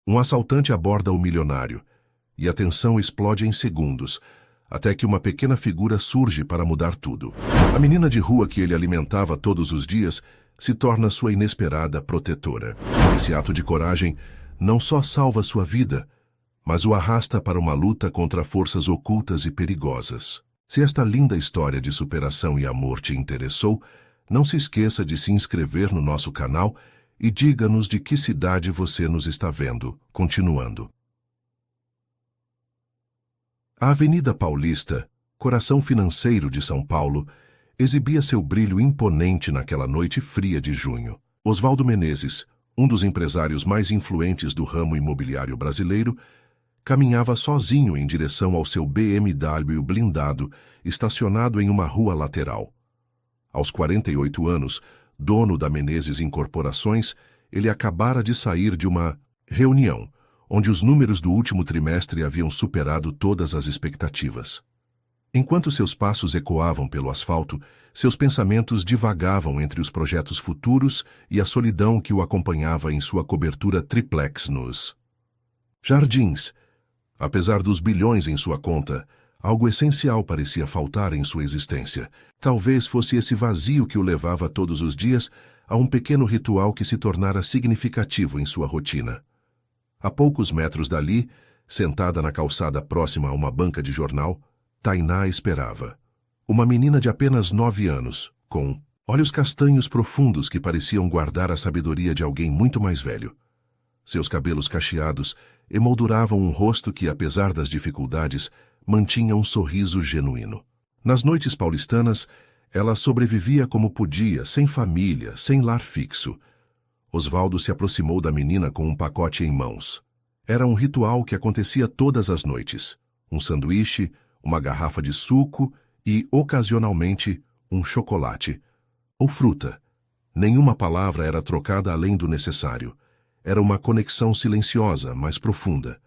Um assaltante aborda o milionário, e a tensão explode em segundos, até que uma pequena figura surge para mudar tudo. A menina de rua que ele alimentava todos os dias se torna sua inesperada protetora. Esse ato de coragem não só salva sua vida, mas o arrasta para uma luta contra forças ocultas e perigosas. Se esta linda história de superação e amor te interessou, não se esqueça de se inscrever no nosso canal e diga-nos de que cidade você nos está vendo. Continuando. A Avenida Paulista, coração financeiro de São Paulo, exibia seu brilho imponente naquela noite fria de junho. Oswaldo Menezes, um dos empresários mais influentes do ramo imobiliário brasileiro, caminhava sozinho em direção ao seu BMW blindado, estacionado em uma rua lateral. Aos 48 anos, dono da Menezes Incorporações, ele acabara de sair de uma reunião, onde os números do último trimestre haviam superado todas as expectativas. Enquanto seus passos ecoavam pelo asfalto, seus pensamentos divagavam entre os projetos futuros e a solidão que o acompanhava em sua cobertura triplex nos Jardins. Apesar dos bilhões em sua conta, algo essencial parecia faltar em sua existência. Talvez fosse esse vazio que o levava todos os dias a um pequeno ritual que se tornara significativo em sua rotina. A poucos metros dali, sentada na calçada próxima a uma banca de jornal, Tainá esperava. Uma menina de apenas 9 anos, com olhos castanhos profundos que pareciam guardar a sabedoria de alguém muito mais velho. Seus cabelos cacheados emolduravam um rosto que, apesar das dificuldades, mantinha um sorriso genuíno. Nas noites paulistanas, ela sobrevivia como podia, sem família, sem lar fixo. Oswaldo se aproximou da menina com um pacote em mãos. Era um ritual que acontecia todas as noites. Um sanduíche, uma garrafa de suco e, ocasionalmente, um chocolate. Ou fruta. Nenhuma palavra era trocada além do necessário. Era uma conexão silenciosa, mas profunda.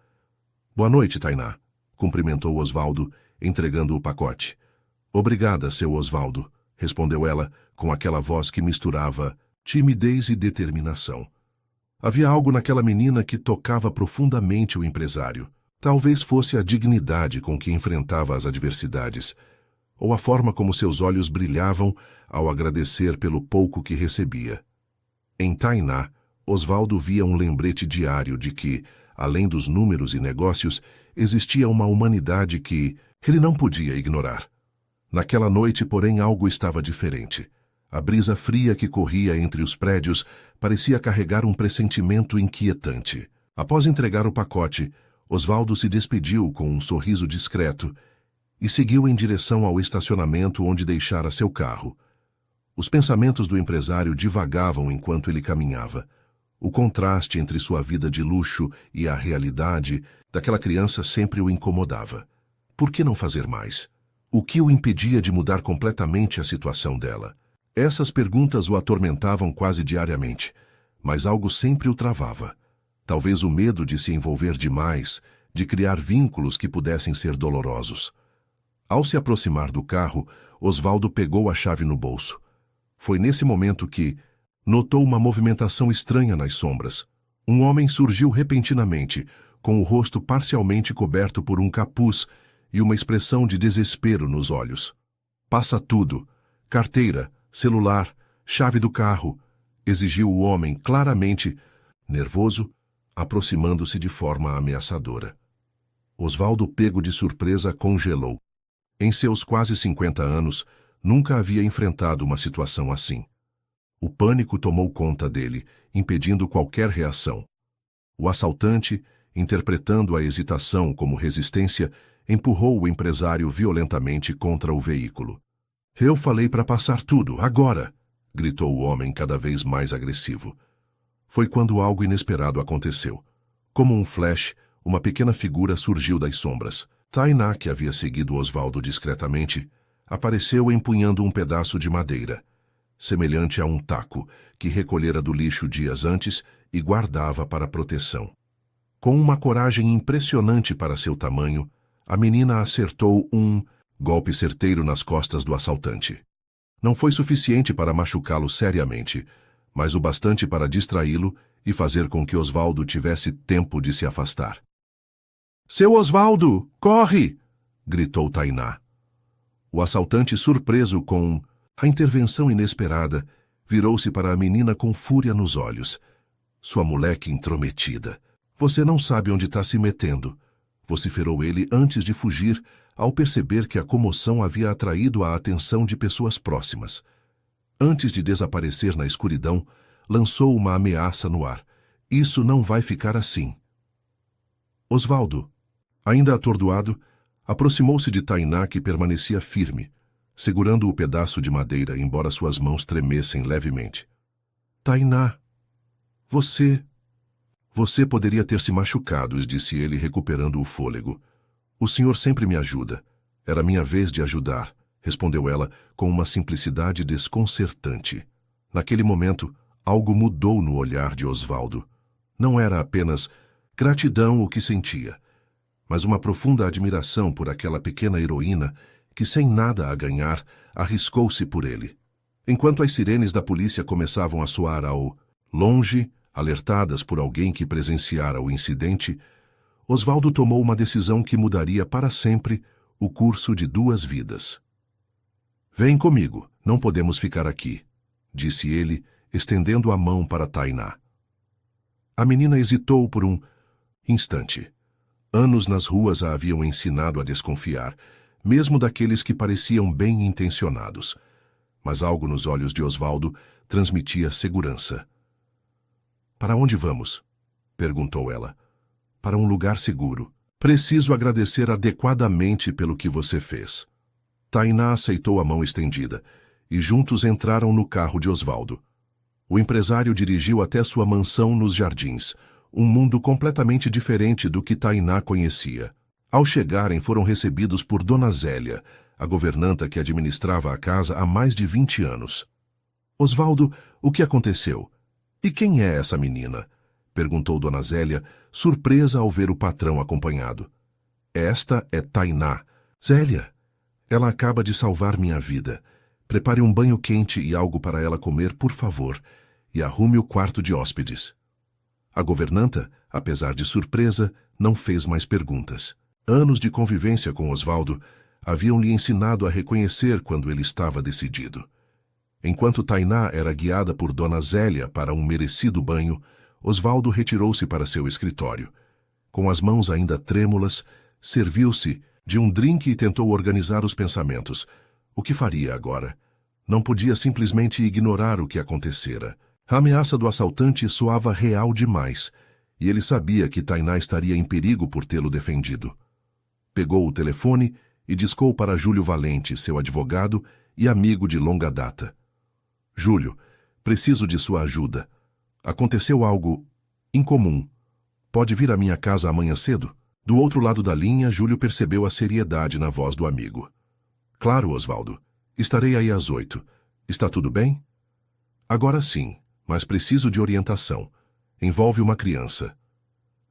Boa noite, Tainá, cumprimentou Oswaldo, entregando o pacote. Obrigada, seu Oswaldo, respondeu ela, com aquela voz que misturava timidez e determinação. Havia algo naquela menina que tocava profundamente o empresário. Talvez fosse a dignidade com que enfrentava as adversidades, ou a forma como seus olhos brilhavam ao agradecer pelo pouco que recebia. Em Tainá, Oswaldo via um lembrete diário de que, além dos números e negócios, existia uma humanidade que ele não podia ignorar. Naquela noite, porém, algo estava diferente. A brisa fria que corria entre os prédios parecia carregar um pressentimento inquietante. Após entregar o pacote, Oswaldo se despediu com um sorriso discreto e seguiu em direção ao estacionamento onde deixara seu carro. Os pensamentos do empresário divagavam enquanto ele caminhava. O contraste entre sua vida de luxo e a realidade daquela criança sempre o incomodava. Por que não fazer mais? O que o impedia de mudar completamente a situação dela? Essas perguntas o atormentavam quase diariamente, mas algo sempre o travava. Talvez o medo de se envolver demais, de criar vínculos que pudessem ser dolorosos. Ao se aproximar do carro, Oswaldo pegou a chave no bolso. Foi nesse momento que notou uma movimentação estranha nas sombras. Um homem surgiu repentinamente, com o rosto parcialmente coberto por um capuz e uma expressão de desespero nos olhos. Passa tudo. Carteira, celular, chave do carro, exigiu o homem claramente, nervoso, aproximando-se de forma ameaçadora. Oswaldo, pego de surpresa, congelou. Em seus quase 50 anos, nunca havia enfrentado uma situação assim. O pânico tomou conta dele, impedindo qualquer reação. O assaltante, interpretando a hesitação como resistência, empurrou o empresário violentamente contra o veículo. "Eu falei para passar tudo, agora!" gritou o homem cada vez mais agressivo. Foi quando algo inesperado aconteceu. Como um flash, uma pequena figura surgiu das sombras. Tainá, que havia seguido Oswaldo discretamente, apareceu empunhando um pedaço de madeira, semelhante a um taco, que recolhera do lixo dias antes e guardava para proteção. Com uma coragem impressionante para seu tamanho, a menina acertou um golpe certeiro nas costas do assaltante. Não foi suficiente para machucá-lo seriamente, mas o bastante para distraí-lo e fazer com que Osvaldo tivesse tempo de se afastar. "Seu Osvaldo, corre!" gritou Tainá. O assaltante, surpreso com a intervenção inesperada, virou-se para a menina com fúria nos olhos. "Sua moleque intrometida! Você não sabe onde está se metendo!" vociferou ele antes de fugir, ao perceber que a comoção havia atraído a atenção de pessoas próximas. Antes de desaparecer na escuridão, lançou uma ameaça no ar. "Isso não vai ficar assim." Osvaldo, ainda atordoado, aproximou-se de Tainá, que permanecia firme, segurando o pedaço de madeira, embora suas mãos tremessem levemente. "Tainá, você poderia ter se machucado", disse ele, recuperando o fôlego. "O senhor sempre me ajuda. Era minha vez de ajudar", respondeu ela com uma simplicidade desconcertante. Naquele momento, algo mudou no olhar de Osvaldo. Não era apenas gratidão o que sentia, mas uma profunda admiração por aquela pequena heroína que, sem nada a ganhar, arriscou-se por ele. Enquanto as sirenes da polícia começavam a soar ao longe, alertadas por alguém que presenciara o incidente, Osvaldo tomou uma decisão que mudaria para sempre o curso de 2 vidas. "Vem comigo, não podemos ficar aqui", disse ele, estendendo a mão para Tainá. A menina hesitou por um instante. Anos nas ruas a haviam ensinado a desconfiar, mesmo daqueles que pareciam bem-intencionados. Mas algo nos olhos de Osvaldo transmitia segurança. "Para onde vamos?" perguntou ela. "Para um lugar seguro. Preciso agradecer adequadamente pelo que você fez." Tainá aceitou a mão estendida, e juntos entraram no carro de Osvaldo. O empresário dirigiu até sua mansão nos jardins, um mundo completamente diferente do que Tainá conhecia. Ao chegarem, foram recebidos por Dona Zélia, a governanta que administrava a casa há mais de 20 anos. "Osvaldo, o que aconteceu? E quem é essa menina?" perguntou Dona Zélia, surpresa ao ver o patrão acompanhado. "Esta é Tainá. Zélia, ela acaba de salvar minha vida. Prepare um banho quente e algo para ela comer, por favor, e arrume o quarto de hóspedes." A governanta, apesar de surpresa, não fez mais perguntas. Anos de convivência com Osvaldo haviam lhe ensinado a reconhecer quando ele estava decidido. Enquanto Tainá era guiada por Dona Zélia para um merecido banho, Osvaldo retirou-se para seu escritório. Com as mãos ainda trêmulas, serviu-se de um drink e tentou organizar os pensamentos. O que faria agora? Não podia simplesmente ignorar o que acontecera. A ameaça do assaltante soava real demais, e ele sabia que Tainá estaria em perigo por tê-lo defendido. Pegou o telefone e discou para Júlio Valente, seu advogado e amigo de longa data. "Júlio, preciso de sua ajuda. Aconteceu algo incomum. Pode vir à minha casa amanhã cedo?" Do outro lado da linha, Júlio percebeu a seriedade na voz do amigo. "Claro, Osvaldo. Estarei aí às 8. Está tudo bem?" "Agora sim, mas preciso de orientação. Envolve uma criança."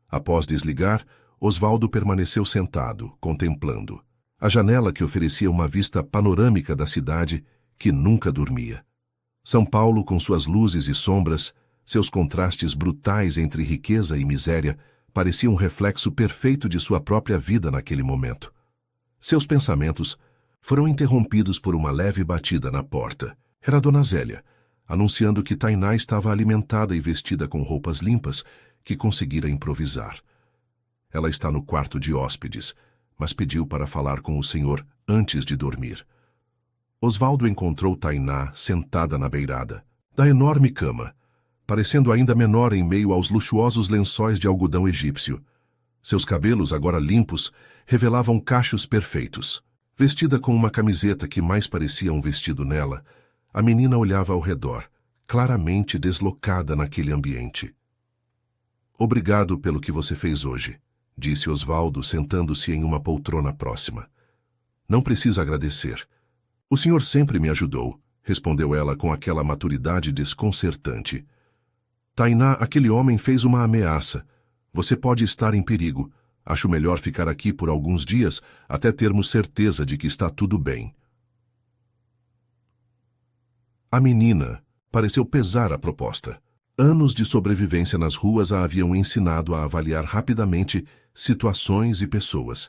Após desligar, Osvaldo permaneceu sentado, contemplando a janela que oferecia uma vista panorâmica da cidade que nunca dormia. São Paulo, com suas luzes e sombras, seus contrastes brutais entre riqueza e miséria, parecia um reflexo perfeito de sua própria vida naquele momento. Seus pensamentos foram interrompidos por uma leve batida na porta. Era Dona Zélia, anunciando que Tainá estava alimentada e vestida com roupas limpas que conseguira improvisar. "Ela está no quarto de hóspedes, mas pediu para falar com o senhor antes de dormir." Osvaldo encontrou Tainá sentada na beirada da enorme cama, parecendo ainda menor em meio aos luxuosos lençóis de algodão egípcio. Seus cabelos, agora limpos, revelavam cachos perfeitos. Vestida com uma camiseta que mais parecia um vestido nela, a menina olhava ao redor, claramente deslocada naquele ambiente. "Obrigado pelo que você fez hoje", disse Osvaldo, sentando-se em uma poltrona próxima. "Não precisa agradecer. O senhor sempre me ajudou", respondeu ela com aquela maturidade desconcertante. "Tainá, aquele homem fez uma ameaça. Você pode estar em perigo. Acho melhor ficar aqui por alguns dias até termos certeza de que está tudo bem." A menina pareceu pesar a proposta. Anos de sobrevivência nas ruas a haviam ensinado a avaliar rapidamente situações e pessoas.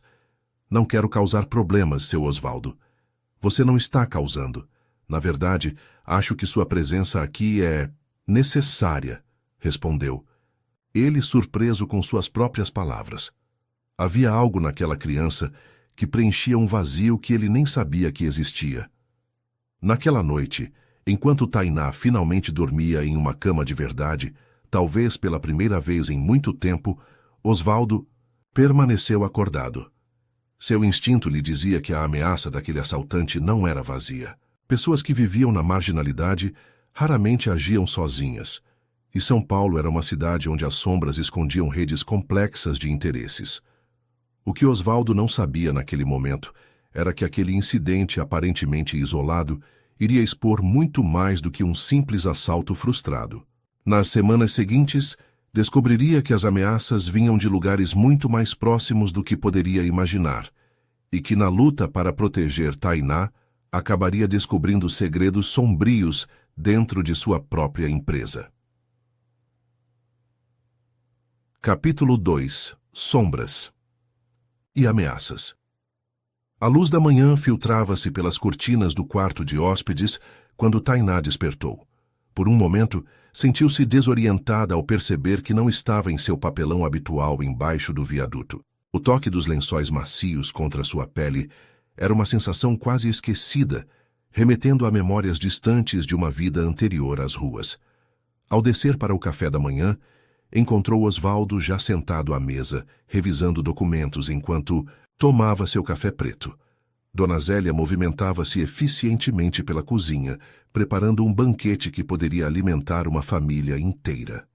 Não quero causar problemas, seu Osvaldo. Você não está causando. Na verdade, acho que sua presença aqui é necessária, respondeu. Ele surpreso com suas próprias palavras. Havia algo naquela criança que preenchia um vazio que ele nem sabia que existia. Naquela noite, enquanto Tainá finalmente dormia em uma cama de verdade, talvez pela primeira vez em muito tempo, Osvaldo permaneceu acordado. Seu instinto lhe dizia que a ameaça daquele assaltante não era vazia. Pessoas que viviam na marginalidade raramente agiam sozinhas, e São Paulo era uma cidade onde as sombras escondiam redes complexas de interesses. O que Osvaldo não sabia naquele momento era que aquele incidente aparentemente isolado iria expor muito mais do que um simples assalto frustrado. Nas semanas seguintes, descobriria que as ameaças vinham de lugares muito mais próximos do que poderia imaginar, e que na luta para proteger Tainá, acabaria descobrindo segredos sombrios dentro de sua própria empresa. Capítulo 2. Sombras e ameaças. A luz da manhã filtrava-se pelas cortinas do quarto de hóspedes quando Tainá despertou. Por um momento, sentiu-se desorientada ao perceber que não estava em seu papelão habitual embaixo do viaduto. O toque dos lençóis macios contra sua pele era uma sensação quase esquecida, remetendo a memórias distantes de uma vida anterior às ruas. Ao descer para o café da manhã, encontrou Osvaldo já sentado à mesa, revisando documentos enquanto tomava seu café preto. Dona Zélia movimentava-se eficientemente pela cozinha, preparando um banquete que poderia alimentar uma família inteira.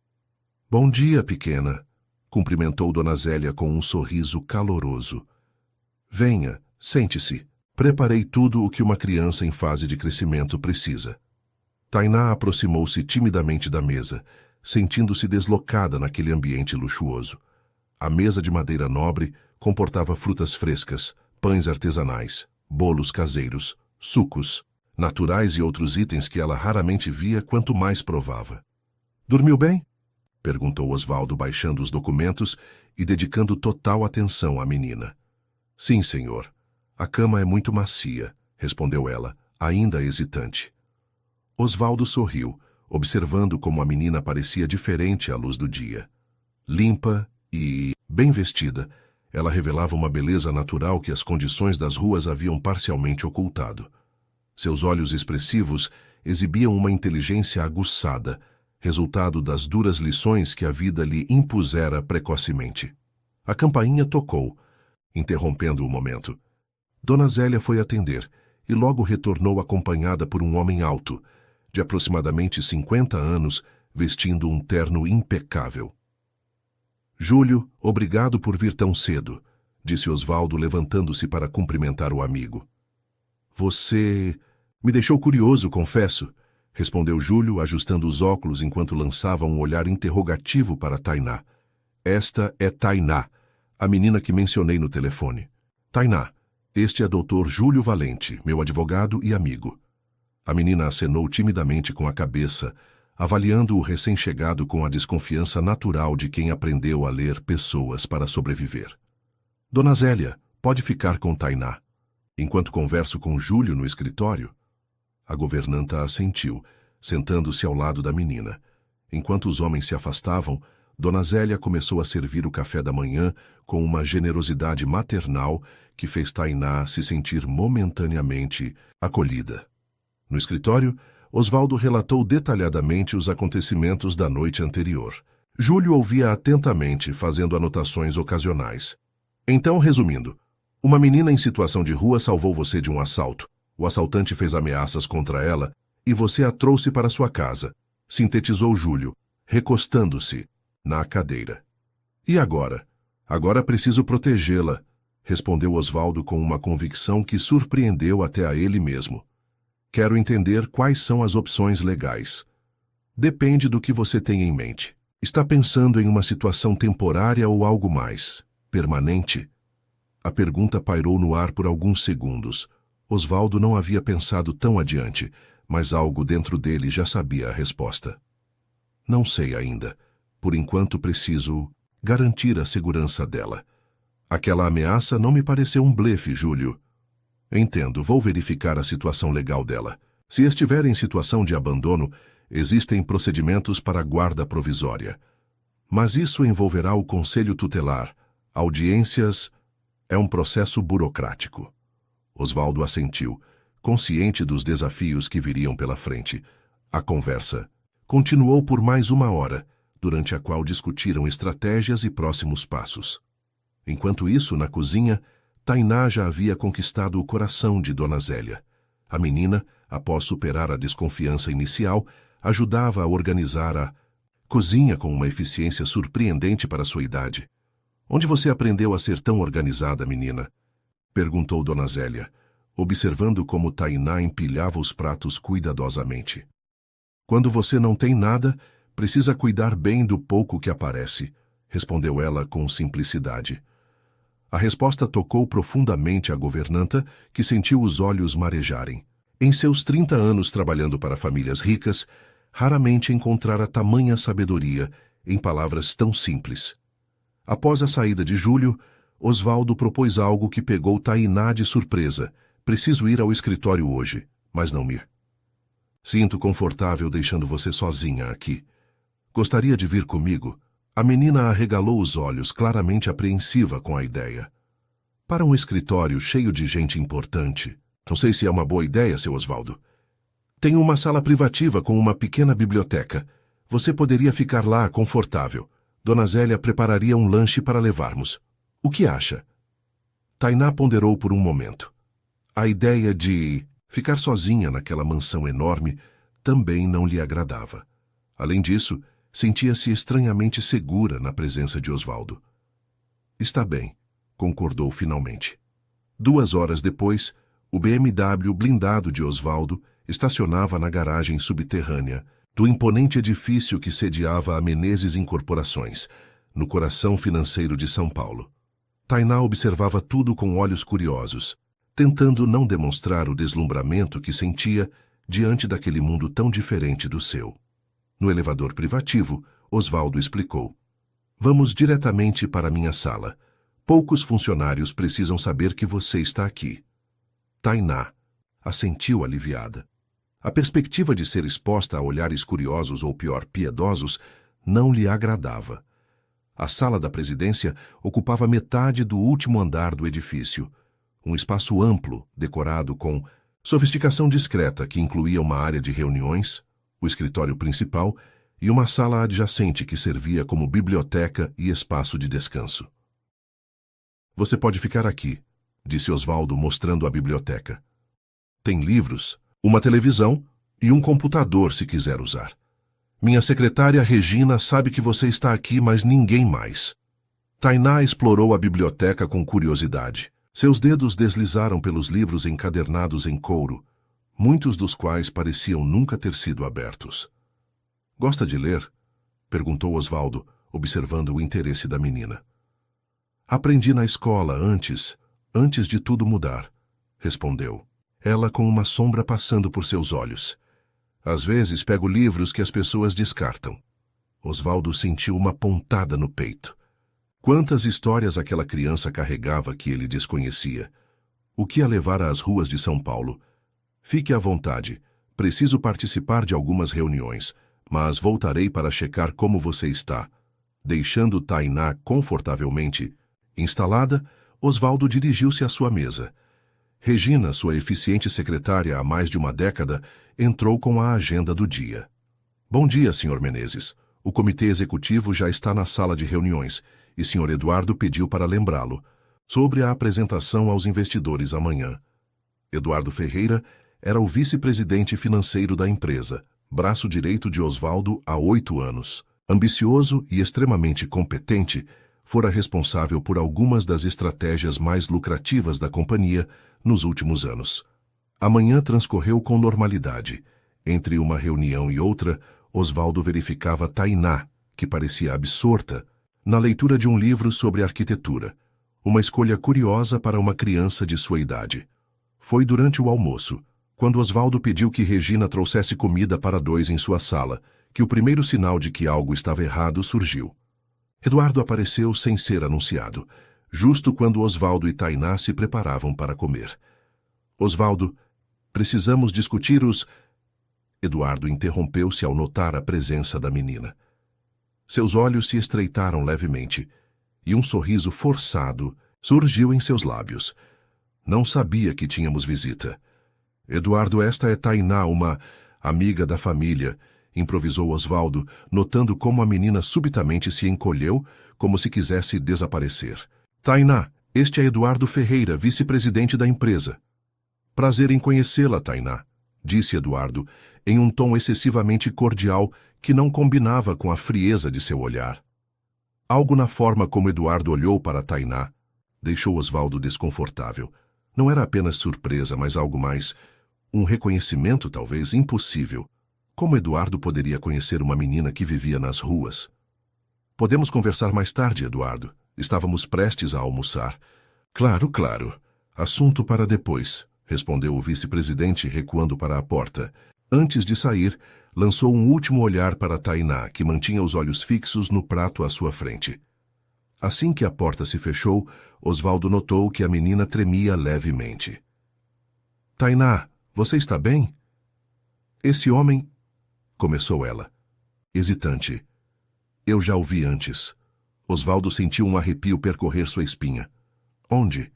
— Bom dia, pequena! Cumprimentou Dona Zélia com um sorriso caloroso. — Venha, sente-se. Preparei tudo o que uma criança em fase de crescimento precisa. Tainá aproximou-se timidamente da mesa, sentindo-se deslocada naquele ambiente luxuoso. A mesa de madeira nobre comportava frutas frescas, pães artesanais, bolos caseiros, sucos, naturais e outros itens que ela raramente via quanto mais provava. — Dormiu bem? Perguntou Osvaldo, baixando os documentos e dedicando total atenção à menina. — Sim, senhor. A cama é muito macia, respondeu ela, ainda hesitante. Osvaldo sorriu, observando como a menina parecia diferente à luz do dia. Limpa e bem vestida, ela revelava uma beleza natural que as condições das ruas haviam parcialmente ocultado. Seus olhos expressivos exibiam uma inteligência aguçada, resultado das duras lições que a vida lhe impusera precocemente. A campainha tocou, interrompendo o momento. Dona Zélia foi atender e logo retornou acompanhada por um homem alto, de aproximadamente 50 anos, vestindo um terno impecável. — Júlio, obrigado por vir tão cedo, disse Osvaldo, levantando-se para cumprimentar o amigo. — Você me deixou curioso, confesso, respondeu Júlio, ajustando os óculos enquanto lançava um olhar interrogativo para Tainá. — Esta é Tainá, a menina que mencionei no telefone. — Tainá, este é Dr. Júlio Valente, meu advogado e amigo. A menina acenou timidamente com a cabeça, avaliando o recém-chegado com a desconfiança natural de quem aprendeu a ler pessoas para sobreviver. — Dona Zélia, pode ficar com Tainá. Enquanto converso com Júlio no escritório. A governanta assentiu, sentando-se ao lado da menina. Enquanto os homens se afastavam, Dona Zélia começou a servir o café da manhã com uma generosidade maternal que fez Tainá se sentir momentaneamente acolhida. No escritório, Osvaldo relatou detalhadamente os acontecimentos da noite anterior. Júlio ouvia atentamente, fazendo anotações ocasionais. Então, resumindo, uma menina em situação de rua salvou você de um assalto. O assaltante fez ameaças contra ela e você a trouxe para sua casa, sintetizou Júlio, recostando-se na cadeira. E agora? Agora preciso protegê-la, respondeu Osvaldo com uma convicção que surpreendeu até a ele mesmo. Quero entender quais são as opções legais. Depende do que você tem em mente. Está pensando em uma situação temporária ou algo mais permanente? A pergunta pairou no ar por alguns segundos. Osvaldo não havia pensado tão adiante, mas algo dentro dele já sabia a resposta. Não sei ainda. Por enquanto preciso garantir a segurança dela. Aquela ameaça não me pareceu um blefe, Júlio. Entendo, vou verificar a situação legal dela. Se estiver em situação de abandono, existem procedimentos para guarda provisória. Mas isso envolverá o conselho tutelar, audiências... É um processo burocrático. Osvaldo assentiu, consciente dos desafios que viriam pela frente. A conversa continuou por mais 1 hora, durante a qual discutiram estratégias e próximos passos. Enquanto isso, na cozinha, Tainá já havia conquistado o coração de Dona Zélia. A menina, após superar a desconfiança inicial, ajudava a organizar a cozinha com uma eficiência surpreendente para sua idade. Onde você aprendeu a ser tão organizada, menina? Perguntou Dona Zélia, observando como Tainá empilhava os pratos cuidadosamente. Quando você não tem nada, precisa cuidar bem do pouco que aparece, respondeu ela com simplicidade. A resposta tocou profundamente a governanta, que sentiu os olhos marejarem. Em seus 30 anos trabalhando para famílias ricas, raramente encontrara tamanha sabedoria em palavras tão simples. Após a saída de Júlio, Osvaldo propôs algo que pegou Tainá de surpresa. Preciso ir ao escritório hoje, mas não me sinto confortável deixando você sozinha aqui. Gostaria de vir comigo? A menina arregalou os olhos, claramente apreensiva com a ideia. Para um escritório cheio de gente importante, não sei se é uma boa ideia, seu Osvaldo. Tenho uma sala privativa com uma pequena biblioteca. Você poderia ficar lá confortável. Dona Zélia prepararia um lanche para levarmos. O que acha? Tainá ponderou por um momento. A ideia de ficar sozinha naquela mansão enorme também não lhe agradava. Além disso, sentia-se estranhamente segura na presença de Osvaldo. Está bem, concordou finalmente. 2 horas depois, o BMW blindado de Osvaldo estacionava na garagem subterrânea do imponente edifício que sediava a Menezes Incorporações, no coração financeiro de São Paulo. Tainá observava tudo com olhos curiosos, tentando não demonstrar o deslumbramento que sentia diante daquele mundo tão diferente do seu. No elevador privativo, Osvaldo explicou. Vamos diretamente para minha sala. Poucos funcionários precisam saber que você está aqui. Tainá assentiu aliviada. A perspectiva de ser exposta a olhares curiosos ou, pior, piedosos, não lhe agradava. A sala da presidência ocupava metade do último andar do edifício, um espaço amplo, decorado com sofisticação discreta que incluía uma área de reuniões, o escritório principal e uma sala adjacente que servia como biblioteca e espaço de descanso. Você pode ficar aqui, disse Osvaldo mostrando a biblioteca. Tem livros, uma televisão e um computador se quiser usar. Minha secretária Regina sabe que você está aqui, mas ninguém mais. Tainá explorou a biblioteca com curiosidade. Seus dedos deslizaram pelos livros encadernados em couro, muitos dos quais pareciam nunca ter sido abertos. Gosta de ler? Perguntou Osvaldo, observando o interesse da menina. Aprendi na escola antes de tudo mudar, respondeu, ela com uma sombra passando por seus olhos. Às vezes pego livros que as pessoas descartam. Osvaldo sentiu uma pontada no peito. Quantas histórias aquela criança carregava que ele desconhecia? O que a levara às ruas de São Paulo? Fique à vontade. Preciso participar de algumas reuniões, mas voltarei para checar como você está. Deixando Tainá confortavelmente instalada, Osvaldo dirigiu-se à sua mesa. Regina, sua eficiente secretária há mais de uma década, entrou com a agenda do dia. Bom dia, Sr. Menezes. O comitê executivo já está na sala de reuniões e Sr. Eduardo pediu para lembrá-lo sobre a apresentação aos investidores amanhã. Eduardo Ferreira era o vice-presidente financeiro da empresa, braço direito de Osvaldo há 8 anos. Ambicioso e extremamente competente, fora responsável por algumas das estratégias mais lucrativas da companhia nos últimos anos. A manhã transcorreu com normalidade. Entre uma reunião e outra, Osvaldo verificava Tainá, que parecia absorta, na leitura de um livro sobre arquitetura, uma escolha curiosa para uma criança de sua idade. Foi durante o almoço, quando Osvaldo pediu que Regina trouxesse comida para 2 em sua sala, que o primeiro sinal de que algo estava errado surgiu. Eduardo apareceu sem ser anunciado, justo quando Osvaldo e Tainá se preparavam para comer. Osvaldo, precisamos discutir os... Eduardo interrompeu-se ao notar a presença da menina. Seus olhos se estreitaram levemente, e um sorriso forçado surgiu em seus lábios. Não sabia que tínhamos visita. Eduardo, esta é Tainá, uma amiga da família, improvisou Osvaldo, notando como a menina subitamente se encolheu, como se quisesse desaparecer. Tainá, este é Eduardo Ferreira, vice-presidente da empresa. Prazer em conhecê-la, Tainá, disse Eduardo, em um tom excessivamente cordial que não combinava com a frieza de seu olhar. Algo na forma como Eduardo olhou para Tainá deixou Osvaldo desconfortável. Não era apenas surpresa, mas algo mais. Um reconhecimento, talvez, impossível. Como Eduardo poderia conhecer uma menina que vivia nas ruas? Podemos conversar mais tarde, Eduardo. Estávamos prestes a almoçar. Claro, claro. Assunto para depois, respondeu o vice-presidente, recuando para a porta. Antes de sair, lançou um último olhar para Tainá, que mantinha os olhos fixos no prato à sua frente. Assim que a porta se fechou, Osvaldo notou que a menina tremia levemente. Tainá, você está bem? Esse homem... Começou ela, hesitante. Eu já o vi antes. Osvaldo sentiu um arrepio percorrer sua espinha. Onde?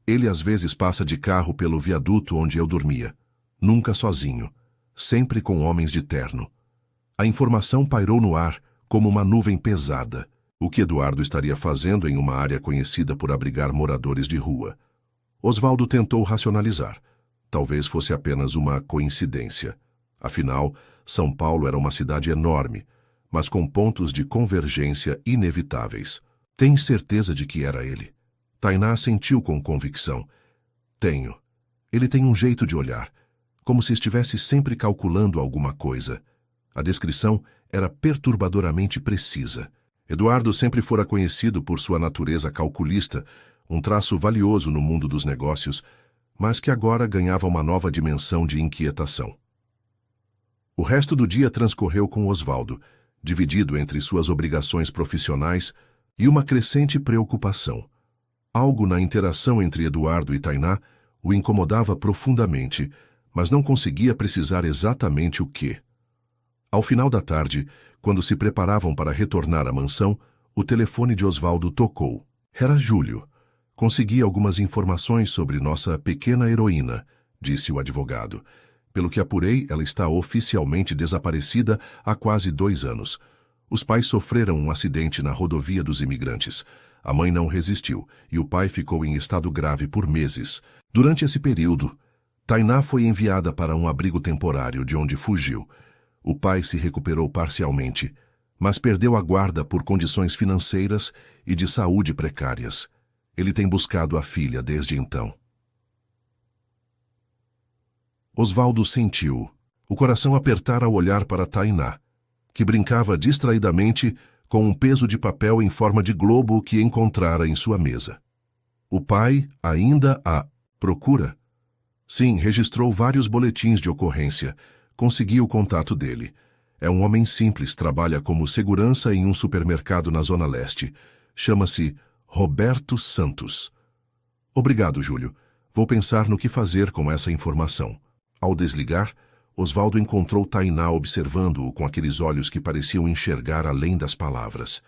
Ele às vezes passa de carro pelo viaduto onde eu dormia. Nunca sozinho. Sempre com homens de terno. A informação pairou no ar, como uma nuvem pesada. O que Eduardo estaria fazendo em uma área conhecida por abrigar moradores de rua? Osvaldo tentou racionalizar. Talvez fosse apenas uma coincidência. Afinal, São Paulo era uma cidade enorme, mas com pontos de convergência inevitáveis. Tem certeza de que era ele? Tainá sentiu com convicção. Tenho. Ele tem um jeito de olhar, como se estivesse sempre calculando alguma coisa. A descrição era perturbadoramente precisa. Eduardo sempre fora conhecido por sua natureza calculista, um traço valioso no mundo dos negócios, mas que agora ganhava uma nova dimensão de inquietação. O resto do dia transcorreu com Osvaldo, dividido entre suas obrigações profissionais e uma crescente preocupação. Algo na interação entre Eduardo e Tainá o incomodava profundamente, mas não conseguia precisar exatamente o quê. Ao final da tarde, quando se preparavam para retornar à mansão, o telefone de Osvaldo tocou. Era Júlio. Consegui algumas informações sobre nossa pequena heroína, disse o advogado. Pelo que apurei, ela está oficialmente desaparecida há quase 2 anos. Os pais sofreram um acidente na rodovia dos imigrantes. A mãe não resistiu e o pai ficou em estado grave por meses. Durante esse período, Tainá foi enviada para um abrigo temporário de onde fugiu. O pai se recuperou parcialmente, mas perdeu a guarda por condições financeiras e de saúde precárias. Ele tem buscado a filha desde então. Osvaldo sentiu o coração apertar ao olhar para Tainá, que brincava distraidamente com um peso de papel em forma de globo que encontrara em sua mesa. O pai ainda a procura? Sim, registrou vários boletins de ocorrência. Consegui o contato dele. É um homem simples, trabalha como segurança em um supermercado na Zona Leste. Chama-se Roberto Santos. Obrigado, Júlio. Vou pensar no que fazer com essa informação. Ao desligar, Osvaldo encontrou Tainá observando-o com aqueles olhos que pareciam enxergar além das palavras.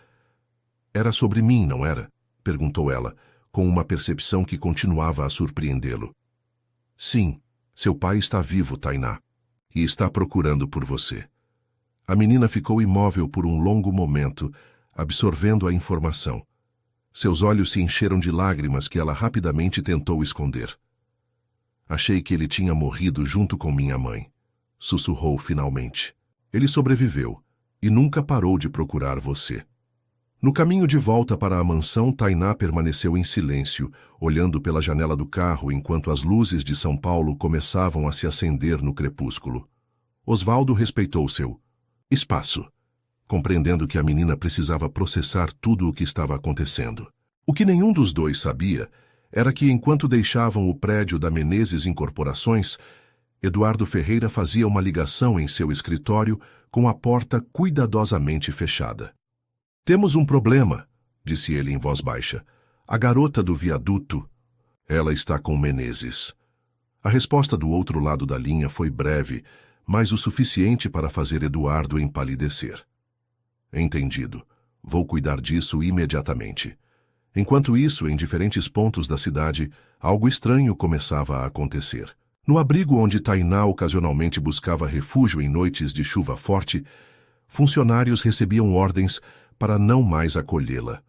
Era sobre mim, não era? Perguntou ela, com uma percepção que continuava a surpreendê-lo. Sim, seu pai está vivo, Tainá, e está procurando por você. A menina ficou imóvel por um longo momento, absorvendo a informação. Seus olhos se encheram de lágrimas que ela rapidamente tentou esconder. Achei que ele tinha morrido junto com minha mãe, sussurrou finalmente. Ele sobreviveu e nunca parou de procurar você. No caminho de volta para a mansão, Tainá permaneceu em silêncio, olhando pela janela do carro enquanto as luzes de São Paulo começavam a se acender no crepúsculo. Osvaldo respeitou seu espaço, compreendendo que a menina precisava processar tudo o que estava acontecendo. O que nenhum dos dois sabia era que, enquanto deixavam o prédio da Menezes Incorporações, Eduardo Ferreira fazia uma ligação em seu escritório com a porta cuidadosamente fechada. "Temos um problema", disse ele em voz baixa. "A garota do viaduto. Ela está com Menezes." A resposta do outro lado da linha foi breve, mas o suficiente para fazer Eduardo empalidecer. "Entendido. Vou cuidar disso imediatamente." Enquanto isso, em diferentes pontos da cidade, algo estranho começava a acontecer. No abrigo onde Tainá ocasionalmente buscava refúgio em noites de chuva forte, funcionários recebiam ordens para não mais acolhê-la.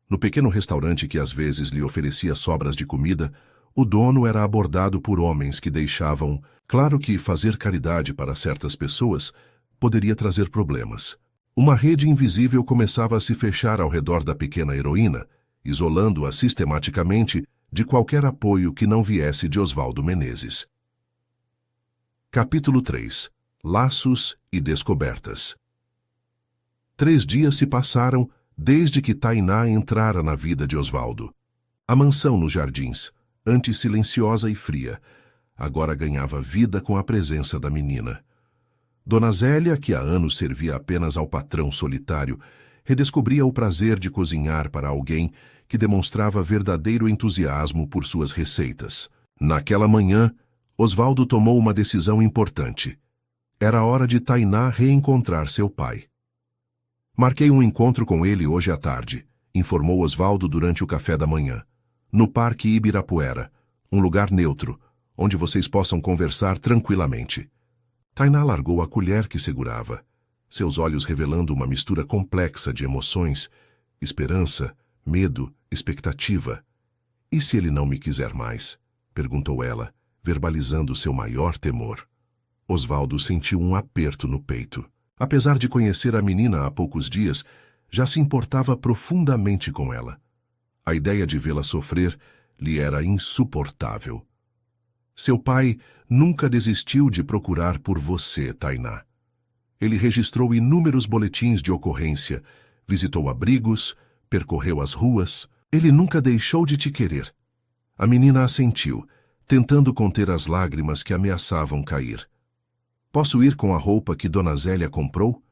No pequeno restaurante que às vezes lhe oferecia sobras de comida, o dono era abordado por homens que deixavam claro que fazer caridade para certas pessoas poderia trazer problemas. Uma rede invisível começava a se fechar ao redor da pequena heroína, isolando-a sistematicamente de qualquer apoio que não viesse de Osvaldo Menezes. Capítulo 3. Laços e descobertas. 3 dias se passaram desde que Tainá entrara na vida de Osvaldo. A mansão nos jardins, antes silenciosa e fria, agora ganhava vida com a presença da menina. Dona Zélia, que há anos servia apenas ao patrão solitário, redescobria o prazer de cozinhar para alguém que demonstrava verdadeiro entusiasmo por suas receitas. Naquela manhã, Osvaldo tomou uma decisão importante. Era hora de Tainá reencontrar seu pai. "Marquei um encontro com ele hoje à tarde", informou Osvaldo durante o café da manhã. "No Parque Ibirapuera, um lugar neutro, onde vocês possam conversar tranquilamente." Tainá largou a colher que segurava, seus olhos revelando uma mistura complexa de emoções, esperança, medo, expectativa. "E se ele não me quiser mais?" perguntou ela, verbalizando seu maior temor. Osvaldo sentiu um aperto no peito. Apesar de conhecer a menina há poucos dias, já se importava profundamente com ela. A ideia de vê-la sofrer lhe era insuportável. "Seu pai nunca desistiu de procurar por você, Tainá. Ele registrou inúmeros boletins de ocorrência, visitou abrigos, percorreu as ruas. Ele nunca deixou de te querer." A menina assentiu, tentando conter as lágrimas que ameaçavam cair. "Posso ir com a roupa que Dona Zélia comprou?"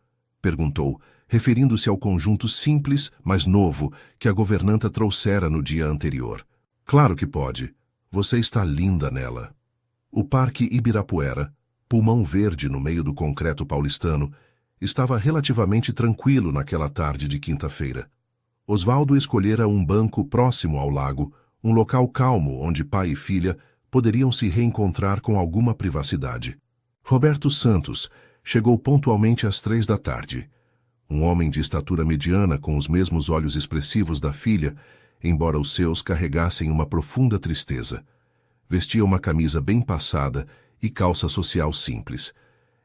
perguntou, referindo-se ao conjunto simples, mas novo, que a governanta trouxera no dia anterior. "Claro que pode. Você está linda nela." O Parque Ibirapuera, pulmão verde no meio do concreto paulistano, estava relativamente tranquilo naquela tarde de quinta-feira. Osvaldo escolhera um banco próximo ao lago, um local calmo onde pai e filha poderiam se reencontrar com alguma privacidade. Roberto Santos chegou pontualmente às 3 da tarde. Um homem de estatura mediana com os mesmos olhos expressivos da filha, embora os seus carregassem uma profunda tristeza. Vestia uma camisa bem passada e calça social simples.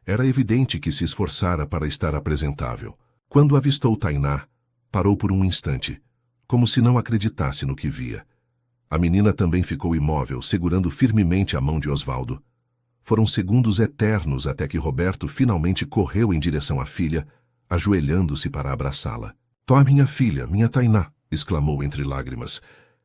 Era evidente que se esforçara para estar apresentável. Quando avistou Tainá, parou por um instante, como se não acreditasse no que via. A menina também ficou imóvel, segurando firmemente a mão de Osvaldo. Foram segundos eternos até que Roberto finalmente correu em direção à filha, ajoelhando-se para abraçá-la. "Tó, minha filha, minha Tainá", exclamou entre lágrimas.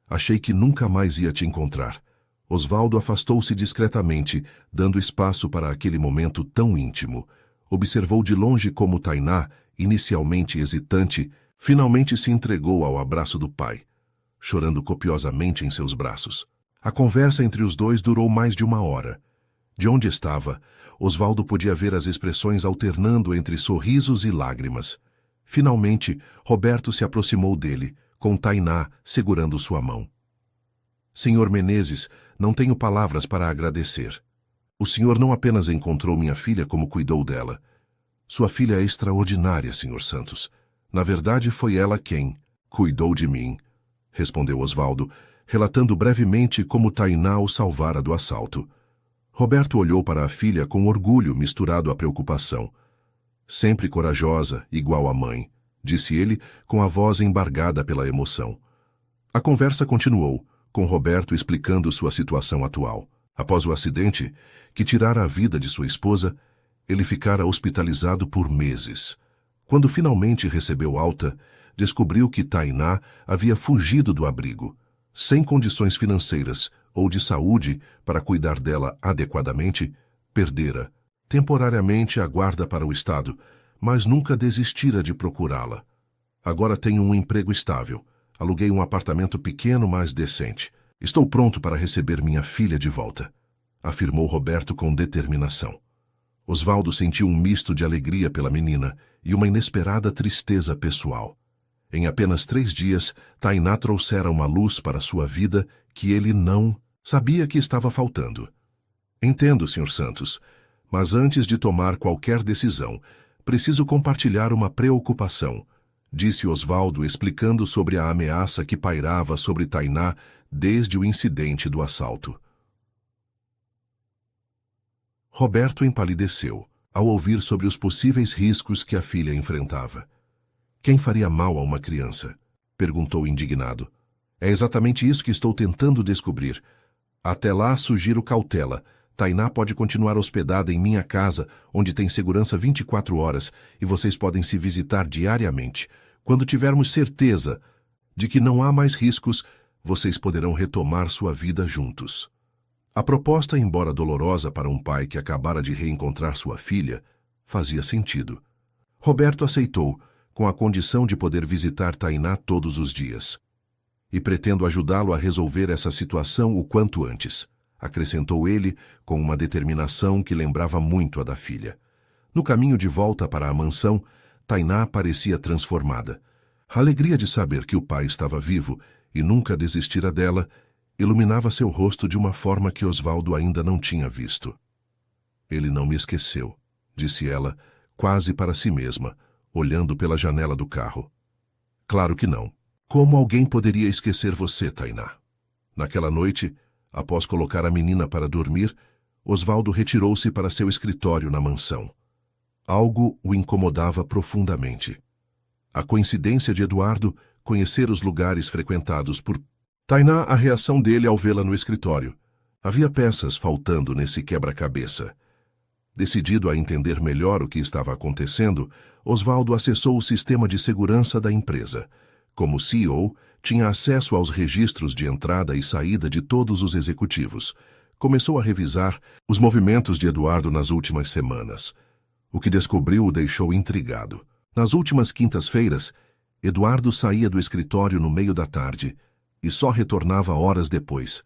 "Achei que nunca mais ia te encontrar." Osvaldo afastou-se discretamente, dando espaço para aquele momento tão íntimo. Observou de longe como Tainá, inicialmente hesitante, finalmente se entregou ao abraço do pai, chorando copiosamente em seus braços. A conversa entre os dois durou mais de 1 hora. De onde estava, Osvaldo podia ver as expressões alternando entre sorrisos e lágrimas. Finalmente, Roberto se aproximou dele, com Tainá segurando sua mão. "Senhor Menezes, não tenho palavras para agradecer. O senhor não apenas encontrou minha filha como cuidou dela. Sua filha é extraordinária, senhor Santos. Na verdade, foi ela quem cuidou de mim", respondeu Osvaldo, relatando brevemente como Tainá o salvara do assalto. Roberto olhou para a filha com orgulho misturado à preocupação. "Sempre corajosa, igual à mãe", disse ele, com a voz embargada pela emoção. A conversa continuou, com Roberto explicando sua situação atual. Após o acidente, que tirara a vida de sua esposa, ele ficara hospitalizado por meses. Quando finalmente recebeu alta, descobriu que Tainá havia fugido do abrigo, sem condições financeiras ou de saúde para cuidar dela adequadamente, Perdera, temporariamente, a guarda para o Estado, mas nunca desistira de procurá-la. Agora tenho um emprego estável. Aluguei um apartamento pequeno, mas decente. Estou pronto para receber minha filha de volta, afirmou Roberto com determinação. Osvaldo sentiu um misto de alegria pela menina e uma inesperada tristeza pessoal. Em apenas 3 dias, Tainá trouxera uma luz para sua vida que ele não sabia que estava faltando. Entendo, Sr. Santos, mas antes de tomar qualquer decisão, preciso compartilhar uma preocupação, disse Osvaldo, explicando sobre a ameaça que pairava sobre Tainá desde o incidente do assalto. Roberto empalideceu ao ouvir sobre os possíveis riscos que a filha enfrentava. Quem faria mal a uma criança? Perguntou indignado. É exatamente isso que estou tentando descobrir. Até lá, sugiro cautela. Tainá pode continuar hospedada em minha casa, onde tem segurança 24 horas, e vocês podem se visitar diariamente. Quando tivermos certeza de que não há mais riscos, vocês poderão retomar sua vida juntos. A proposta, embora dolorosa para um pai que acabara de reencontrar sua filha, fazia sentido. Roberto aceitou, com a condição de poder visitar Tainá todos os dias. E pretendo ajudá-lo a resolver essa situação o quanto antes, acrescentou ele com uma determinação que lembrava muito a da filha. No caminho de volta para a mansão, Tainá parecia transformada. A alegria de saber que o pai estava vivo e nunca desistira dela iluminava seu rosto de uma forma que Osvaldo ainda não tinha visto. Ele não me esqueceu, disse ela, quase para si mesma, olhando pela janela do carro. Claro que não. Como alguém poderia esquecer você, Tainá? Naquela noite, após colocar a menina para dormir, Osvaldo retirou-se para seu escritório na mansão. Algo o incomodava profundamente. A coincidência de Eduardo conhecer os lugares frequentados por Tainá, a reação dele ao vê-la no escritório. Havia peças faltando nesse quebra-cabeça. Decidido a entender melhor o que estava acontecendo, Osvaldo acessou o sistema de segurança da empresa. Como CEO, tinha acesso aos registros de entrada e saída de todos os executivos. Começou a revisar os movimentos de Eduardo nas últimas semanas. O que descobriu o deixou intrigado. Nas últimas quintas-feiras, Eduardo saía do escritório no meio da tarde e só retornava horas depois.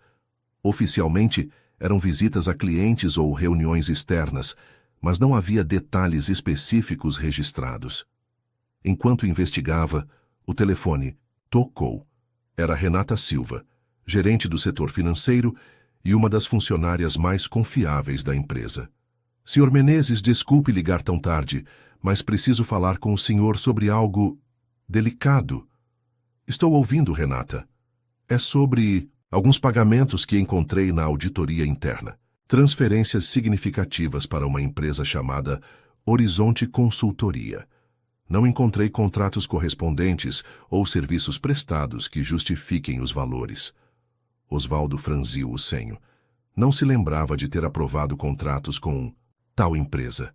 Oficialmente, eram visitas a clientes ou reuniões externas, mas não havia detalhes específicos registrados. Enquanto investigava, o telefone tocou. Era Renata Silva, gerente do setor financeiro e uma das funcionárias mais confiáveis da empresa. Sr. Menezes, desculpe ligar tão tarde, mas preciso falar com o senhor sobre algo delicado. Estou ouvindo, Renata. É sobre alguns pagamentos que encontrei na auditoria interna. Transferências significativas para uma empresa chamada Horizonte Consultoria. Não encontrei contratos correspondentes ou serviços prestados que justifiquem os valores. Osvaldo franziu o senho. Não se lembrava de ter aprovado contratos com tal empresa.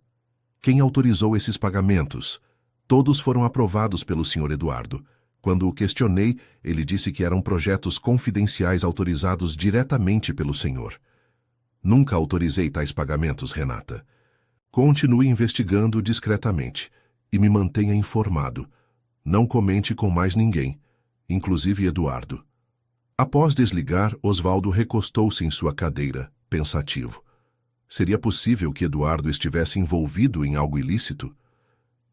Quem autorizou esses pagamentos? Todos foram aprovados pelo Sr. Eduardo. Quando o questionei, ele disse que eram projetos confidenciais autorizados diretamente pelo senhor. Nunca autorizei tais pagamentos, Renata. Continue investigando discretamente e me mantenha informado. Não comente com mais ninguém, inclusive Eduardo. Após desligar, Osvaldo recostou-se em sua cadeira, pensativo. Seria possível que Eduardo estivesse envolvido em algo ilícito?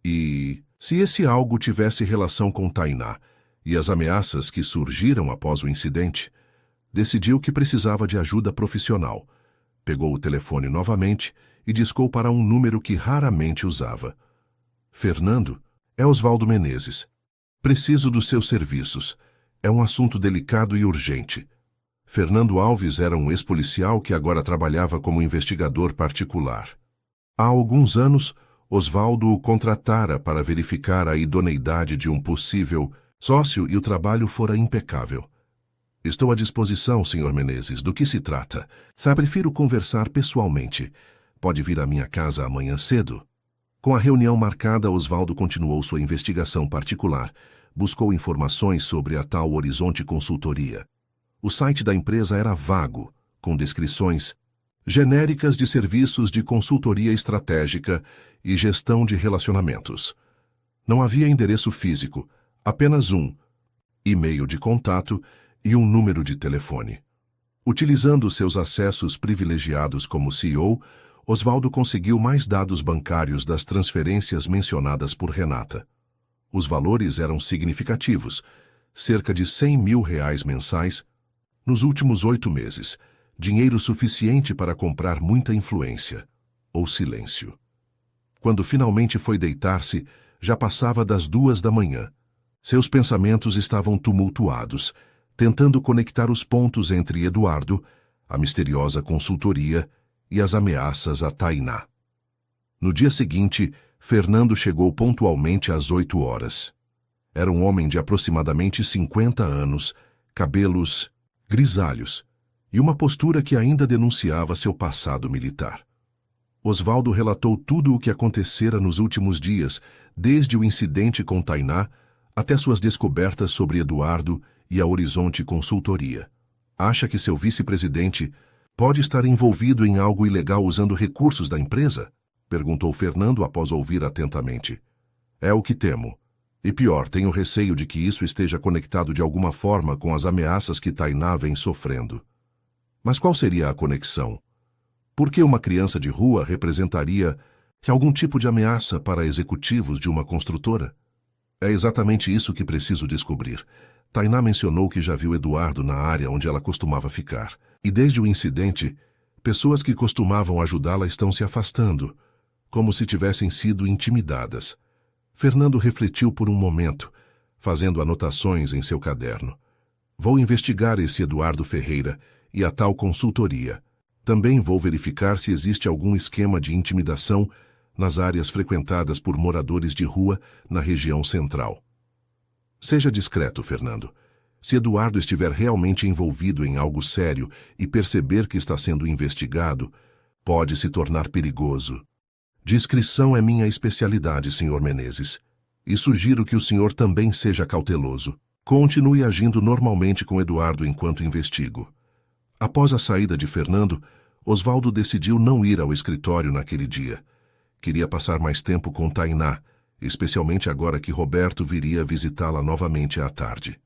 E se esse algo tivesse relação com Tainá e as ameaças que surgiram após o incidente, decidiu que precisava de ajuda profissional. Pegou o telefone novamente e discou para um número que raramente usava. Fernando, é Osvaldo Menezes. Preciso dos seus serviços. É um assunto delicado e urgente. Fernando Alves era um ex-policial que agora trabalhava como investigador particular. Há alguns anos, Osvaldo o contratara para verificar a idoneidade de um possível sócio e o trabalho fora impecável. Estou à disposição, Sr. Menezes. Do que se trata? Prefiro conversar pessoalmente. Pode vir à minha casa amanhã cedo? Com a reunião marcada, Osvaldo continuou sua investigação particular. Buscou informações sobre a tal Horizonte Consultoria. O site da empresa era vago, com descrições genéricas de serviços de consultoria estratégica e gestão de relacionamentos. Não havia endereço físico, apenas um e-mail de contato e um número de telefone. Utilizando seus acessos privilegiados como CEO, Osvaldo conseguiu mais dados bancários das transferências mencionadas por Renata. Os valores eram significativos, cerca de R$100 mil mensais, nos últimos 8 meses, dinheiro suficiente para comprar muita influência, ou silêncio. Quando finalmente foi deitar-se, já passava das 2 da manhã. Seus pensamentos estavam tumultuados, tentando conectar os pontos entre Eduardo, a misteriosa consultoria e as ameaças a Tainá. No dia seguinte, Fernando chegou pontualmente às 8 horas. Era um homem de aproximadamente 50 anos, cabelos grisalhos e uma postura que ainda denunciava seu passado militar. Osvaldo relatou tudo o que acontecera nos últimos dias, desde o incidente com Tainá até suas descobertas sobre Eduardo e a Horizonte Consultoria. Acha que seu vice-presidente pode estar envolvido em algo ilegal usando recursos da empresa? Perguntou Fernando após ouvir atentamente. É o que temo. E pior, tenho receio de que isso esteja conectado de alguma forma com as ameaças que Tainá vem sofrendo. Mas qual seria a conexão? Por que uma criança de rua representaria algum tipo de ameaça para executivos de uma construtora? É exatamente isso que preciso descobrir. Tainá mencionou que já viu Eduardo na área onde ela costumava ficar. E desde o incidente, pessoas que costumavam ajudá-la estão se afastando, como se tivessem sido intimidadas. Fernando refletiu por um momento, fazendo anotações em seu caderno. Vou investigar esse Eduardo Ferreira e a tal consultoria. Também vou verificar se existe algum esquema de intimidação nas áreas frequentadas por moradores de rua na região central. Seja discreto, Fernando. Se Eduardo estiver realmente envolvido em algo sério e perceber que está sendo investigado, pode se tornar perigoso. Discrição é minha especialidade, Sr. Menezes, e sugiro que o senhor também seja cauteloso. Continue agindo normalmente com Eduardo enquanto investigo. Após a saída de Fernando, Osvaldo decidiu não ir ao escritório naquele dia. Queria passar mais tempo com Tainá, especialmente agora que Roberto viria visitá-la novamente à tarde.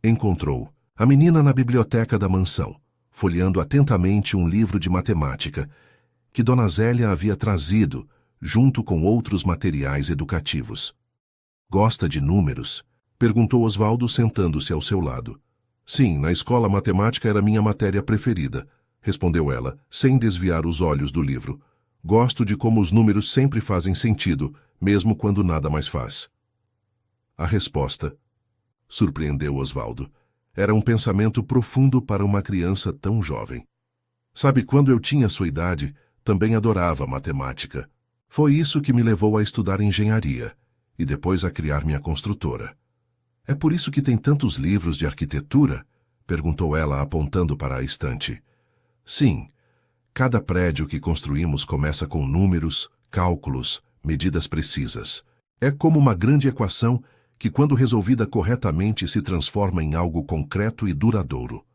Encontrou a menina na biblioteca da mansão, folheando atentamente um livro de matemática que Dona Zélia havia trazido, junto com outros materiais educativos. Gosta de números? Perguntou Osvaldo, sentando-se ao seu lado. Sim, na escola matemática era minha matéria preferida, respondeu ela, sem desviar os olhos do livro. Gosto de como os números sempre fazem sentido, mesmo quando nada mais faz. A resposta surpreendeu Osvaldo. Era um pensamento profundo para uma criança tão jovem. Sabe, quando eu tinha sua idade, também adorava matemática. Foi isso que me levou a estudar engenharia e depois a criar minha construtora. É por isso que tem tantos livros de arquitetura? Perguntou ela, apontando para a estante. Sim. Cada prédio que construímos começa com números, cálculos, medidas precisas. É como uma grande equação que, quando resolvida corretamente, se transforma em algo concreto e duradouro.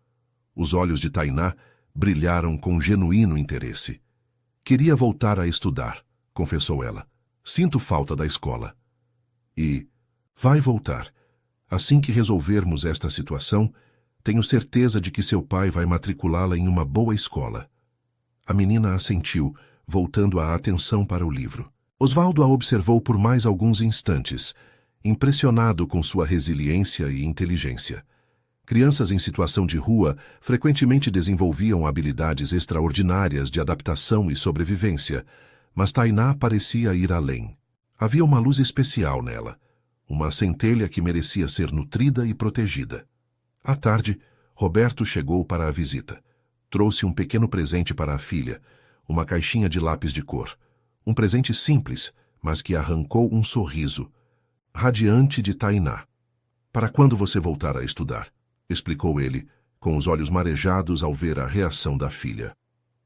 Os olhos de Tainá brilharam com genuíno interesse. Queria voltar a estudar, confessou ela. Sinto falta da escola. E vai voltar. Assim que resolvermos esta situação, tenho certeza de que seu pai vai matriculá-la em uma boa escola. A menina assentiu, voltando a atenção para o livro. Osvaldo a observou por mais alguns instantes, impressionado com sua resiliência e inteligência. Crianças em situação de rua frequentemente desenvolviam habilidades extraordinárias de adaptação e sobrevivência, mas Tainá parecia ir além. Havia uma luz especial nela, uma centelha que merecia ser nutrida e protegida. À tarde, Roberto chegou para a visita. Trouxe um pequeno presente para a filha, uma caixinha de lápis de cor. Um presente simples, mas que arrancou um sorriso, radiante de Tainá. Para quando você voltar a estudar? Explicou ele, com os olhos marejados ao ver a reação da filha.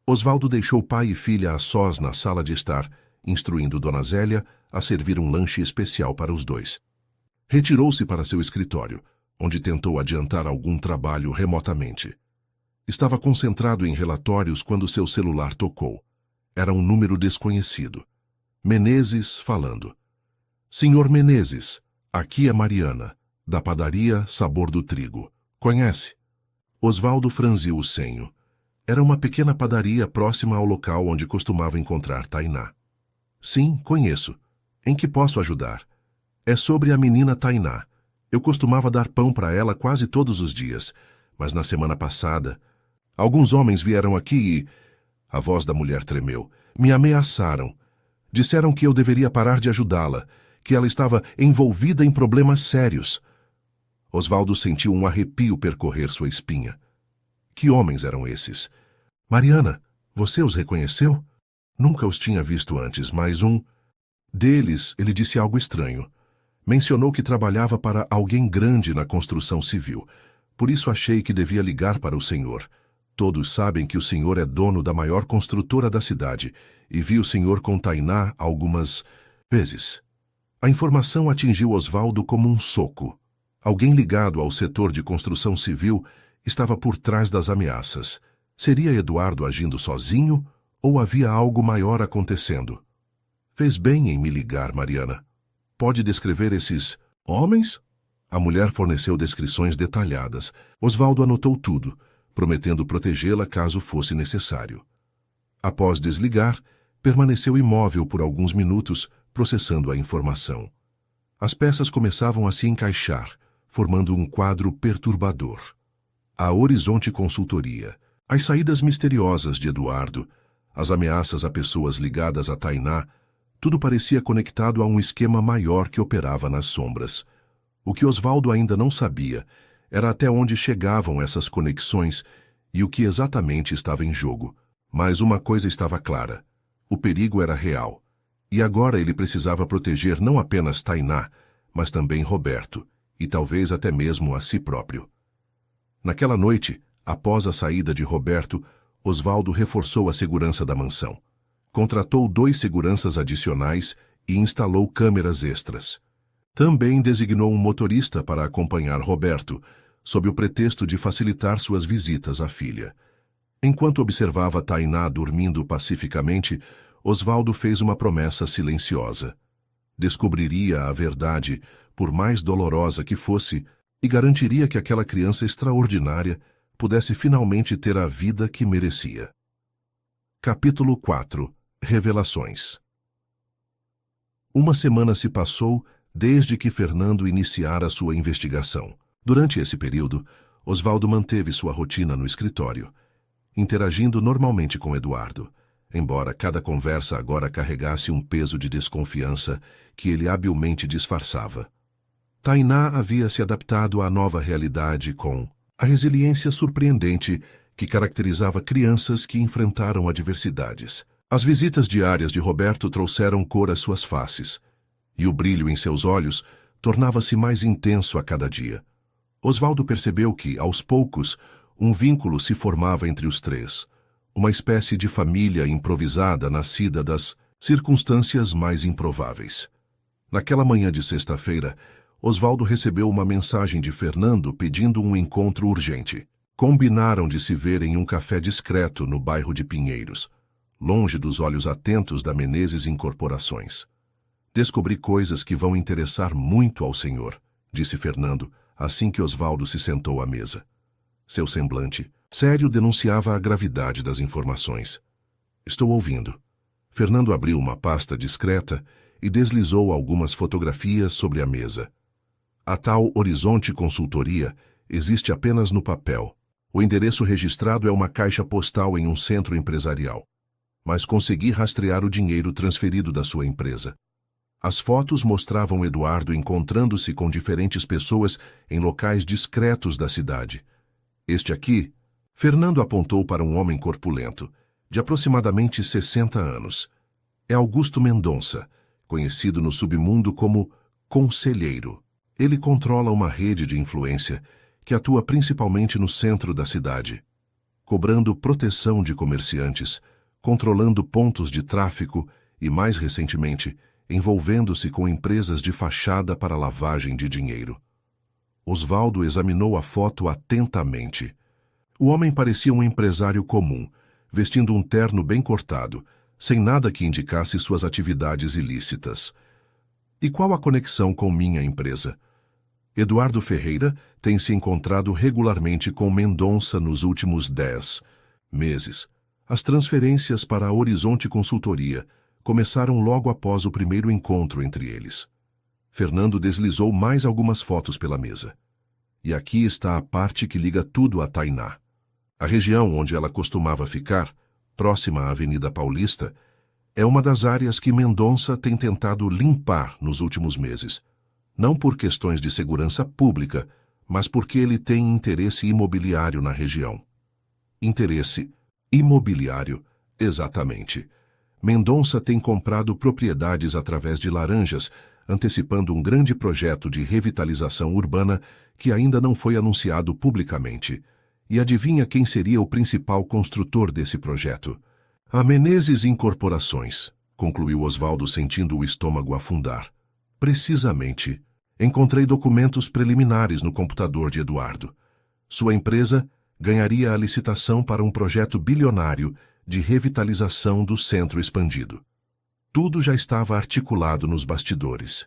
Osvaldo deixou pai e filha a sós na sala de estar, instruindo Dona Zélia a servir um lanche especial para os dois. Retirou-se para seu escritório, onde tentou adiantar algum trabalho remotamente. Estava concentrado em relatórios quando seu celular tocou. Era um número desconhecido. Menezes falando. Senhor Menezes, aqui é Mariana, da padaria Sabor do Trigo. Conhece? Osvaldo franziu o senho. Era uma pequena padaria próxima ao local onde costumava encontrar Tainá. Sim, conheço. Em que posso ajudar? É sobre a menina Tainá. Eu costumava dar pão para ela quase todos os dias, mas na semana passada, alguns homens vieram aqui e... A voz da mulher tremeu. Me ameaçaram. Disseram que eu deveria parar de ajudá-la, que ela estava envolvida em problemas sérios. Osvaldo sentiu um arrepio percorrer sua espinha. Que homens eram esses? Mariana, você os reconheceu? Nunca os tinha visto antes, mas um deles, ele disse algo estranho. Mencionou que trabalhava para alguém grande na construção civil. Por isso achei que devia ligar para o senhor. Todos sabem que o senhor é dono da maior construtora da cidade e vi o senhor com Tainá algumas vezes. A informação atingiu Osvaldo como um soco. Alguém ligado ao setor de construção civil estava por trás das ameaças. Seria Eduardo agindo sozinho ou havia algo maior acontecendo? Fez bem em me ligar, Mariana. Pode descrever esses homens? A mulher forneceu descrições detalhadas. Osvaldo anotou tudo, prometendo protegê-la caso fosse necessário. Após desligar, permaneceu imóvel por alguns minutos, processando a informação. As peças começavam a se encaixar, formando um quadro perturbador. A Horizonte Consultoria, as saídas misteriosas de Eduardo, as ameaças a pessoas ligadas a Tainá, tudo parecia conectado a um esquema maior que operava nas sombras. O que Osvaldo ainda não sabia era até onde chegavam essas conexões e o que exatamente estava em jogo. Mas uma coisa estava clara: o perigo era real. E agora ele precisava proteger não apenas Tainá, mas também Roberto, e talvez até mesmo a si próprio. Naquela noite, após a saída de Roberto, Osvaldo reforçou a segurança da mansão. Contratou 2 seguranças adicionais e instalou câmeras extras. Também designou um motorista para acompanhar Roberto, sob o pretexto de facilitar suas visitas à filha. Enquanto observava Tainá dormindo pacificamente, Osvaldo fez uma promessa silenciosa. Descobriria a verdade, por mais dolorosa que fosse, e garantiria que aquela criança extraordinária pudesse finalmente ter a vida que merecia. Capítulo 4. Revelações. Uma semana se passou desde que Fernando iniciara sua investigação. Durante esse período, Osvaldo manteve sua rotina no escritório, interagindo normalmente com Eduardo, embora cada conversa agora carregasse um peso de desconfiança que ele habilmente disfarçava. Tainá havia se adaptado à nova realidade com a resiliência surpreendente que caracterizava crianças que enfrentaram adversidades. As visitas diárias de Roberto trouxeram cor às suas faces, e o brilho em seus olhos tornava-se mais intenso a cada dia. Osvaldo percebeu que, aos poucos, um vínculo se formava entre os três, uma espécie de família improvisada nascida das circunstâncias mais improváveis. Naquela manhã de sexta-feira, Osvaldo recebeu uma mensagem de Fernando pedindo um encontro urgente. Combinaram de se ver em um café discreto no bairro de Pinheiros, longe dos olhos atentos da Menezes Incorporações. Descobri coisas que vão interessar muito ao senhor, disse Fernando, assim que Osvaldo se sentou à mesa. Seu semblante, sério, denunciava a gravidade das informações. Estou ouvindo. Fernando abriu uma pasta discreta e deslizou algumas fotografias sobre a mesa. A tal Horizonte Consultoria existe apenas no papel. O endereço registrado é uma caixa postal em um centro empresarial. Mas consegui rastrear o dinheiro transferido da sua empresa. As fotos mostravam Eduardo encontrando-se com diferentes pessoas em locais discretos da cidade. Este aqui, Fernando apontou para um homem corpulento, de aproximadamente 60 anos. É Augusto Mendonça, conhecido no submundo como Conselheiro. Ele controla uma rede de influência que atua principalmente no centro da cidade, cobrando proteção de comerciantes, controlando pontos de tráfico e, mais recentemente, envolvendo-se com empresas de fachada para lavagem de dinheiro. Osvaldo examinou a foto atentamente. O homem parecia um empresário comum, vestindo um terno bem cortado, sem nada que indicasse suas atividades ilícitas. E qual a conexão com minha empresa? Eduardo Ferreira tem se encontrado regularmente com Mendonça nos últimos 10 meses. As transferências para a Horizonte Consultoria começaram logo após o primeiro encontro entre eles. Fernando deslizou mais algumas fotos pela mesa. E aqui está a parte que liga tudo a Tainá. A região onde ela costumava ficar, próxima à Avenida Paulista, é uma das áreas que Mendonça tem tentado limpar nos últimos meses. Não por questões de segurança pública, mas porque ele tem interesse imobiliário na região. Interesse imobiliário, exatamente. Mendonça tem comprado propriedades através de laranjas, antecipando um grande projeto de revitalização urbana que ainda não foi anunciado publicamente. E adivinha quem seria o principal construtor desse projeto? A Menezes Incorporações, concluiu Osvaldo sentindo o estômago afundar. Precisamente. Encontrei documentos preliminares no computador de Eduardo. Sua empresa ganharia a licitação para um projeto bilionário de revitalização do centro expandido. Tudo já estava articulado nos bastidores.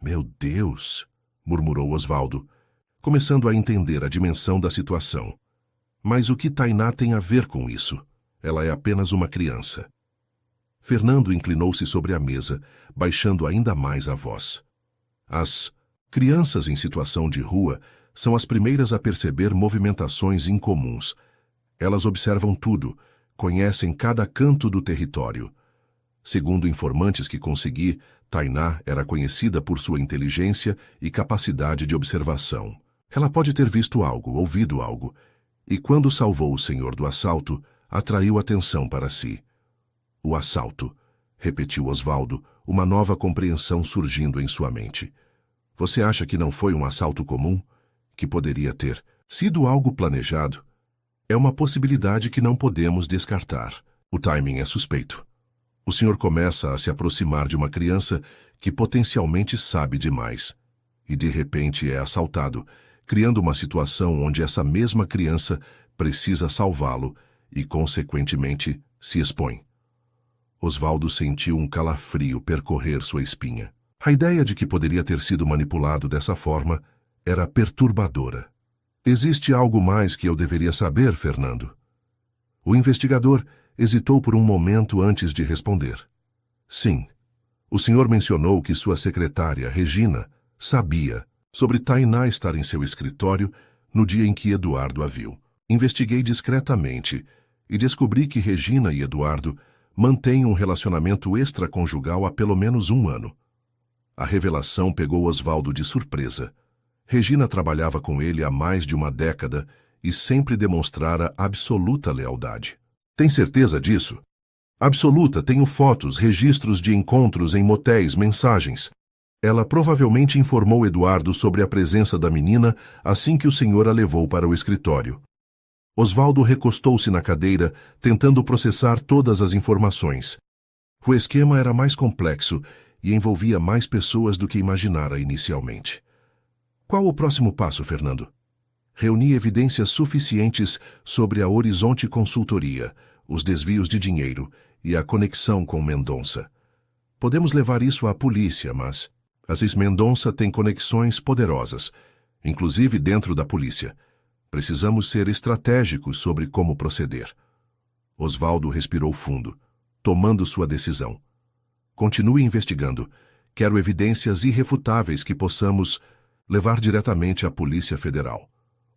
Meu Deus, murmurou Osvaldo, começando a entender a dimensão da situação. Mas o que Tainá tem a ver com isso? Ela é apenas uma criança. Fernando inclinou-se sobre a mesa, baixando ainda mais a voz. As crianças em situação de rua são as primeiras a perceber movimentações incomuns. Elas observam tudo, conhecem cada canto do território. Segundo informantes que consegui, Tainá era conhecida por sua inteligência e capacidade de observação. Ela pode ter visto algo, ouvido algo, e quando salvou o senhor do assalto, atraiu atenção para si. O assalto, repetiu Osvaldo, uma nova compreensão surgindo em sua mente. Você acha que não foi um assalto comum? Que poderia ter sido algo planejado? É uma possibilidade que não podemos descartar. O timing é suspeito. O senhor começa a se aproximar de uma criança que potencialmente sabe demais. E de repente é assaltado, criando uma situação onde essa mesma criança precisa salvá-lo e, consequentemente, se expõe. Osvaldo sentiu um calafrio percorrer sua espinha. A ideia de que poderia ter sido manipulado dessa forma era perturbadora. Existe algo mais que eu deveria saber, Fernando? O investigador hesitou por um momento antes de responder. Sim. O senhor mencionou que sua secretária, Regina, sabia sobre Tainá estar em seu escritório no dia em que Eduardo a viu. Investiguei discretamente e descobri que Regina e Eduardo mantêm um relacionamento extraconjugal há pelo menos 1 ano. A revelação pegou Osvaldo de surpresa. Regina trabalhava com ele há mais de uma década e sempre demonstrara absoluta lealdade. Tem certeza disso? Absoluta, tenho fotos, registros de encontros em motéis, mensagens. Ela provavelmente informou Eduardo sobre a presença da menina assim que o senhor a levou para o escritório. Osvaldo recostou-se na cadeira, tentando processar todas as informações. O esquema era mais complexo e envolvia mais pessoas do que imaginara inicialmente. Qual o próximo passo, Fernando? Reuni evidências suficientes sobre a Horizonte Consultoria, os desvios de dinheiro e a conexão com Mendonça. Podemos levar isso à polícia, mas Assis Mendonça tem conexões poderosas, inclusive dentro da polícia. Precisamos ser estratégicos sobre como proceder. Osvaldo respirou fundo, tomando sua decisão. Continue investigando. Quero evidências irrefutáveis que possamos levar diretamente à Polícia Federal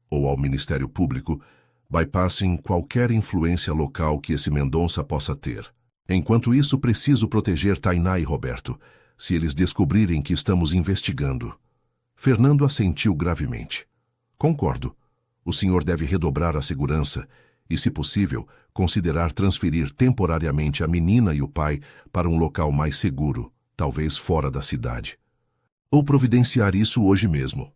ou ao Ministério Público, bypassem qualquer influência local que esse Mendonça possa ter. Enquanto isso, preciso proteger Tainá e Roberto, se eles descobrirem que estamos investigando. Fernando assentiu gravemente. Concordo. O senhor deve redobrar a segurança e, se possível, considerar transferir temporariamente a menina e o pai para um local mais seguro, talvez fora da cidade. Ou providenciar isso hoje mesmo.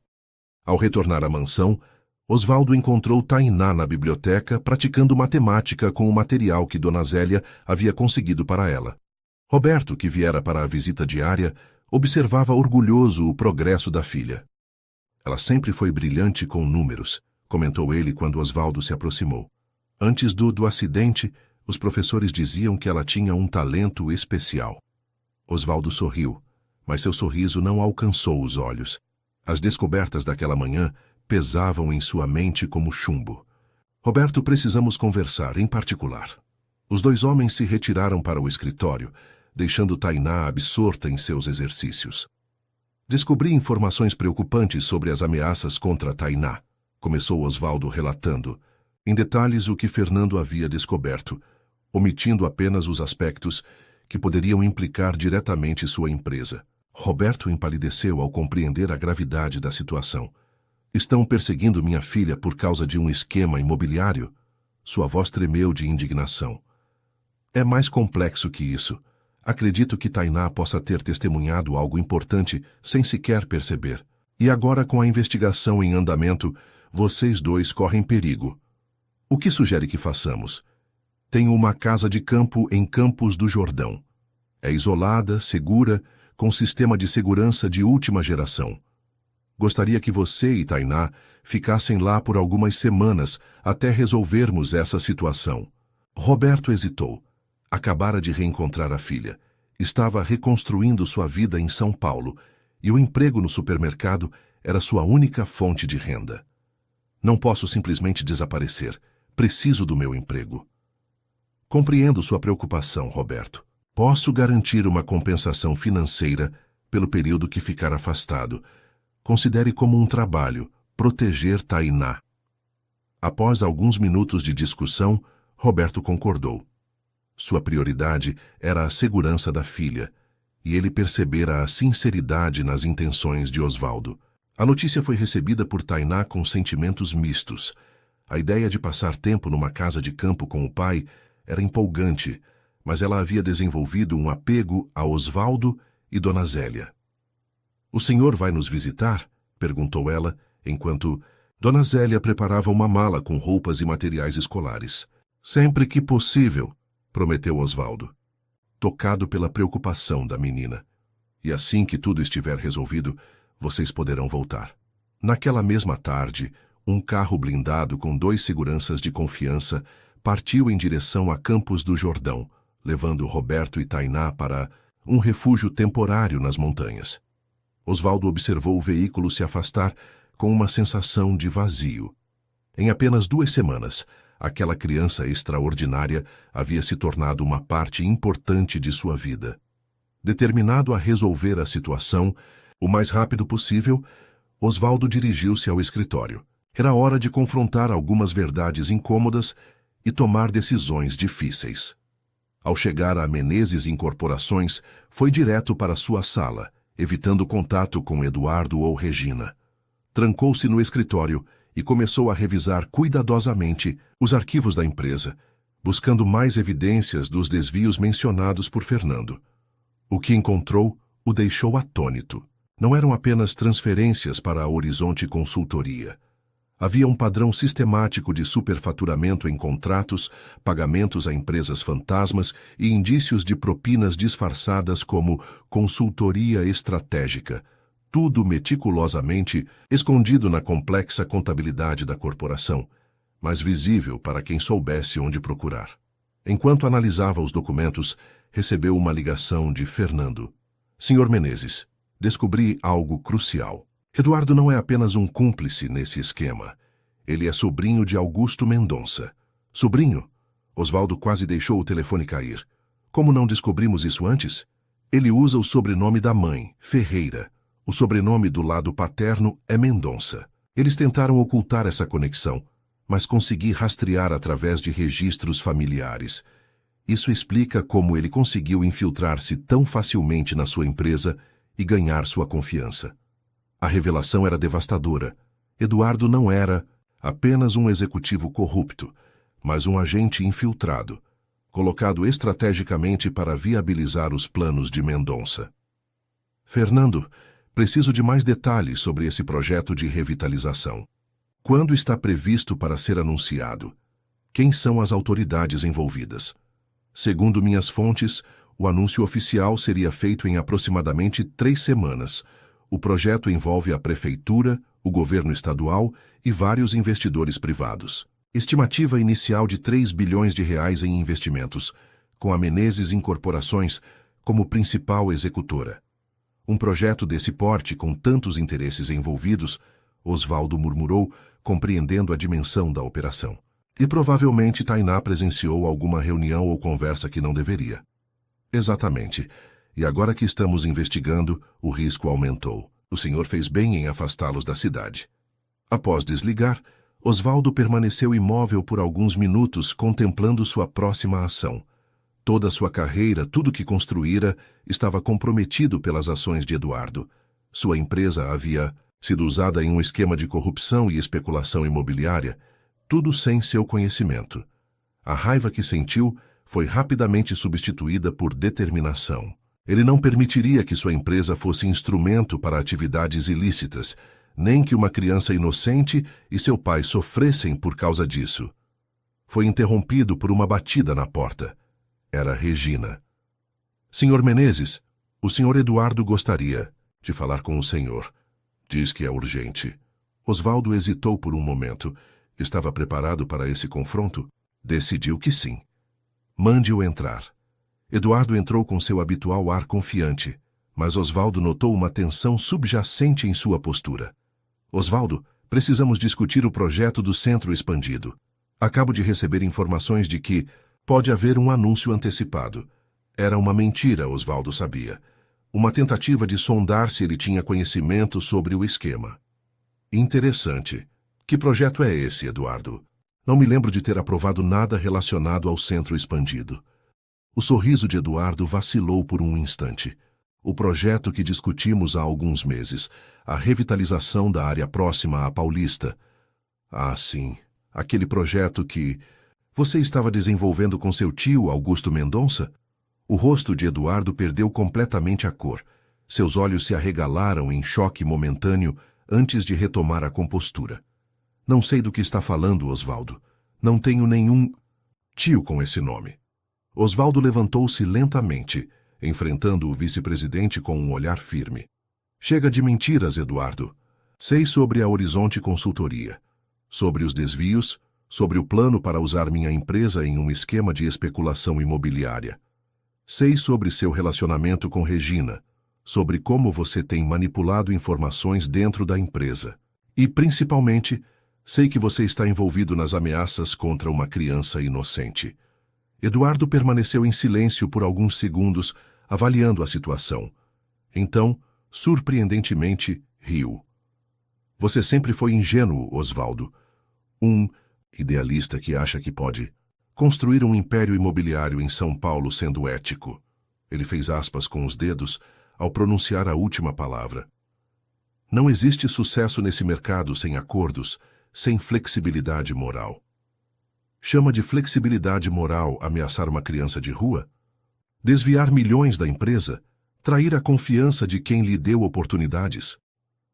Ao retornar à mansão, Osvaldo encontrou Tainá na biblioteca praticando matemática com o material que Dona Zélia havia conseguido para ela. Roberto, que viera para a visita diária, observava orgulhoso o progresso da filha. Ela sempre foi brilhante com números, comentou ele quando Osvaldo se aproximou. Antes do acidente, os professores diziam que ela tinha um talento especial. Osvaldo sorriu, mas seu sorriso não alcançou os olhos. As descobertas daquela manhã pesavam em sua mente como chumbo. Roberto, precisamos conversar, em particular. Os dois homens se retiraram para o escritório, deixando Tainá absorta em seus exercícios. Descobri informações preocupantes sobre as ameaças contra Tainá, começou Osvaldo relatando, em detalhes o que Fernando havia descoberto, omitindo apenas os aspectos que poderiam implicar diretamente sua empresa. Roberto empalideceu ao compreender a gravidade da situação. Estão perseguindo minha filha por causa de um esquema imobiliário? Sua voz tremeu de indignação. É mais complexo que isso. Acredito que Tainá possa ter testemunhado algo importante sem sequer perceber. E agora, com a investigação em andamento, vocês dois correm perigo. O que sugere que façamos? Tenho uma casa de campo em Campos do Jordão. É isolada, segura, com sistema de segurança de última geração. Gostaria que você e Tainá ficassem lá por algumas semanas até resolvermos essa situação. Roberto hesitou. Acabara de reencontrar a filha. Estava reconstruindo sua vida em São Paulo e o emprego no supermercado era sua única fonte de renda. Não posso simplesmente desaparecer. Preciso do meu emprego. Compreendo sua preocupação, Roberto. Posso garantir uma compensação financeira pelo período que ficar afastado. Considere como um trabalho proteger Tainá. Após alguns minutos de discussão, Roberto concordou. Sua prioridade era a segurança da filha, e ele percebera a sinceridade nas intenções de Osvaldo. A notícia foi recebida por Tainá com sentimentos mistos. A ideia de passar tempo numa casa de campo com o pai era empolgante, mas ela havia desenvolvido um apego a Osvaldo e Dona Zélia. "O senhor vai nos visitar?" perguntou ela, enquanto Dona Zélia preparava uma mala com roupas e materiais escolares. "Sempre que possível", prometeu Osvaldo, tocado pela preocupação da menina. "E assim que tudo estiver resolvido, vocês poderão voltar." Naquela mesma tarde, um carro blindado com 2 seguranças de confiança partiu em direção a Campos do Jordão, levando Roberto e Tainá para um refúgio temporário nas montanhas. Osvaldo observou o veículo se afastar com uma sensação de vazio. Em apenas 2 semanas, aquela criança extraordinária havia se tornado uma parte importante de sua vida. Determinado a resolver a situação o mais rápido possível, Osvaldo dirigiu-se ao escritório. Era hora de confrontar algumas verdades incômodas e tomar decisões difíceis. Ao chegar a Menezes Incorporações, foi direto para sua sala, evitando contato com Eduardo ou Regina. Trancou-se no escritório e começou a revisar cuidadosamente os arquivos da empresa, buscando mais evidências dos desvios mencionados por Fernando. O que encontrou o deixou atônito. Não eram apenas transferências para a Horizonte Consultoria. Havia um padrão sistemático de superfaturamento em contratos, pagamentos a empresas fantasmas e indícios de propinas disfarçadas como consultoria estratégica, tudo meticulosamente escondido na complexa contabilidade da corporação, mas visível para quem soubesse onde procurar. Enquanto analisava os documentos, recebeu uma ligação de Fernando. "Senhor Menezes, descobri algo crucial. Eduardo não é apenas um cúmplice nesse esquema. Ele é sobrinho de Augusto Mendonça." "Sobrinho?" Osvaldo quase deixou o telefone cair. "Como não descobrimos isso antes?" "Ele usa o sobrenome da mãe, Ferreira. O sobrenome do lado paterno é Mendonça. Eles tentaram ocultar essa conexão, mas consegui rastrear através de registros familiares. Isso explica como ele conseguiu infiltrar-se tão facilmente na sua empresa e ganhar sua confiança." A revelação era devastadora. Eduardo não era apenas um executivo corrupto, mas um agente infiltrado, colocado estrategicamente para viabilizar os planos de Mendonça. "Fernando, preciso de mais detalhes sobre esse projeto de revitalização. Quando está previsto para ser anunciado? Quem são as autoridades envolvidas?" "Segundo minhas fontes, o anúncio oficial seria feito em aproximadamente 3 semanas. O projeto envolve a prefeitura, o governo estadual e vários investidores privados. Estimativa inicial de 3 bilhões de reais em investimentos, com a Menezes Incorporações como principal executora. Um projeto desse porte, com tantos interesses envolvidos, Osvaldo murmurou, compreendendo a dimensão da operação. E provavelmente Tainá presenciou alguma reunião ou conversa que não deveria. Exatamente. E agora que estamos investigando, o risco aumentou. O senhor fez bem em afastá-los da cidade. Após desligar, Osvaldo permaneceu imóvel por alguns minutos, contemplando sua próxima ação. Toda sua carreira, tudo que construíra, estava comprometido pelas ações de Eduardo. Sua empresa havia sido usada em um esquema de corrupção e especulação imobiliária, tudo sem seu conhecimento. A raiva que sentiu foi rapidamente substituída por determinação. Ele não permitiria que sua empresa fosse instrumento para atividades ilícitas, nem que uma criança inocente e seu pai sofressem por causa disso. Foi interrompido por uma batida na porta. Era Regina. Senhor Menezes, o senhor Eduardo gostaria de falar com o senhor. Diz que é urgente. Osvaldo hesitou por um momento. Estava preparado para esse confronto? Decidiu que sim. Mande-o entrar. Eduardo entrou com seu habitual ar confiante, mas Osvaldo notou uma tensão subjacente em sua postura. Osvaldo, precisamos discutir o projeto do centro expandido. Acabo de receber informações de que pode haver um anúncio antecipado. Era uma mentira, Osvaldo sabia. Uma tentativa de sondar se ele tinha conhecimento sobre o esquema. Interessante. Que projeto é esse, Eduardo? Não me lembro de ter aprovado nada relacionado ao centro expandido. O sorriso de Eduardo vacilou por um instante. O projeto que discutimos há alguns meses, a revitalização da área próxima à Paulista. Ah, sim, aquele projeto que você estava desenvolvendo com seu tio, Augusto Mendonça? O rosto de Eduardo perdeu completamente a cor. Seus olhos se arregalaram em choque momentâneo antes de retomar a compostura. Não sei do que está falando, Osvaldo. Não tenho nenhum tio com esse nome. Osvaldo levantou-se lentamente, enfrentando o vice-presidente com um olhar firme. Chega de mentiras, Eduardo. Sei sobre a Horizonte Consultoria, sobre os desvios, sobre o plano para usar minha empresa em um esquema de especulação imobiliária. Sei sobre seu relacionamento com Regina, sobre como você tem manipulado informações dentro da empresa. E, principalmente, sei que você está envolvido nas ameaças contra uma criança inocente. Eduardo permaneceu em silêncio por alguns segundos, avaliando a situação. Então, surpreendentemente, riu. Você sempre foi ingênuo, Osvaldo. Um idealista que acha que pode construir um império imobiliário em São Paulo sendo ético. Ele fez aspas com os dedos ao pronunciar a última palavra. Não existe sucesso nesse mercado sem acordos, sem flexibilidade moral. Chama de flexibilidade moral ameaçar uma criança de rua? Desviar milhões da empresa? Trair a confiança de quem lhe deu oportunidades?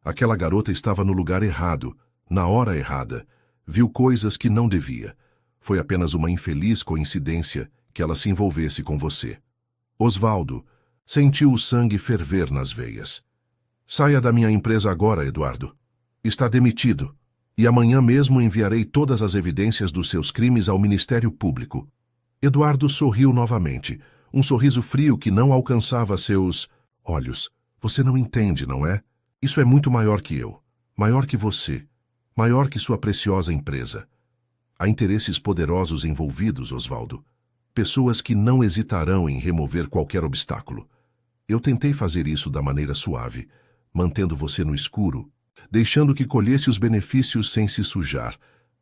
Aquela garota estava no lugar errado, na hora errada. Viu coisas que não devia. Foi apenas uma infeliz coincidência que ela se envolvesse com você. Osvaldo sentiu o sangue ferver nas veias. Saia da minha empresa agora, Eduardo. Está demitido. E amanhã mesmo enviarei todas as evidências dos seus crimes ao Ministério Público. Eduardo sorriu novamente, um sorriso frio que não alcançava seus olhos. Você não entende, não é? Isso é muito maior que eu, maior que você, maior que sua preciosa empresa. Há interesses poderosos envolvidos, Osvaldo. Pessoas que não hesitarão em remover qualquer obstáculo. Eu tentei fazer isso da maneira suave, mantendo você no escuro, deixando que colhesse os benefícios sem se sujar.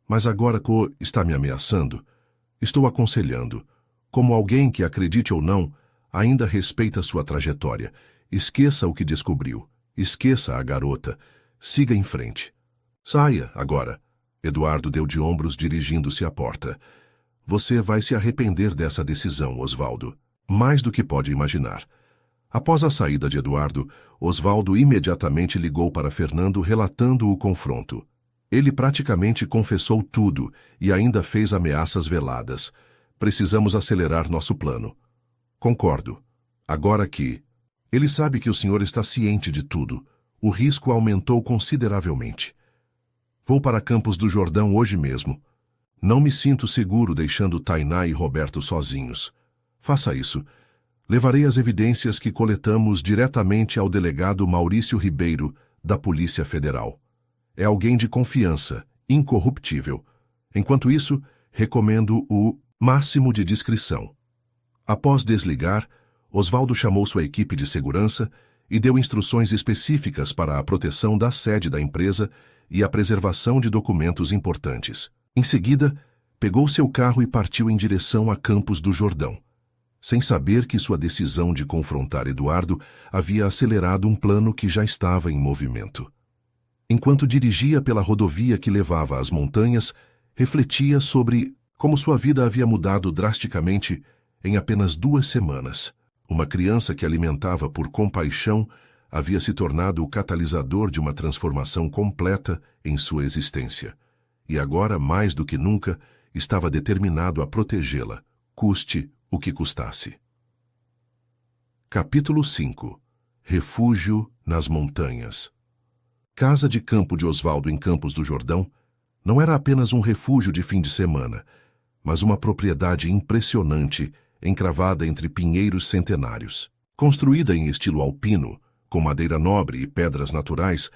Mas agora está me ameaçando. Estou aconselhando. Como alguém que, acredite ou não, ainda respeita sua trajetória. Esqueça o que descobriu. Esqueça a garota. Siga em frente. Saia, agora. Eduardo deu de ombros dirigindo-se à porta. Você vai se arrepender dessa decisão, Osvaldo. Mais do que pode imaginar. Após a saída de Eduardo, Osvaldo imediatamente ligou para Fernando relatando o confronto. Ele praticamente confessou tudo e ainda fez ameaças veladas. Precisamos acelerar nosso plano. Concordo. Agora que ele sabe que o senhor está ciente de tudo. O risco aumentou consideravelmente. Vou para Campos do Jordão hoje mesmo. Não me sinto seguro deixando Tainá e Roberto sozinhos. Faça isso. Levarei as evidências que coletamos diretamente ao delegado Maurício Ribeiro, da Polícia Federal. É alguém de confiança, incorruptível. Enquanto isso, recomendo o máximo de discrição. Após desligar, Osvaldo chamou sua equipe de segurança e deu instruções específicas para a proteção da sede da empresa e a preservação de documentos importantes. Em seguida, pegou seu carro e partiu em direção a Campos do Jordão, sem saber que sua decisão de confrontar Eduardo havia acelerado um plano que já estava em movimento. Enquanto dirigia pela rodovia que levava às montanhas, refletia sobre como sua vida havia mudado drasticamente em apenas 2 semanas. Uma criança que alimentava por compaixão havia se tornado o catalisador de uma transformação completa em sua existência. E agora, mais do que nunca, estava determinado a protegê-la, custe o que custasse. Capítulo 5. Refúgio nas montanhas. Casa de campo de Osvaldo em Campos do Jordão não era apenas um refúgio de fim de semana, mas uma propriedade impressionante encravada entre pinheiros centenários. Construída em estilo alpino, com madeira nobre e pedras naturais,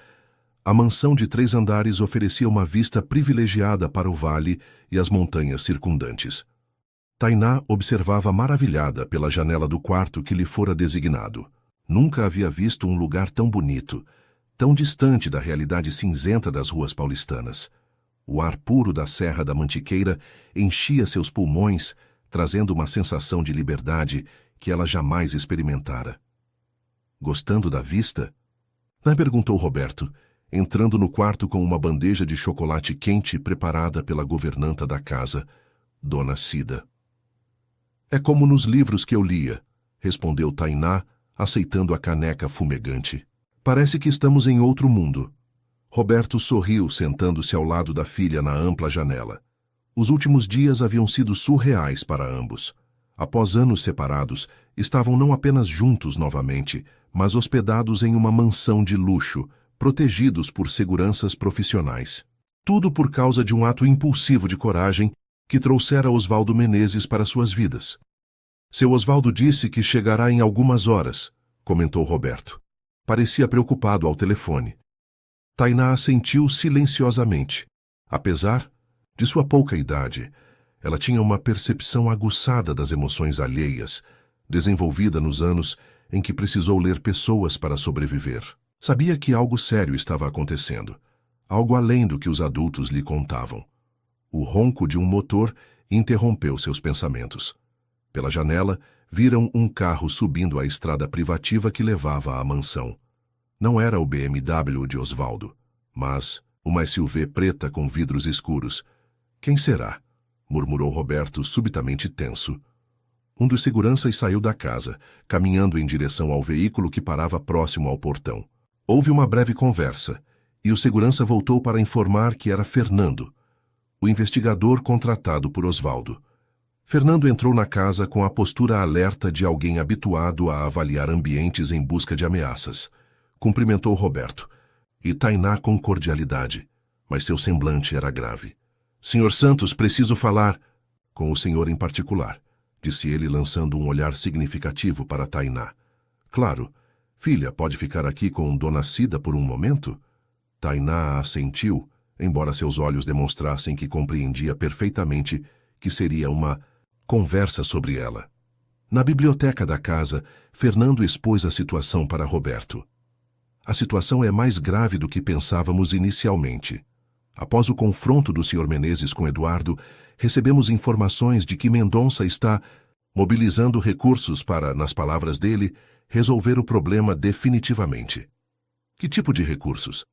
a mansão de 3 andares oferecia uma vista privilegiada para o vale e as montanhas circundantes. Tainá observava maravilhada pela janela do quarto que lhe fora designado. Nunca havia visto um lugar tão bonito, tão distante da realidade cinzenta das ruas paulistanas. O ar puro da Serra da Mantiqueira enchia seus pulmões, trazendo uma sensação de liberdade que ela jamais experimentara. Gostando da vista? Perguntou Roberto, entrando no quarto com uma bandeja de chocolate quente preparada pela governanta da casa, Dona Cida. É como nos livros que eu lia, respondeu Tainá, aceitando a caneca fumegante. Parece que estamos em outro mundo. Roberto sorriu, sentando-se ao lado da filha na ampla janela. Os últimos dias haviam sido surreais para ambos. Após anos separados, estavam não apenas juntos novamente, mas hospedados em uma mansão de luxo, protegidos por seguranças profissionais. Tudo por causa de um ato impulsivo de coragem que trouxera Osvaldo Menezes para suas vidas. Seu Osvaldo disse que chegará em algumas horas, comentou Roberto. Parecia preocupado ao telefone. Tainá assentiu silenciosamente. Apesar de sua pouca idade, ela tinha uma percepção aguçada das emoções alheias, desenvolvida nos anos em que precisou ler pessoas para sobreviver. Sabia que algo sério estava acontecendo, algo além do que os adultos lhe contavam. O ronco de um motor interrompeu seus pensamentos. Pela janela, viram um carro subindo a estrada privativa que levava à mansão. Não era o BMW de Osvaldo, mas uma SUV preta com vidros escuros. Quem será? Murmurou Roberto, subitamente tenso. Um dos seguranças saiu da casa, caminhando em direção ao veículo que parava próximo ao portão. Houve uma breve conversa, e o segurança voltou para informar que era Fernando, o investigador contratado por Osvaldo. Fernando entrou na casa com a postura alerta de alguém habituado a avaliar ambientes em busca de ameaças. Cumprimentou Roberto, e Tainá com cordialidade, mas seu semblante era grave. Senhor Santos, preciso falar com o senhor em particular, disse ele lançando um olhar significativo para Tainá. Claro. Filha, pode ficar aqui com Dona Cida por um momento? Tainá assentiu, embora seus olhos demonstrassem que compreendia perfeitamente que seria uma conversa sobre ela. Na biblioteca da casa, Fernando expôs a situação para Roberto. A situação é mais grave do que pensávamos inicialmente. Após o confronto do Sr. Menezes com Eduardo, recebemos informações de que Mendonça está mobilizando recursos para, nas palavras dele, resolver o problema definitivamente. Que tipo de recursos?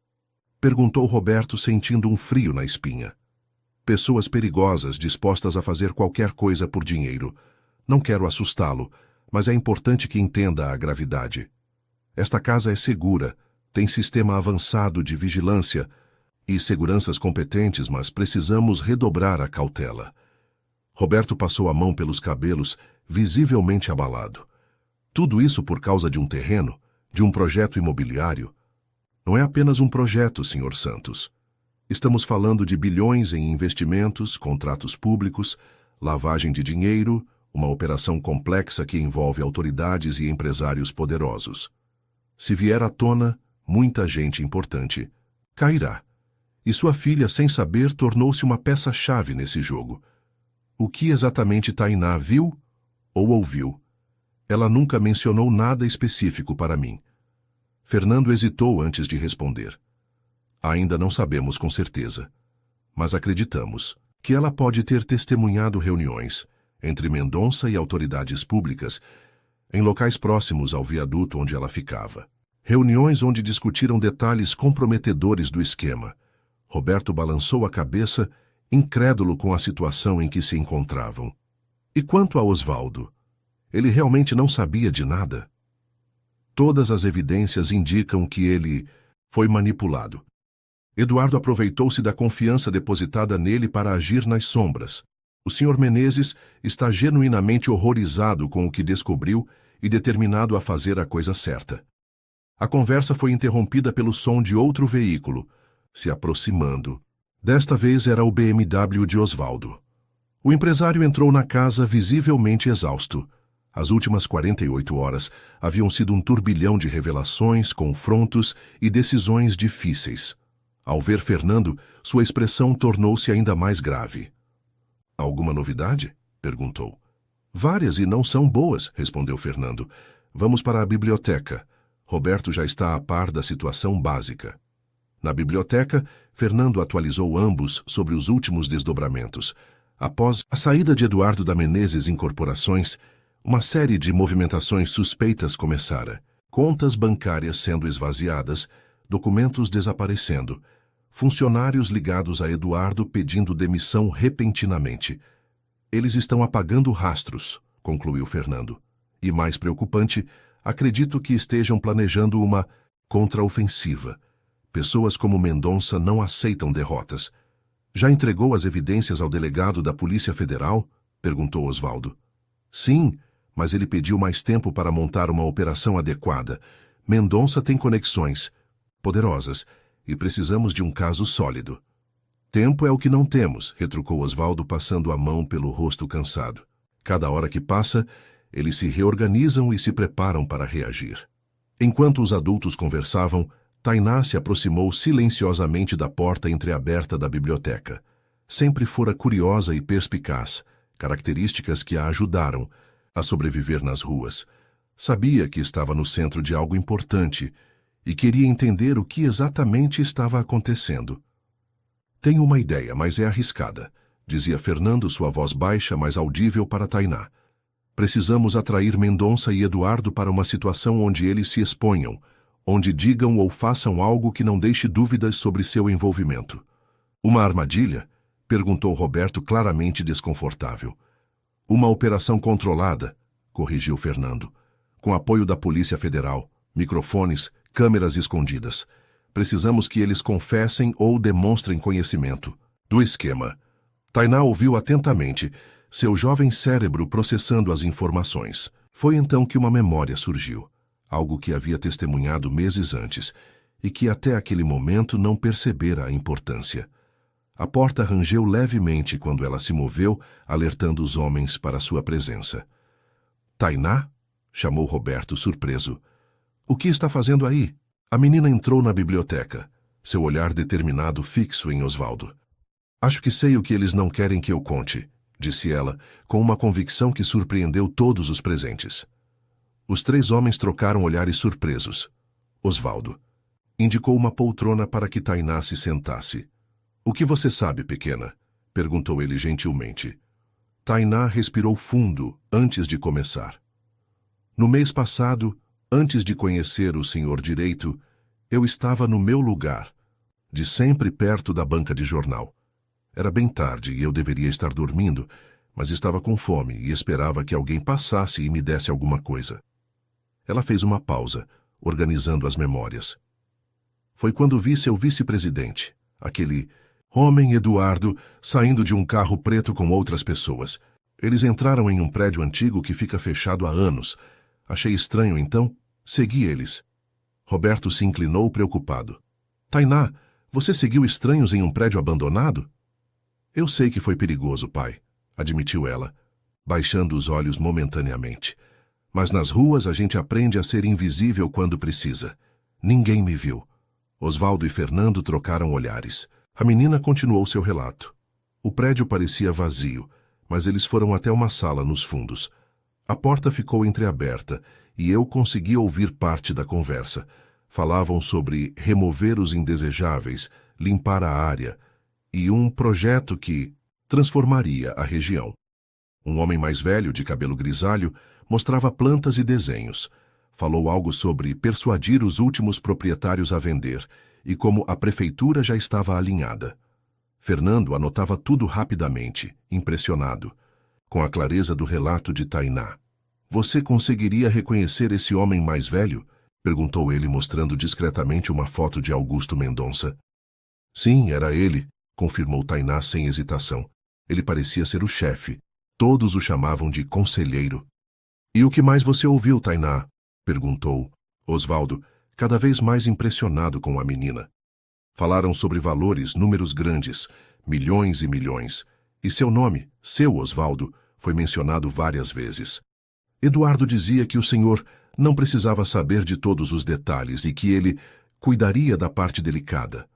Perguntou Roberto, sentindo um frio na espinha. Pessoas perigosas dispostas a fazer qualquer coisa por dinheiro. Não quero assustá-lo, mas é importante que entenda a gravidade. Esta casa é segura, tem sistema avançado de vigilância e seguranças competentes, mas precisamos redobrar a cautela. Roberto passou a mão pelos cabelos, visivelmente abalado. Tudo isso por causa de um terreno, de um projeto imobiliário? Não é apenas um projeto, Sr. Santos. Estamos falando de bilhões em investimentos, contratos públicos, lavagem de dinheiro, uma operação complexa que envolve autoridades e empresários poderosos. Se vier à tona, muita gente importante cairá. E sua filha, sem saber, tornou-se uma peça-chave nesse jogo. O que exatamente Tainá viu ou ouviu? Ela nunca mencionou nada específico para mim. Fernando hesitou antes de responder. Ainda não sabemos com certeza, mas acreditamos que ela pode ter testemunhado reuniões entre Mendonça e autoridades públicas em locais próximos ao viaduto onde ela ficava. Reuniões onde discutiram detalhes comprometedores do esquema. Roberto balançou a cabeça, incrédulo com a situação em que se encontravam. E quanto a Osvaldo? Ele realmente não sabia de nada? Todas as evidências indicam que ele foi manipulado. Eduardo aproveitou-se da confiança depositada nele para agir nas sombras. O Sr. Menezes está genuinamente horrorizado com o que descobriu e determinado a fazer a coisa certa. A conversa foi interrompida pelo som de outro veículo, se aproximando. Desta vez era o BMW de Osvaldo. O empresário entrou na casa visivelmente exausto. As últimas 48 horas haviam sido um turbilhão de revelações, confrontos e decisões difíceis. Ao ver Fernando, sua expressão tornou-se ainda mais grave. "Alguma novidade?" perguntou. "Várias e não são boas", respondeu Fernando. "Vamos para a biblioteca. Roberto já está a par da situação básica." Na biblioteca, Fernando atualizou ambos sobre os últimos desdobramentos. Após a saída de Eduardo da Menezes Incorporações, uma série de movimentações suspeitas começara. Contas bancárias sendo esvaziadas, documentos desaparecendo, funcionários ligados a Eduardo pedindo demissão repentinamente. "Eles estão apagando rastros", concluiu Fernando. "E mais preocupante, acredito que estejam planejando uma contraofensiva. Pessoas como Mendonça não aceitam derrotas." "Já entregou as evidências ao delegado da Polícia Federal?" perguntou Osvaldo. "Sim, mas ele pediu mais tempo para montar uma operação adequada. Mendonça tem conexões poderosas e precisamos de um caso sólido." "Tempo é o que não temos", retrucou Osvaldo, passando a mão pelo rosto cansado. "Cada hora que passa, eles se reorganizam e se preparam para reagir." Enquanto os adultos conversavam, Tainá se aproximou silenciosamente da porta entreaberta da biblioteca. Sempre fora curiosa e perspicaz, características que a ajudaram a sobreviver nas ruas. Sabia que estava no centro de algo importante e queria entender o que exatamente estava acontecendo. "Tenho uma ideia, mas é arriscada", dizia Fernando, sua voz baixa, mas audível para Tainá. "Precisamos atrair Mendonça e Eduardo para uma situação onde eles se exponham, onde digam ou façam algo que não deixe dúvidas sobre seu envolvimento." "Uma armadilha?" perguntou Roberto, claramente desconfortável. "Uma operação controlada", corrigiu Fernando, "com apoio da Polícia Federal, microfones, câmeras escondidas. Precisamos que eles confessem ou demonstrem conhecimento do esquema." Tainá ouviu atentamente, seu jovem cérebro processando as informações. Foi então que uma memória surgiu, algo que havia testemunhado meses antes e que até aquele momento não percebera a importância. A porta rangeu levemente quando ela se moveu, alertando os homens para sua presença. "Tainá?" chamou Roberto, surpreso. "O que está fazendo aí?" A menina entrou na biblioteca, seu olhar determinado fixo em Osvaldo. "Acho que sei o que eles não querem que eu conte", disse ela, com uma convicção que surpreendeu todos os presentes. Os três homens trocaram olhares surpresos. Osvaldo indicou uma poltrona para que Tainá se sentasse. "O que você sabe, pequena?" perguntou ele gentilmente. Tainá respirou fundo antes de começar. "No mês passado, antes de conhecer o senhor direito, eu estava no meu lugar, de sempre perto da banca de jornal. Era bem tarde e eu deveria estar dormindo, mas estava com fome e esperava que alguém passasse e me desse alguma coisa." Ela fez uma pausa, organizando as memórias. "Foi quando vi seu vice-presidente, aquele homem Eduardo, saindo de um carro preto com outras pessoas. Eles entraram em um prédio antigo que fica fechado há anos. Achei estranho, então segui eles." Roberto se inclinou preocupado. "Tainá, Você seguiu estranhos em um prédio abandonado? Eu sei que foi perigoso, pai, admitiu ela, baixando os olhos momentaneamente. Mas nas ruas a gente aprende a ser invisível quando precisa. Ninguém me viu. Osvaldo e Fernando trocaram olhares. A menina continuou seu relato. O prédio parecia vazio, mas eles foram até uma sala nos fundos. A porta ficou entreaberta e eu consegui ouvir parte da conversa. Falavam sobre remover os indesejáveis, limpar a área e um projeto que transformaria a região. Um homem mais velho, de cabelo grisalho, mostrava plantas e desenhos. Falou algo sobre persuadir os últimos proprietários a vender e como a prefeitura já estava alinhada. Fernando anotava tudo rapidamente, impressionado, com a clareza do relato de Tainá. Você conseguiria reconhecer esse homem mais velho? Perguntou ele, mostrando discretamente uma foto de Augusto Mendonça. Sim, era ele, confirmou Tainá sem hesitação. Ele parecia ser o chefe. Todos o chamavam de conselheiro. E o que mais você ouviu, Tainá? Perguntou Osvaldo, cada vez mais impressionado com a menina. Falaram sobre valores, números grandes, milhões e milhões. E seu nome, seu Osvaldo, foi mencionado várias vezes. Eduardo dizia que o senhor não precisava saber de todos os detalhes e que ele cuidaria da parte delicada.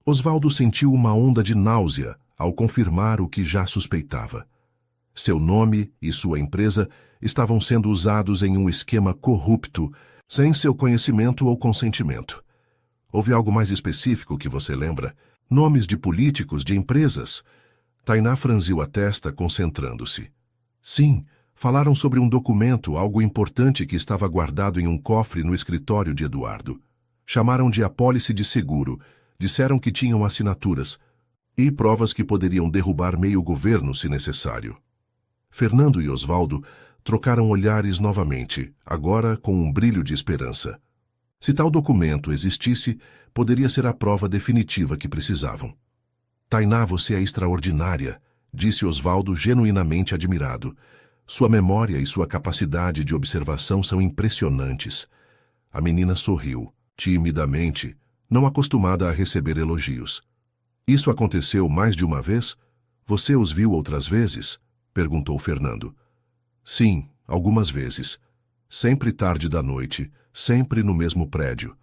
Osvaldo sentiu uma onda de náusea ao confirmar o que já suspeitava. Seu nome e sua empresa estavam sendo usados em um esquema corrupto, sem seu conhecimento ou consentimento. Houve algo mais específico que você lembra? Nomes de políticos, de empresas? Tainá franziu a testa, concentrando-se. Sim, falaram sobre um documento, algo importante que estava guardado em um cofre no escritório de Eduardo. Chamaram de apólice de seguro, disseram que tinham assinaturas e provas que poderiam derrubar meio governo se necessário. Fernando e Osvaldo trocaram olhares novamente, agora com um brilho de esperança. Se tal documento existisse, poderia ser a prova definitiva que precisavam. Tainá, você é extraordinária, disse Osvaldo genuinamente admirado. Sua memória e sua capacidade de observação são impressionantes. A menina sorriu, timidamente, não acostumada a receber elogios. Isso aconteceu mais de uma vez? Você os viu outras vezes? Perguntou Fernando. Sim, algumas vezes. Sempre tarde da noite, sempre no mesmo prédio.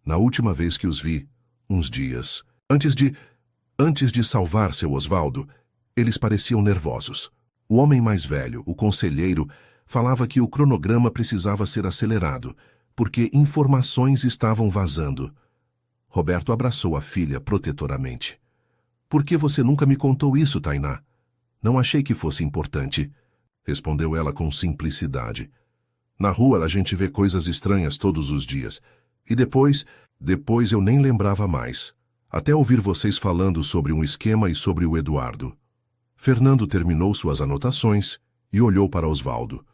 Na última vez que os vi, uns dias, antes de salvar seu Osvaldo, eles pareciam nervosos. O homem mais velho, o conselheiro, falava que o cronograma precisava ser acelerado, porque informações estavam vazando. Roberto abraçou a filha protetoramente. Por que você nunca me contou isso, Tainá? Não achei que fosse importante, respondeu ela com simplicidade. Na rua a gente vê coisas estranhas todos os dias. E depois eu nem lembrava mais. Até ouvir vocês falando sobre um esquema e sobre o Eduardo. Fernando terminou suas anotações e olhou para Osvaldo.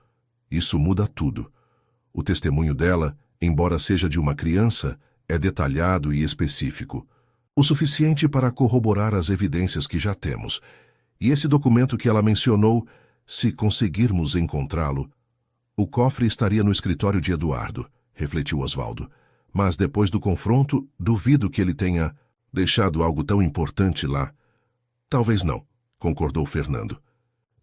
Isso muda tudo. O testemunho dela, embora seja de uma criança, é detalhado e específico. O suficiente para corroborar as evidências que já temos. E esse documento que ela mencionou, se conseguirmos encontrá-lo, o cofre estaria no escritório de Eduardo, refletiu Osvaldo. Mas depois do confronto, duvido que ele tenha deixado algo tão importante lá. Talvez não, concordou Fernando.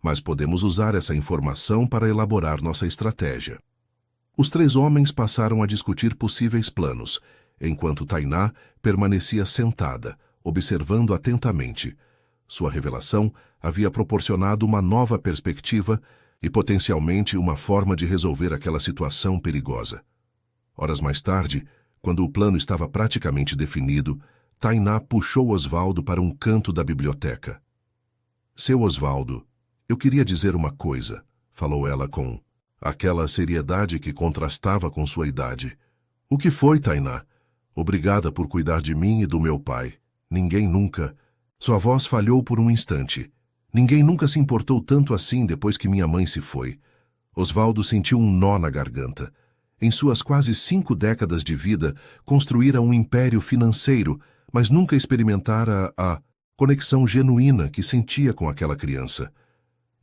Mas podemos usar essa informação para elaborar nossa estratégia. Os três homens passaram a discutir possíveis planos, enquanto Tainá permanecia sentada, observando atentamente. Sua revelação havia proporcionado uma nova perspectiva e potencialmente uma forma de resolver aquela situação perigosa. Horas mais tarde, quando o plano estava praticamente definido, Tainá puxou Osvaldo para um canto da biblioteca. Seu Osvaldo, eu queria dizer uma coisa, falou ela com aquela seriedade que contrastava com sua idade. O que foi, Tainá? Obrigada por cuidar de mim e do meu pai. Ninguém nunca... Sua voz falhou por um instante. Ninguém nunca se importou tanto assim depois que minha mãe se foi. Osvaldo sentiu um nó na garganta. Em suas quase 5 décadas de vida, construíra um império financeiro, mas nunca experimentara a conexão genuína que sentia com aquela criança.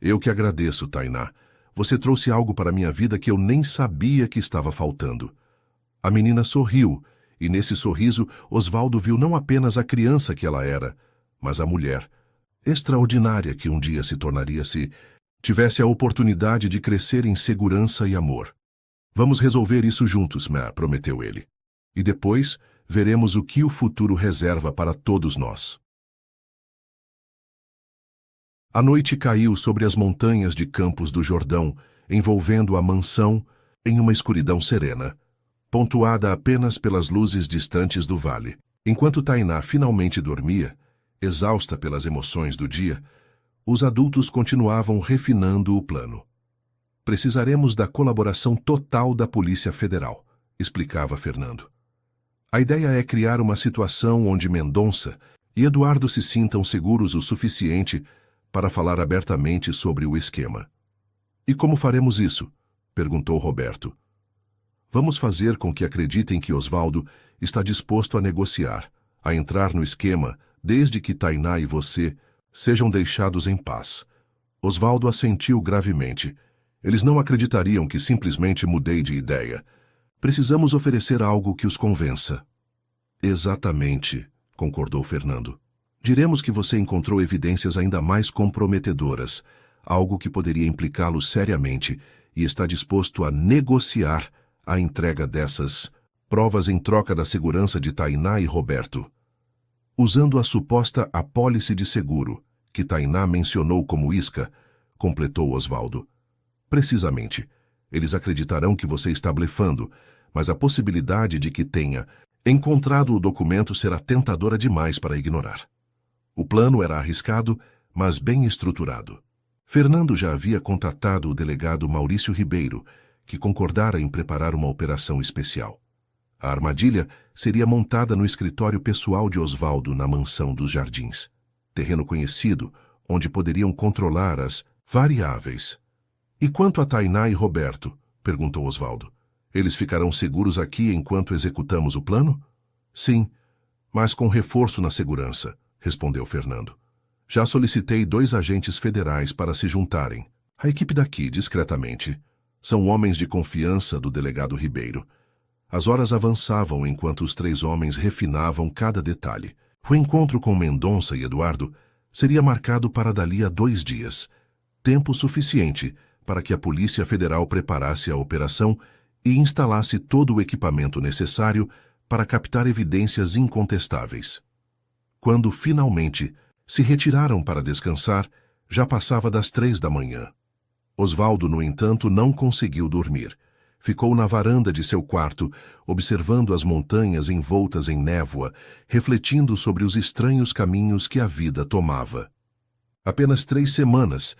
Eu que agradeço, Tainá. Você trouxe algo para minha vida que eu nem sabia que estava faltando. A menina sorriu e nesse sorriso Osvaldo viu não apenas a criança que ela era, mas a mulher extraordinária que um dia se tornaria se tivesse a oportunidade de crescer em segurança e amor. Vamos resolver isso juntos, Ma, prometeu ele. E depois veremos o que o futuro reserva para todos nós. A noite caiu sobre as montanhas de Campos do Jordão, envolvendo a mansão em uma escuridão serena, pontuada apenas pelas luzes distantes do vale. Enquanto Tainá finalmente dormia, exausta pelas emoções do dia, os adultos continuavam refinando o plano. Precisaremos da colaboração total da Polícia Federal, explicava Fernando. A ideia é criar uma situação onde Mendonça e Eduardo se sintam seguros o suficiente para falar abertamente sobre o esquema. E como faremos isso? Perguntou Roberto. Vamos fazer com que acreditem que Osvaldo está disposto a negociar, a entrar no esquema, desde que Tainá e você sejam deixados em paz. Osvaldo assentiu gravemente. Eles não acreditariam que simplesmente mudei de ideia. Precisamos oferecer algo que os convença. Exatamente, concordou Fernando. Diremos que você encontrou evidências ainda mais comprometedoras, algo que poderia implicá-lo seriamente, e está disposto a negociar a entrega dessas provas em troca da segurança de Tainá e Roberto. Usando a suposta apólice de seguro, que Tainá mencionou como isca, completou Osvaldo. Precisamente, eles acreditarão que você está blefando, mas a possibilidade de que tenha encontrado o documento será tentadora demais para ignorar. O plano era arriscado, mas bem estruturado. Fernando já havia contatado o delegado Maurício Ribeiro, que concordara em preparar uma operação especial. A armadilha seria montada no escritório pessoal de Osvaldo na mansão dos Jardins, terreno conhecido onde poderiam controlar as variáveis. E quanto a Tainá e Roberto? Perguntou Osvaldo. Eles ficarão seguros aqui enquanto executamos o plano? Sim, mas com reforço na segurança, respondeu Fernando. Já solicitei 2 agentes federais para se juntarem. A equipe daqui, discretamente. São homens de confiança do delegado Ribeiro. As horas avançavam enquanto os 3 homens refinavam cada detalhe. O encontro com Mendonça e Eduardo seria marcado para dali a 2 dias, tempo suficiente para que a Polícia Federal preparasse a operação e instalasse todo o equipamento necessário para captar evidências incontestáveis. Quando, finalmente, se retiraram para descansar, já passava das 3 da manhã. Osvaldo, no entanto, não conseguiu dormir. Ficou na varanda de seu quarto, observando as montanhas envoltas em névoa, refletindo sobre os estranhos caminhos que a vida tomava. Apenas 3 semanas,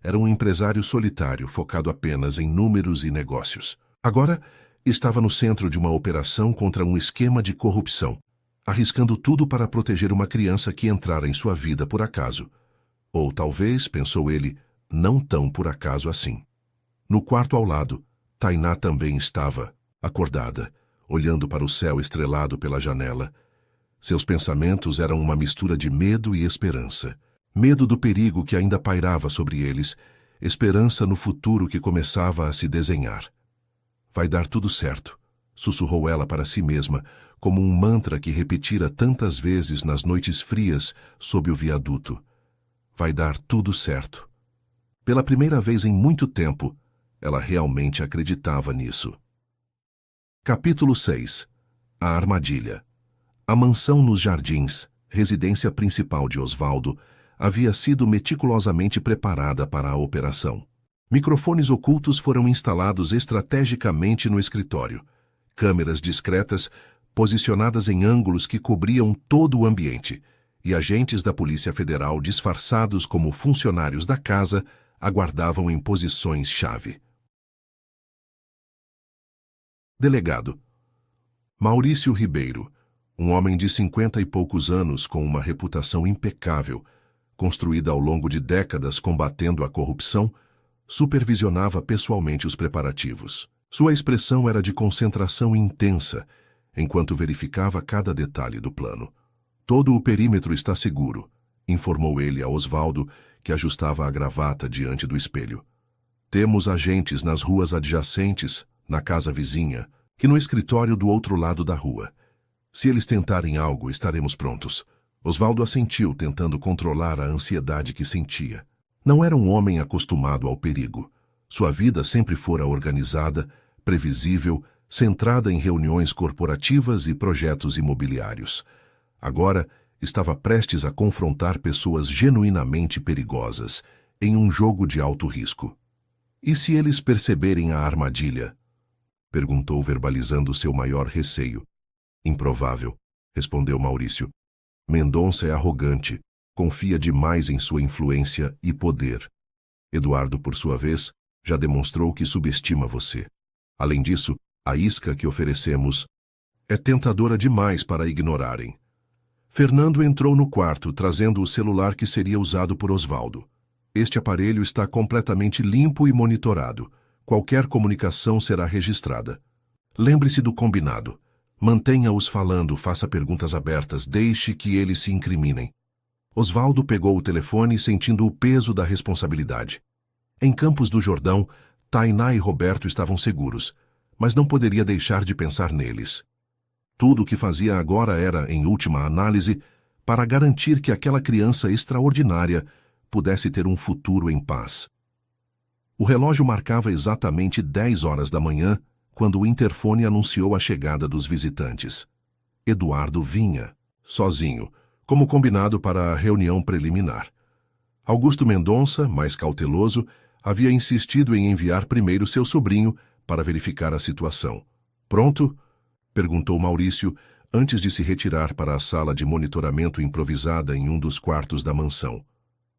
era um empresário solitário focado apenas em números e negócios. Agora, estava no centro de uma operação contra um esquema de corrupção, arriscando tudo para proteger uma criança que entrara em sua vida por acaso. Ou talvez, pensou ele, não tão por acaso assim. No quarto ao lado, Tainá também estava, acordada, olhando para o céu estrelado pela janela. Seus pensamentos eram uma mistura de medo e esperança. Medo do perigo que ainda pairava sobre eles, esperança no futuro que começava a se desenhar. Vai dar tudo certo, sussurrou ela para si mesma, como um mantra que repetira tantas vezes nas noites frias sob o viaduto. Vai dar tudo certo. Pela primeira vez em muito tempo, ela realmente acreditava nisso. Capítulo 6. A armadilha. A mansão nos Jardins, residência principal de Osvaldo, havia sido meticulosamente preparada para a operação. Microfones ocultos foram instalados estrategicamente no escritório. Câmeras discretas, posicionadas em ângulos que cobriam todo o ambiente, e agentes da Polícia Federal disfarçados como funcionários da casa aguardavam em posições-chave. Delegado. Maurício Ribeiro, um homem de 50 e poucos anos com uma reputação impecável, construída ao longo de décadas combatendo a corrupção, supervisionava pessoalmente os preparativos. Sua expressão era de concentração intensa, enquanto verificava cada detalhe do plano. Todo o perímetro está seguro, informou ele a Osvaldo, que ajustava a gravata diante do espelho. Temos agentes nas ruas adjacentes, na casa vizinha, e no escritório do outro lado da rua. Se eles tentarem algo, estaremos prontos. Osvaldo assentiu, tentando controlar a ansiedade que sentia. Não era um homem acostumado ao perigo. Sua vida sempre fora organizada, previsível, centrada em reuniões corporativas e projetos imobiliários. Agora, estava prestes a confrontar pessoas genuinamente perigosas, em um jogo de alto risco. E se eles perceberem a armadilha? Perguntou, verbalizando seu maior receio. Improvável, respondeu Maurício. Mendonça é arrogante, confia demais em sua influência e poder. Eduardo, por sua vez, já demonstrou que subestima você. Além disso, a isca que oferecemos é tentadora demais para ignorarem. Fernando entrou no quarto, trazendo o celular que seria usado por Osvaldo. Este aparelho está completamente limpo e monitorado. Qualquer comunicação será registrada. Lembre-se do combinado. Mantenha-os falando, faça perguntas abertas, deixe que eles se incriminem. Osvaldo pegou o telefone, sentindo o peso da responsabilidade. Em Campos do Jordão, Tainá e Roberto estavam seguros, mas não poderia deixar de pensar neles. Tudo o que fazia agora era, em última análise, para garantir que aquela criança extraordinária pudesse ter um futuro em paz. O relógio marcava exatamente 10 horas da manhã, quando o interfone anunciou a chegada dos visitantes. Eduardo vinha, sozinho, como combinado para a reunião preliminar. Augusto Mendonça, mais cauteloso, havia insistido em enviar primeiro seu sobrinho para verificar a situação. Pronto? Perguntou Maurício, antes de se retirar para a sala de monitoramento improvisada em um dos quartos da mansão.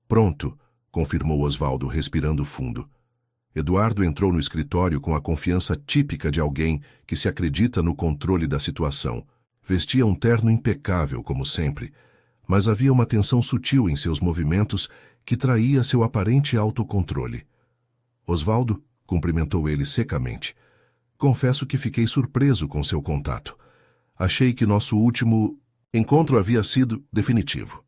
Pronto, confirmou Osvaldo, respirando fundo. Eduardo entrou no escritório com a confiança típica de alguém que se acredita no controle da situação. Vestia um terno impecável, como sempre, mas havia uma tensão sutil em seus movimentos que traía seu aparente autocontrole. Osvaldo, cumprimentou ele secamente. Confesso que fiquei surpreso com seu contato. Achei que nosso último encontro havia sido definitivo.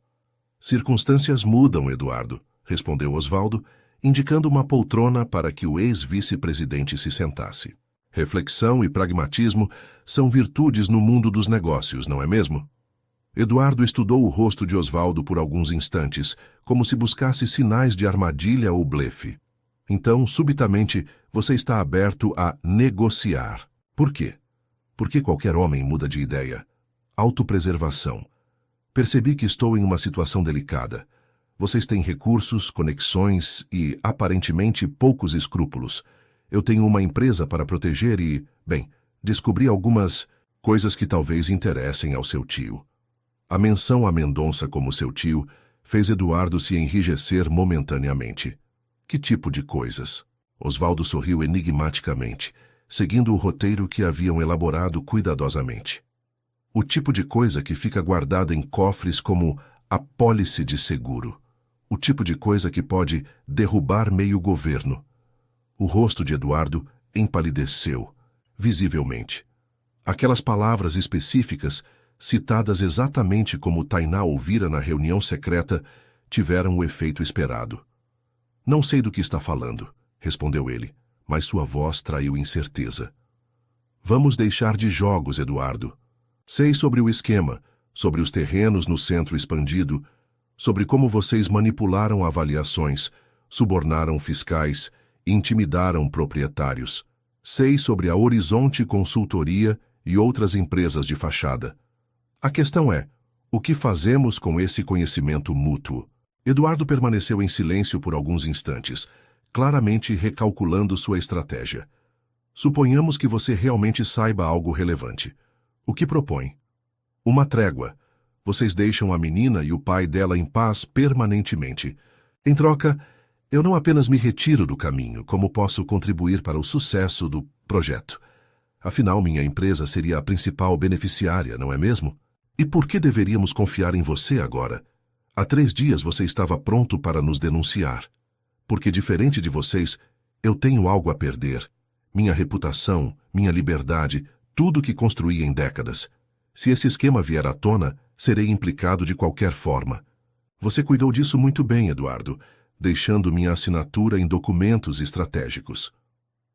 Circunstâncias mudam, Eduardo, respondeu Osvaldo, indicando uma poltrona para que o ex-vice-presidente se sentasse. Reflexão e pragmatismo são virtudes no mundo dos negócios, não é mesmo? Eduardo estudou o rosto de Osvaldo por alguns instantes, como se buscasse sinais de armadilha ou blefe. Então, subitamente, você está aberto a negociar. Por quê? Porque qualquer homem muda de ideia. Autopreservação. Percebi que estou em uma situação delicada. Vocês têm recursos, conexões e, aparentemente, poucos escrúpulos. Eu tenho uma empresa para proteger e, bem, descobri algumas coisas que talvez interessem ao seu tio. A menção a Mendonça como seu tio fez Eduardo se enrijecer momentaneamente. Que tipo de coisas? Osvaldo sorriu enigmaticamente, seguindo o roteiro que haviam elaborado cuidadosamente. O tipo de coisa que fica guardada em cofres como apólice de seguro. O tipo de coisa que pode derrubar meio governo. O rosto de Eduardo empalideceu, visivelmente. Aquelas palavras específicas, citadas exatamente como Tainá ouvira na reunião secreta, tiveram o efeito esperado. Não sei do que está falando, respondeu ele, mas sua voz traiu incerteza. Vamos deixar de jogos, Eduardo. Sei sobre o esquema, sobre os terrenos no centro expandido, sobre como vocês manipularam avaliações, subornaram fiscais, intimidaram proprietários. Sei sobre a Horizonte Consultoria e outras empresas de fachada. A questão é, o que fazemos com esse conhecimento mútuo? Eduardo permaneceu em silêncio por alguns instantes, claramente recalculando sua estratégia. Suponhamos que você realmente saiba algo relevante. O que propõe? Uma trégua. Vocês deixam a menina e o pai dela em paz permanentemente. Em troca, eu não apenas me retiro do caminho, como posso contribuir para o sucesso do projeto. Afinal, minha empresa seria a principal beneficiária, não é mesmo? E por que deveríamos confiar em você agora? Há 3 dias você estava pronto para nos denunciar. Porque, diferente de vocês, eu tenho algo a perder. Minha reputação, minha liberdade, tudo que construí em décadas. Se esse esquema vier à tona, serei implicado de qualquer forma. Você cuidou disso muito bem, Eduardo, deixando minha assinatura em documentos estratégicos.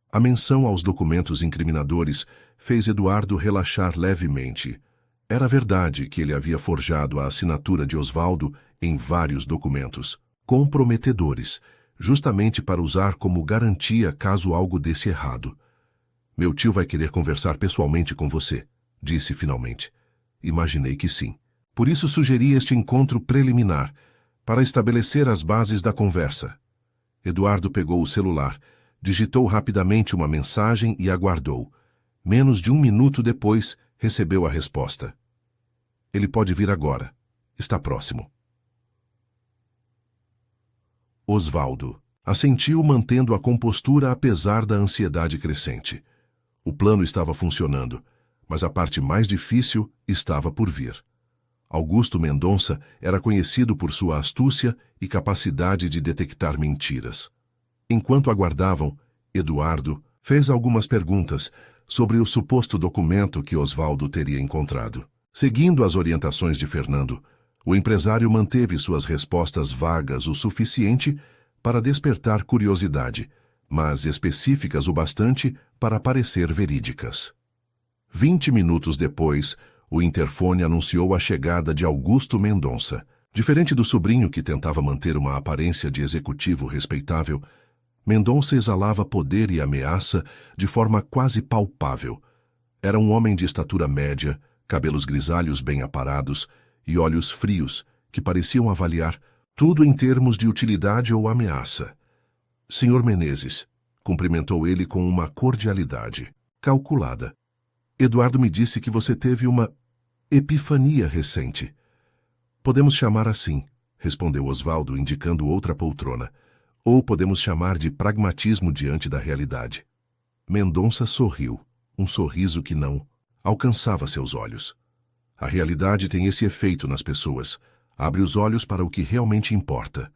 A menção aos documentos incriminadores fez Eduardo relaxar levemente. Era verdade que ele havia forjado a assinatura de Osvaldo em vários documentos, comprometedores, justamente para usar como garantia caso algo desse errado. Meu tio vai querer conversar pessoalmente com você, disse finalmente. Imaginei que sim. Por isso sugeri este encontro preliminar, para estabelecer as bases da conversa. Eduardo pegou o celular, digitou rapidamente uma mensagem e aguardou. Menos de 1 minuto depois, recebeu a resposta. Ele pode vir agora. Está próximo. Osvaldo assentiu, mantendo a compostura apesar da ansiedade crescente. O plano estava funcionando, mas a parte mais difícil estava por vir. Augusto Mendonça era conhecido por sua astúcia e capacidade de detectar mentiras. Enquanto aguardavam, Eduardo fez algumas perguntas sobre o suposto documento que Osvaldo teria encontrado. Seguindo as orientações de Fernando, o empresário manteve suas respostas vagas o suficiente para despertar curiosidade, mas específicas o bastante para parecer verídicas. 20 minutos depois, o interfone anunciou a chegada de Augusto Mendonça. Diferente do sobrinho que tentava manter uma aparência de executivo respeitável, Mendonça exalava poder e ameaça de forma quase palpável. Era um homem de estatura média, cabelos grisalhos bem aparados e olhos frios que pareciam avaliar tudo em termos de utilidade ou ameaça. Senhor Menezes, cumprimentou ele com uma cordialidade calculada. Eduardo me disse que você teve uma epifania recente. Podemos chamar assim, respondeu Osvaldo, indicando outra poltrona. Ou podemos chamar de pragmatismo diante da realidade. Mendonça sorriu, um sorriso que não alcançava seus olhos. A realidade tem esse efeito nas pessoas. Abre os olhos para o que realmente importa.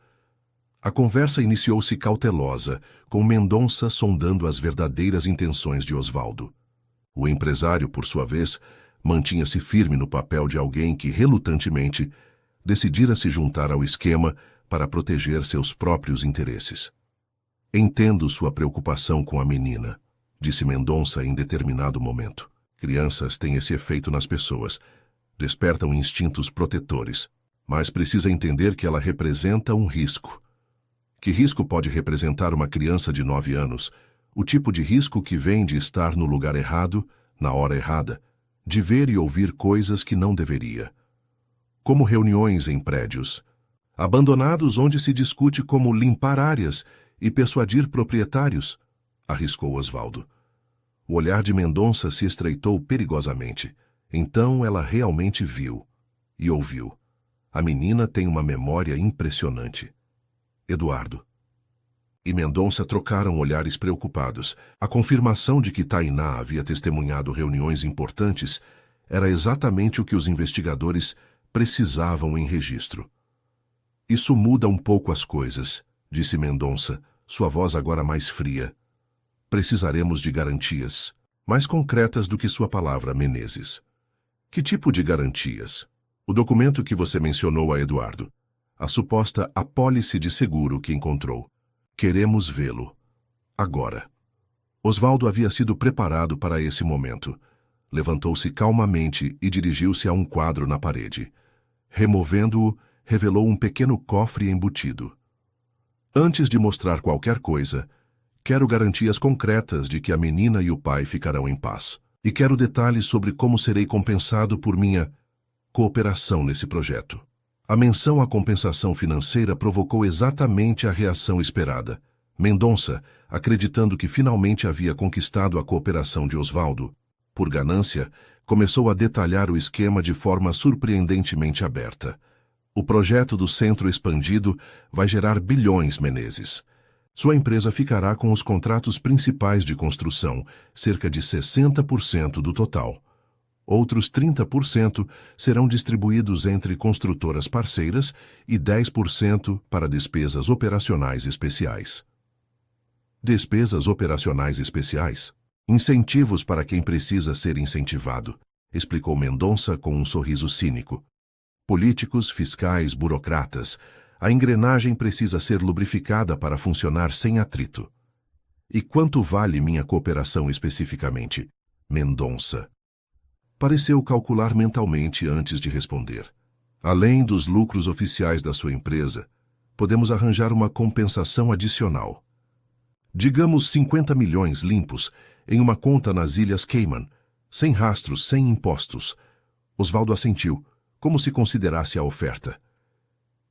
A conversa iniciou-se cautelosa, com Mendonça sondando as verdadeiras intenções de Osvaldo. O empresário, por sua vez, mantinha-se firme no papel de alguém que, relutantemente, decidira se juntar ao esquema para proteger seus próprios interesses. Entendo sua preocupação com a menina, disse Mendonça em determinado momento. Crianças têm esse efeito nas pessoas. Despertam instintos protetores. Mas precisa entender que ela representa um risco. Que risco pode representar uma criança de 9 anos? O tipo de risco que vem de estar no lugar errado, na hora errada, de ver e ouvir coisas que não deveria. Como reuniões em prédios abandonados onde se discute como limpar áreas e persuadir proprietários, arriscou Osvaldo. O olhar de Mendonça se estreitou perigosamente. Então ela realmente viu e ouviu. A menina tem uma memória impressionante. Eduardo e Mendonça trocaram olhares preocupados. A confirmação de que Tainá havia testemunhado reuniões importantes era exatamente o que os investigadores precisavam em registro. Isso muda um pouco as coisas, disse Mendonça, sua voz agora mais fria. Precisaremos de garantias, mais concretas do que sua palavra, Menezes. Que tipo de garantias? O documento que você mencionou a Eduardo. A suposta apólice de seguro que encontrou. Queremos vê-lo. Agora. Osvaldo havia sido preparado para esse momento. Levantou-se calmamente e dirigiu-se a um quadro na parede. Removendo-o, revelou um pequeno cofre embutido. Antes de mostrar qualquer coisa, quero garantias concretas de que a menina e o pai ficarão em paz. E quero detalhes sobre como serei compensado por minha cooperação nesse projeto. A menção à compensação financeira provocou exatamente a reação esperada. Mendonça, acreditando que finalmente havia conquistado a cooperação de Osvaldo, por ganância, começou a detalhar o esquema de forma surpreendentemente aberta. O projeto do centro expandido vai gerar bilhões, Menezes. Sua empresa ficará com os contratos principais de construção, cerca de 60% do total. Outros 30% serão distribuídos entre construtoras parceiras e 10% para despesas operacionais especiais. Despesas operacionais especiais? Incentivos para quem precisa ser incentivado, explicou Mendonça com um sorriso cínico. Políticos, fiscais, burocratas, a engrenagem precisa ser lubrificada para funcionar sem atrito. E quanto vale minha cooperação especificamente? Mendonça. Pareceu calcular mentalmente antes de responder. Além dos lucros oficiais da sua empresa, podemos arranjar uma compensação adicional. Digamos 50 milhões limpos em uma conta nas Ilhas Cayman, sem rastros, sem impostos. Osvaldo assentiu, como se considerasse a oferta.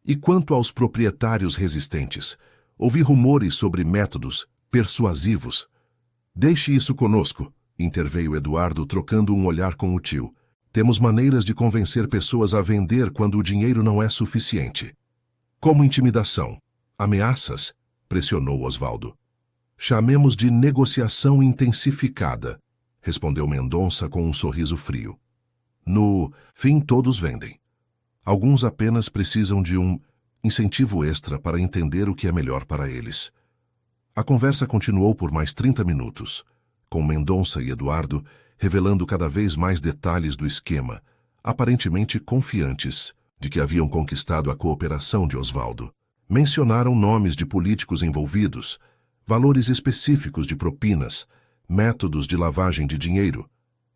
E quanto aos proprietários resistentes? Ouvi rumores sobre métodos persuasivos. Deixe isso conosco, interveio Eduardo, trocando um olhar com o tio. Temos maneiras de convencer pessoas a vender quando o dinheiro não é suficiente. Como intimidação, ameaças, pressionou Osvaldo. Chamemos de negociação intensificada, respondeu Mendonça com um sorriso frio. No fim, todos vendem. Alguns apenas precisam de um incentivo extra para entender o que é melhor para eles. A conversa continuou por mais 30 minutos, com Mendonça e Eduardo revelando cada vez mais detalhes do esquema, aparentemente confiantes de que haviam conquistado a cooperação de Osvaldo. Mencionaram nomes de políticos envolvidos, valores específicos de propinas, métodos de lavagem de dinheiro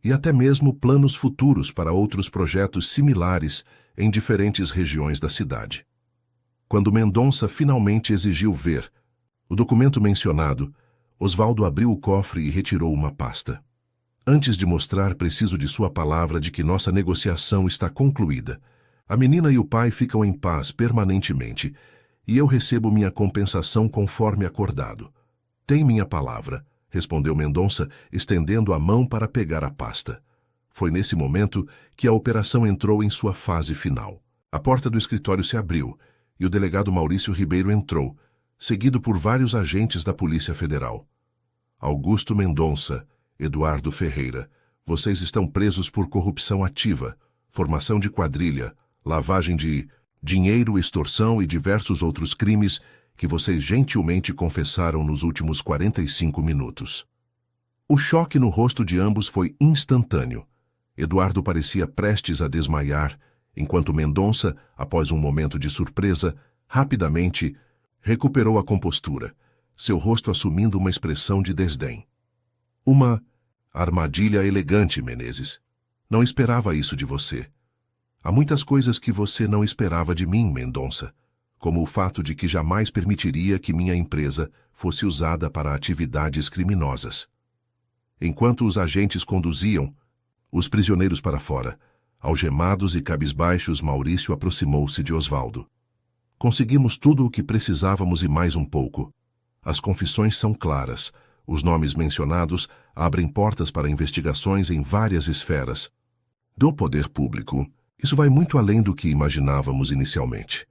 e até mesmo planos futuros para outros projetos similares em diferentes regiões da cidade. Quando Mendonça finalmente exigiu ver o documento mencionado, Osvaldo abriu o cofre e retirou uma pasta. Antes de mostrar, preciso de sua palavra de que nossa negociação está concluída. A menina e o pai ficam em paz permanentemente e eu recebo minha compensação conforme acordado. Tem minha palavra, respondeu Mendonça, estendendo a mão para pegar a pasta. Foi nesse momento que a operação entrou em sua fase final. A porta do escritório se abriu e o delegado Maurício Ribeiro entrou, seguido por vários agentes da Polícia Federal. Augusto Mendonça, Eduardo Ferreira, vocês estão presos por corrupção ativa, formação de quadrilha, lavagem de dinheiro, extorsão e diversos outros crimes que vocês gentilmente confessaram nos últimos 45 minutos. O choque no rosto de ambos foi instantâneo. Eduardo parecia prestes a desmaiar, enquanto Mendonça, após um momento de surpresa, rapidamente recuperou a compostura, seu rosto assumindo uma expressão de desdém. Uma armadilha elegante, Menezes. Não esperava isso de você. Há muitas coisas que você não esperava de mim, Mendonça, como o fato de que jamais permitiria que minha empresa fosse usada para atividades criminosas. Enquanto os agentes conduziam os prisioneiros para fora, algemados e cabisbaixos, Maurício aproximou-se de Osvaldo. Conseguimos tudo o que precisávamos e mais um pouco. As confissões são claras. Os nomes mencionados abrem portas para investigações em várias esferas do poder público. Isso vai muito além do que imaginávamos inicialmente.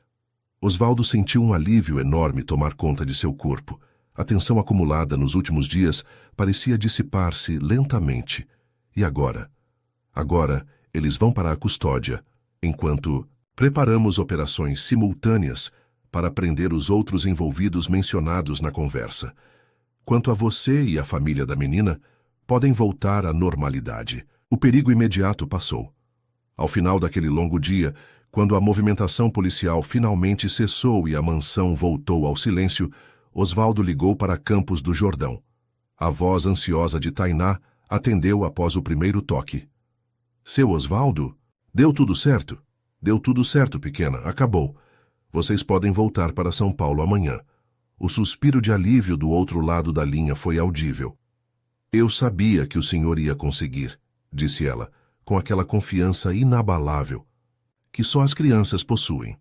Osvaldo sentiu um alívio enorme tomar conta de seu corpo. A tensão acumulada nos últimos dias parecia dissipar-se lentamente. E agora? Agora, eles vão para a custódia, enquanto preparamos operações simultâneas para prender os outros envolvidos mencionados na conversa. Quanto a você e a família da menina, podem voltar à normalidade. O perigo imediato passou. Ao final daquele longo dia, quando a movimentação policial finalmente cessou e a mansão voltou ao silêncio, Osvaldo ligou para Campos do Jordão. A voz ansiosa de Tainá atendeu após o primeiro toque. Seu Osvaldo? Deu tudo certo? Deu tudo certo, pequena. Acabou. Vocês podem voltar para São Paulo amanhã. O suspiro de alívio do outro lado da linha foi audível. Eu sabia que o senhor ia conseguir, disse ela, com aquela confiança inabalável que só as crianças possuem.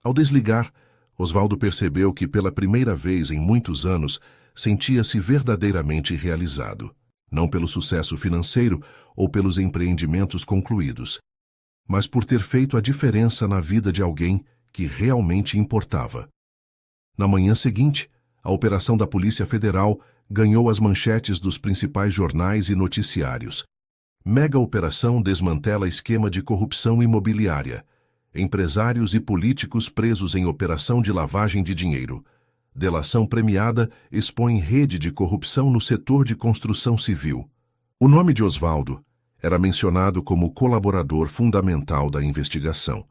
Ao desligar, Osvaldo percebeu que pela primeira vez em muitos anos sentia-se verdadeiramente realizado, não pelo sucesso financeiro ou pelos empreendimentos concluídos, mas por ter feito a diferença na vida de alguém que realmente importava. Na manhã seguinte, a operação da Polícia Federal ganhou as manchetes dos principais jornais e noticiários. Mega operação desmantela esquema de corrupção imobiliária. Empresários e políticos presos em operação de lavagem de dinheiro. Delação premiada expõe rede de corrupção no setor de construção civil. O nome de Osvaldo era mencionado como colaborador fundamental da investigação,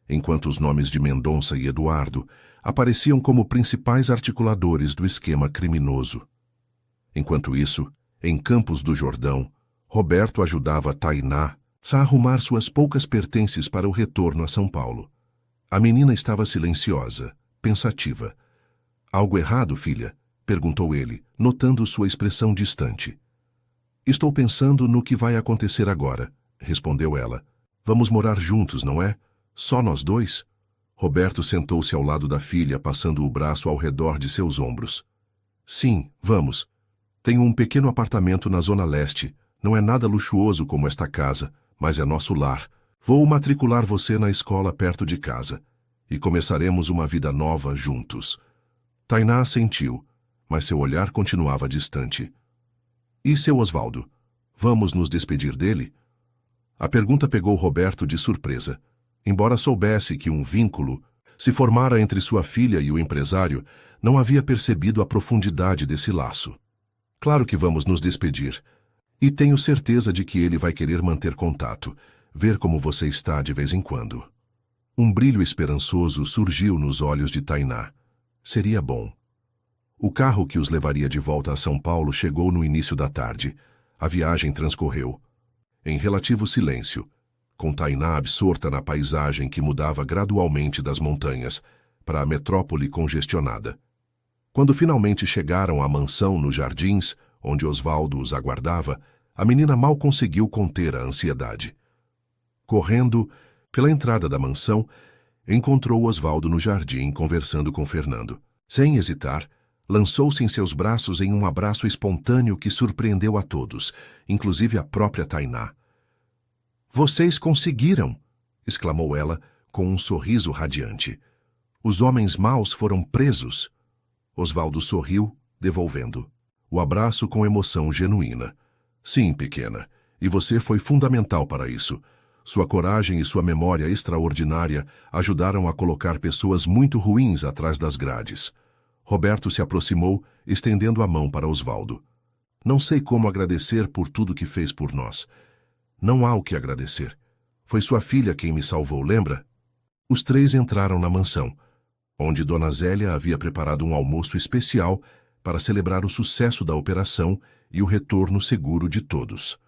enquanto os nomes de Mendonça e Eduardo apareciam como principais articuladores do esquema criminoso. Enquanto isso, em Campos do Jordão, Roberto ajudava Tainá a arrumar suas poucas pertences para o retorno a São Paulo. A menina estava silenciosa, pensativa. Algo errado, filha? Perguntou ele, notando sua expressão distante. Estou pensando no que vai acontecer agora, respondeu ela. Vamos morar juntos, não é? Só nós dois? Roberto sentou-se ao lado da filha, passando o braço ao redor de seus ombros. Sim, vamos. Tenho um pequeno apartamento na Zona Leste. Não é nada luxuoso como esta casa, mas é nosso lar. Vou matricular você na escola perto de casa. E começaremos uma vida nova juntos. Tainá assentiu, mas seu olhar continuava distante. E seu Osvaldo? Vamos nos despedir dele? A pergunta pegou Roberto de surpresa. Embora soubesse que um vínculo se formara entre sua filha e o empresário, não havia percebido a profundidade desse laço. Claro que vamos nos despedir. E tenho certeza de que ele vai querer manter contato, ver como você está de vez em quando. Um brilho esperançoso surgiu nos olhos de Tainá. Seria bom. O carro que os levaria de volta a São Paulo chegou no início da tarde. A viagem transcorreu em relativo silêncio, com Tainá absorta na paisagem que mudava gradualmente das montanhas para a metrópole congestionada. Quando finalmente chegaram à mansão nos Jardins, onde Osvaldo os aguardava, a menina mal conseguiu conter a ansiedade. Correndo pela entrada da mansão, encontrou Osvaldo no jardim conversando com Fernando. Sem hesitar, lançou-se em seus braços em um abraço espontâneo que surpreendeu a todos, inclusive a própria Tainá. Vocês conseguiram! Exclamou ela, com um sorriso radiante. Os homens maus foram presos. Osvaldo sorriu, devolvendo o abraço com emoção genuína. Sim, pequena, e você foi fundamental para isso. Sua coragem e sua memória extraordinária ajudaram a colocar pessoas muito ruins atrás das grades. Roberto se aproximou, estendendo a mão para Osvaldo. Não sei como agradecer por tudo que fez por nós. Não há o que agradecer. Foi sua filha quem me salvou, lembra? Os três entraram na mansão, onde Dona Zélia havia preparado um almoço especial para celebrar o sucesso da operação e o retorno seguro de todos.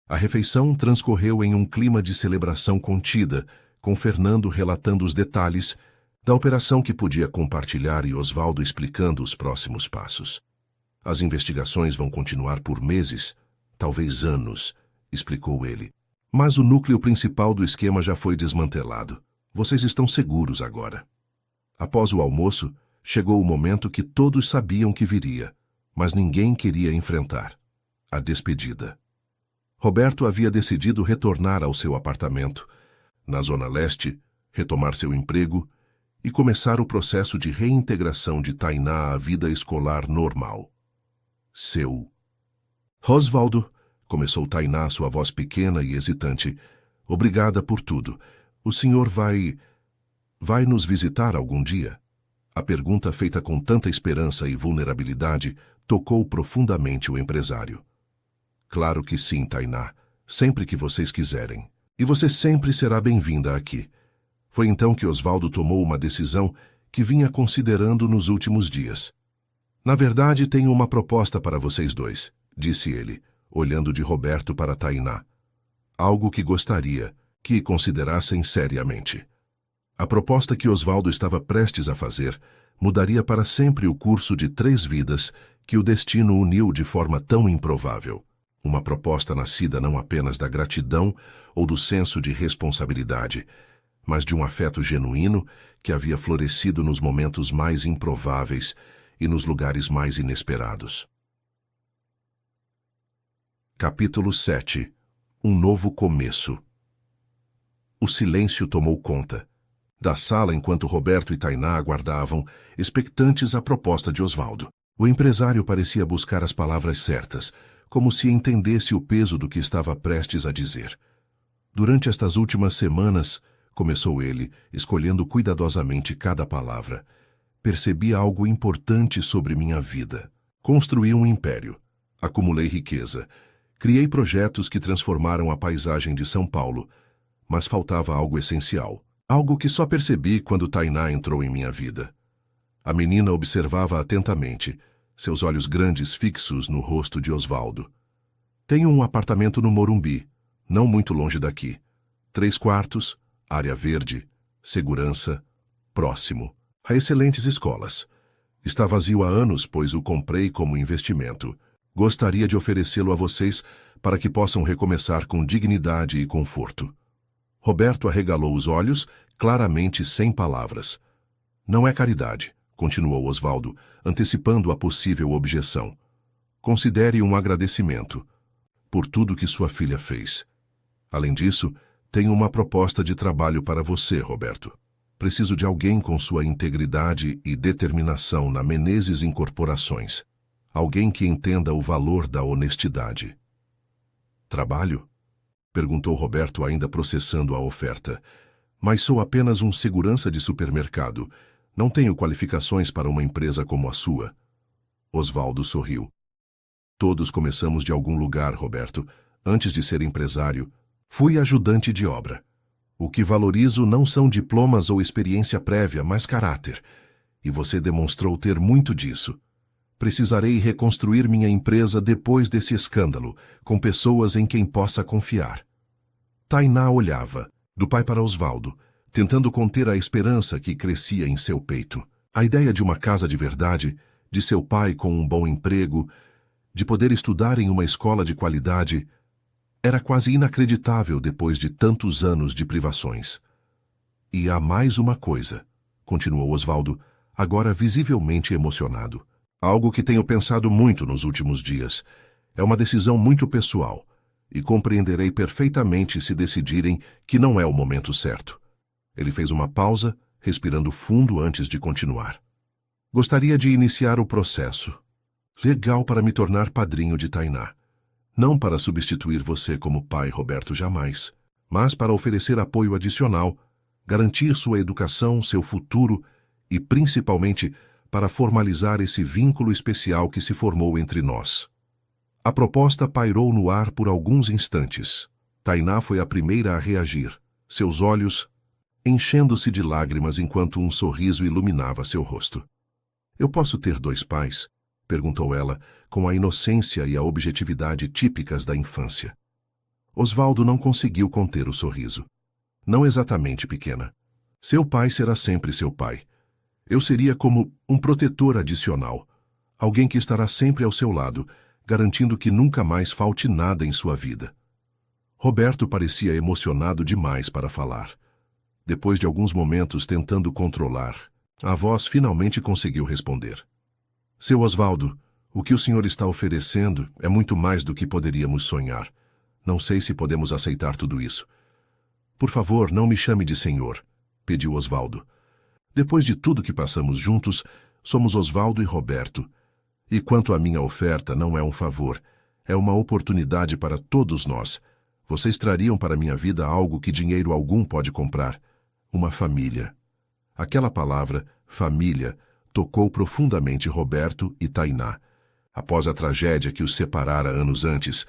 A refeição transcorreu em um clima de celebração contida, com Fernando relatando os detalhes da operação que podia compartilhar e Osvaldo explicando os próximos passos. As investigações vão continuar por meses, talvez anos, explicou ele. Mas o núcleo principal do esquema já foi desmantelado. Vocês estão seguros agora. Após o almoço, chegou o momento que todos sabiam que viria, mas ninguém queria enfrentar: a despedida. Roberto havia decidido retornar ao seu apartamento, na Zona Leste, retomar seu emprego e começar o processo de reintegração de Tainá à vida escolar normal. Osvaldo, começou Tainá, sua voz pequena e hesitante, obrigada por tudo. O senhor vai nos visitar algum dia? A pergunta, feita com tanta esperança e vulnerabilidade, tocou profundamente o empresário. Claro que sim, Tainá, sempre que vocês quiserem. E você sempre será bem-vinda aqui. Foi então que Osvaldo tomou uma decisão que vinha considerando nos últimos dias. Na verdade, tenho uma proposta para vocês dois, disse ele, olhando de Roberto para Tainá. Algo que gostaria que considerassem seriamente. A proposta que Osvaldo estava prestes a fazer mudaria para sempre o curso de 3 vidas que o destino uniu de forma tão improvável. Uma proposta nascida não apenas da gratidão ou do senso de responsabilidade, mas de um afeto genuíno que havia florescido nos momentos mais improváveis e nos lugares mais inesperados. Capítulo 7. Um novo começo. O silêncio tomou conta da sala enquanto Roberto e Tainá aguardavam, expectantes a proposta de Osvaldo. O empresário parecia buscar as palavras certas, como se entendesse o peso do que estava prestes a dizer. Durante estas últimas semanas, começou ele, escolhendo cuidadosamente cada palavra, percebi algo importante sobre minha vida. Construí um império, acumulei riqueza, criei projetos que transformaram a paisagem de São Paulo, mas faltava algo essencial, algo que só percebi quando Tainá entrou em minha vida. A menina observava atentamente, seus olhos grandes fixos no rosto de Osvaldo. Tenho um apartamento no Morumbi, Não muito longe daqui. 3 quartos, área verde, segurança, próximo. Há excelentes escolas. Está vazio há anos, pois o comprei como investimento. Gostaria de oferecê-lo a vocês para que possam recomeçar com dignidade e conforto. Roberto arregalou os olhos, claramente sem palavras. Não é caridade, continuou Osvaldo, antecipando a possível objeção. Considere um agradecimento por tudo que sua filha fez. Além disso, tenho uma proposta de trabalho para você, Roberto. Preciso de alguém com sua integridade e determinação na Menezes Incorporações. Alguém que entenda o valor da honestidade. Trabalho? Perguntou Roberto, ainda processando a oferta. Mas sou apenas um segurança de supermercado. Não tenho qualificações para uma empresa como a sua. Osvaldo sorriu. Todos começamos de algum lugar, Roberto. Antes de ser empresário, fui ajudante de obra. O que valorizo não são diplomas ou experiência prévia, mas caráter. E você demonstrou ter muito disso. Precisarei reconstruir minha empresa depois desse escândalo, com pessoas em quem possa confiar. Tainá olhava, do pai para Osvaldo, tentando conter a esperança que crescia em seu peito. A ideia de uma casa de verdade, de seu pai com um bom emprego, de poder estudar em uma escola de qualidade, era quase inacreditável depois de tantos anos de privações. E há mais uma coisa, continuou Osvaldo, agora visivelmente emocionado. Algo que tenho pensado muito nos últimos dias. É uma decisão muito pessoal, e compreenderei perfeitamente se decidirem que não é o momento certo. Ele fez uma pausa, respirando fundo antes de continuar. Gostaria de iniciar o processo. Legal para me tornar padrinho de Tainá. Não para substituir você como pai, Roberto, jamais, mas para oferecer apoio adicional, garantir sua educação, seu futuro e, principalmente, para formalizar esse vínculo especial que se formou entre nós. A proposta pairou no ar por alguns instantes. Tainá foi a primeira a reagir, seus olhos enchendo-se de lágrimas enquanto um sorriso iluminava seu rosto. Eu posso ter 2 pais? Perguntou ela, com a inocência e a objetividade típicas da infância. Osvaldo não conseguiu conter o sorriso. Não exatamente, pequena. Seu pai será sempre seu pai. Eu seria como um protetor adicional, alguém que estará sempre ao seu lado, garantindo que nunca mais falte nada em sua vida. Roberto parecia emocionado demais para falar. Depois de alguns momentos tentando controlar, a voz finalmente conseguiu responder. Seu Osvaldo, o que o senhor está oferecendo é muito mais do que poderíamos sonhar. Não sei se podemos aceitar tudo isso. Por favor, não me chame de senhor, pediu Osvaldo. Depois de tudo que passamos juntos, somos Osvaldo e Roberto. E quanto à minha oferta, não é um favor, é uma oportunidade para todos nós. Vocês trariam para minha vida algo que dinheiro algum pode comprar. Uma família. Aquela palavra, família, tocou profundamente Roberto e Tainá. Após a tragédia que os separara anos antes,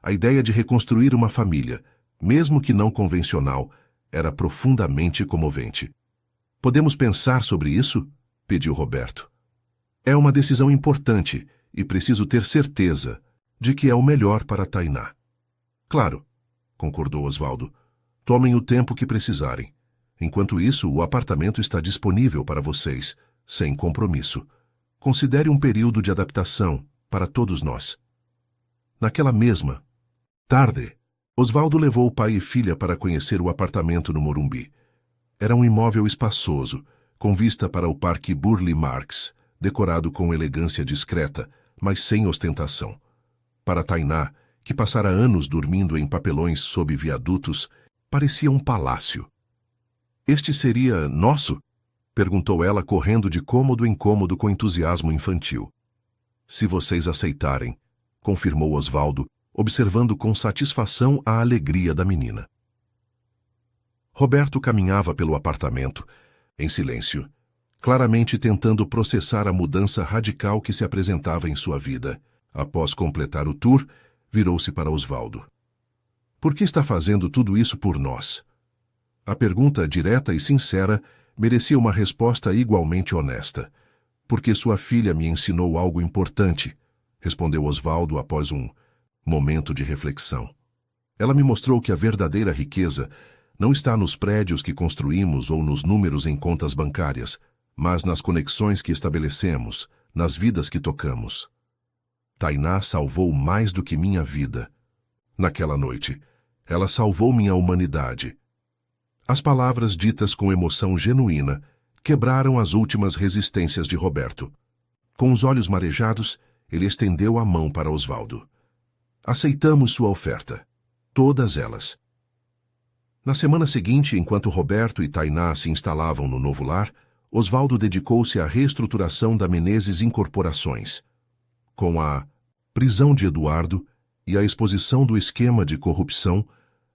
a ideia de reconstruir uma família, mesmo que não convencional, era profundamente comovente. Podemos pensar sobre isso? Pediu Roberto. É uma decisão importante e preciso ter certeza de que é o melhor para Tainá. Claro, concordou Osvaldo. Tomem o tempo que precisarem. Enquanto isso, o apartamento está disponível para vocês, sem compromisso. Considere um período de adaptação para todos nós. Naquela mesma tarde, Osvaldo levou o pai e filha para conhecer o apartamento no Morumbi. Era um imóvel espaçoso, com vista para o Parque Burle Marx, decorado com elegância discreta, mas sem ostentação. Para Tainá, que passara anos dormindo em papelões sob viadutos, parecia um palácio. Este seria nosso? Perguntou ela, correndo de cômodo em cômodo com entusiasmo infantil. Se vocês aceitarem, confirmou Osvaldo, observando com satisfação a alegria da menina. Roberto caminhava pelo apartamento, em silêncio, claramente tentando processar a mudança radical que se apresentava em sua vida. Após completar o tour, virou-se para Osvaldo. Por que está fazendo tudo isso por nós? A pergunta direta e sincera merecia uma resposta igualmente honesta. Porque sua filha me ensinou algo importante, respondeu Osvaldo após um momento de reflexão. Ela me mostrou que a verdadeira riqueza não está nos prédios que construímos ou nos números em contas bancárias, mas nas conexões que estabelecemos, nas vidas que tocamos. Tainá salvou mais do que minha vida. Naquela noite, ela salvou minha humanidade. As palavras ditas com emoção genuína quebraram as últimas resistências de Roberto. Com os olhos marejados, ele estendeu a mão para Osvaldo. Aceitamos sua oferta. Todas elas. Na semana seguinte, enquanto Roberto e Tainá se instalavam no novo lar, Osvaldo dedicou-se à reestruturação da Menezes Incorporações. Com a prisão de Eduardo e a exposição do esquema de corrupção,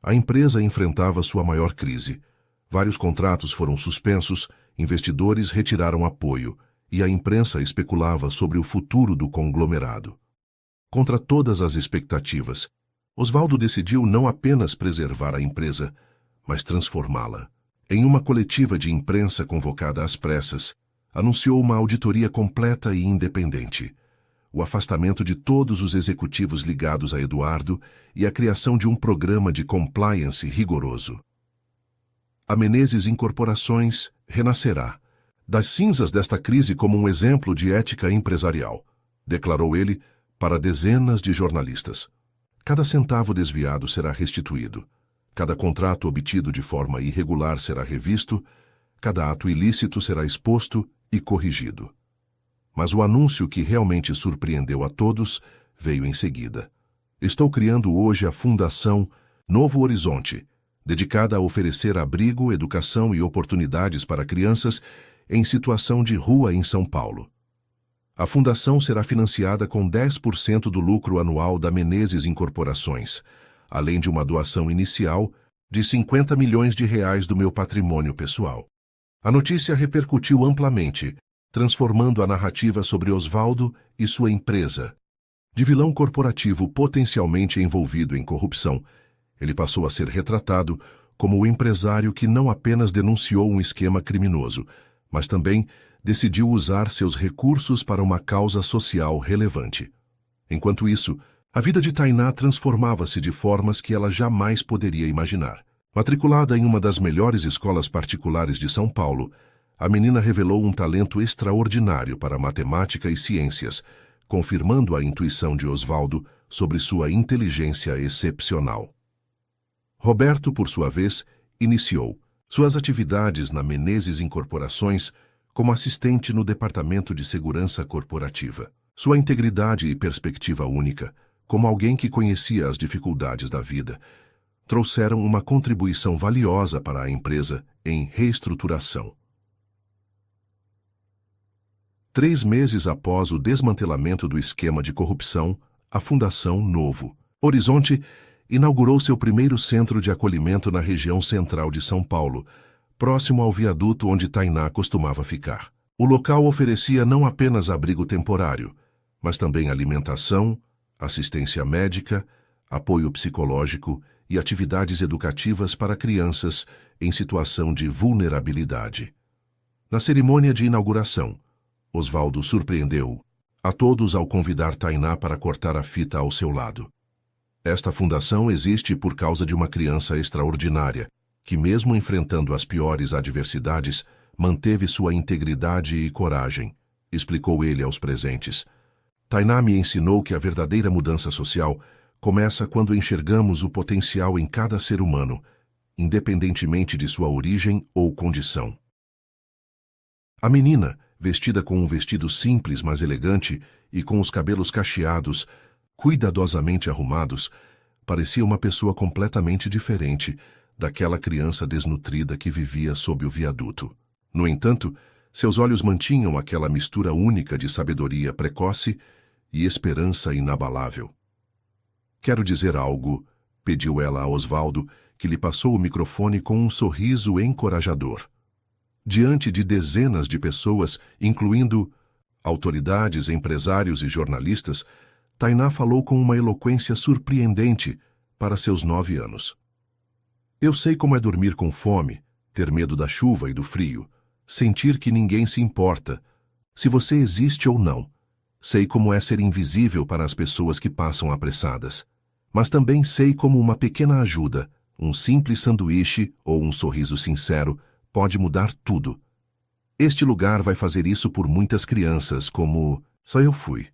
a empresa enfrentava sua maior crise. Vários contratos foram suspensos, investidores retiraram apoio e a imprensa especulava sobre o futuro do conglomerado. Contra todas as expectativas, Osvaldo decidiu não apenas preservar a empresa, mas transformá-la. Em uma coletiva de imprensa convocada às pressas, anunciou uma auditoria completa e independente, o afastamento de todos os executivos ligados a Eduardo e a criação de um programa de compliance rigoroso. A Menezes Incorporações renascerá das cinzas desta crise como um exemplo de ética empresarial, declarou ele para dezenas de jornalistas. Cada centavo desviado será restituído. Cada contrato obtido de forma irregular será revisto, cada ato ilícito será exposto e corrigido. Mas o anúncio que realmente surpreendeu a todos veio em seguida. Estou criando hoje a Fundação Novo Horizonte, dedicada a oferecer abrigo, educação e oportunidades para crianças em situação de rua em São Paulo. A fundação será financiada com 10% do lucro anual da Menezes Incorporações, além de uma doação inicial de R$50 milhões do meu patrimônio pessoal. A notícia repercutiu amplamente, transformando a narrativa sobre Osvaldo e sua empresa. De vilão corporativo potencialmente envolvido em corrupção, ele passou a ser retratado como o empresário que não apenas denunciou um esquema criminoso, mas também decidiu usar seus recursos para uma causa social relevante. Enquanto isso, a vida de Tainá transformava-se de formas que ela jamais poderia imaginar. Matriculada em uma das melhores escolas particulares de São Paulo, a menina revelou um talento extraordinário para matemática e ciências, confirmando a intuição de Osvaldo sobre sua inteligência excepcional. Roberto, por sua vez, iniciou suas atividades na Menezes Incorporações como assistente no Departamento de Segurança Corporativa. Sua integridade e perspectiva única, como alguém que conhecia as dificuldades da vida, trouxeram uma contribuição valiosa para a empresa em reestruturação. 3 meses após o desmantelamento do esquema de corrupção, a Fundação Novo Horizonte inaugurou seu primeiro centro de acolhimento na região central de São Paulo, próximo ao viaduto onde Tainá costumava ficar. O local oferecia não apenas abrigo temporário, mas também alimentação, assistência médica, apoio psicológico e atividades educativas para crianças em situação de vulnerabilidade. Na cerimônia de inauguração, Osvaldo surpreendeu a todos ao convidar Tainá para cortar a fita ao seu lado. Esta fundação existe por causa de uma criança extraordinária, que mesmo enfrentando as piores adversidades, manteve sua integridade e coragem, explicou ele aos presentes. Tainá me ensinou que a verdadeira mudança social começa quando enxergamos o potencial em cada ser humano, independentemente de sua origem ou condição. A menina, vestida com um vestido simples mas elegante e com os cabelos cacheados, cuidadosamente arrumados, parecia uma pessoa completamente diferente daquela criança desnutrida que vivia sob o viaduto. No entanto, seus olhos mantinham aquela mistura única de sabedoria precoce e esperança inabalável. «Quero dizer algo», pediu ela a Osvaldo, que lhe passou o microfone com um sorriso encorajador. Diante de dezenas de pessoas, incluindo autoridades, empresários e jornalistas, Tainá falou com uma eloquência surpreendente para seus 9 anos. Eu sei como é dormir com fome, ter medo da chuva e do frio, sentir que ninguém se importa, se você existe ou não. Sei como é ser invisível para as pessoas que passam apressadas. Mas também sei como uma pequena ajuda, um simples sanduíche ou um sorriso sincero pode mudar tudo. Este lugar vai fazer isso por muitas crianças, como só eu fui.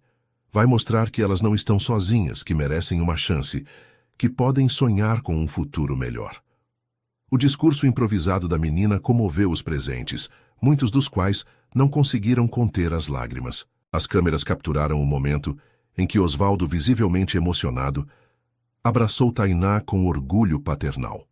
Vai mostrar que elas não estão sozinhas, que merecem uma chance, que podem sonhar com um futuro melhor. O discurso improvisado da menina comoveu os presentes, muitos dos quais não conseguiram conter as lágrimas. As câmeras capturaram o momento em que Osvaldo, visivelmente emocionado, abraçou Tainá com orgulho paternal.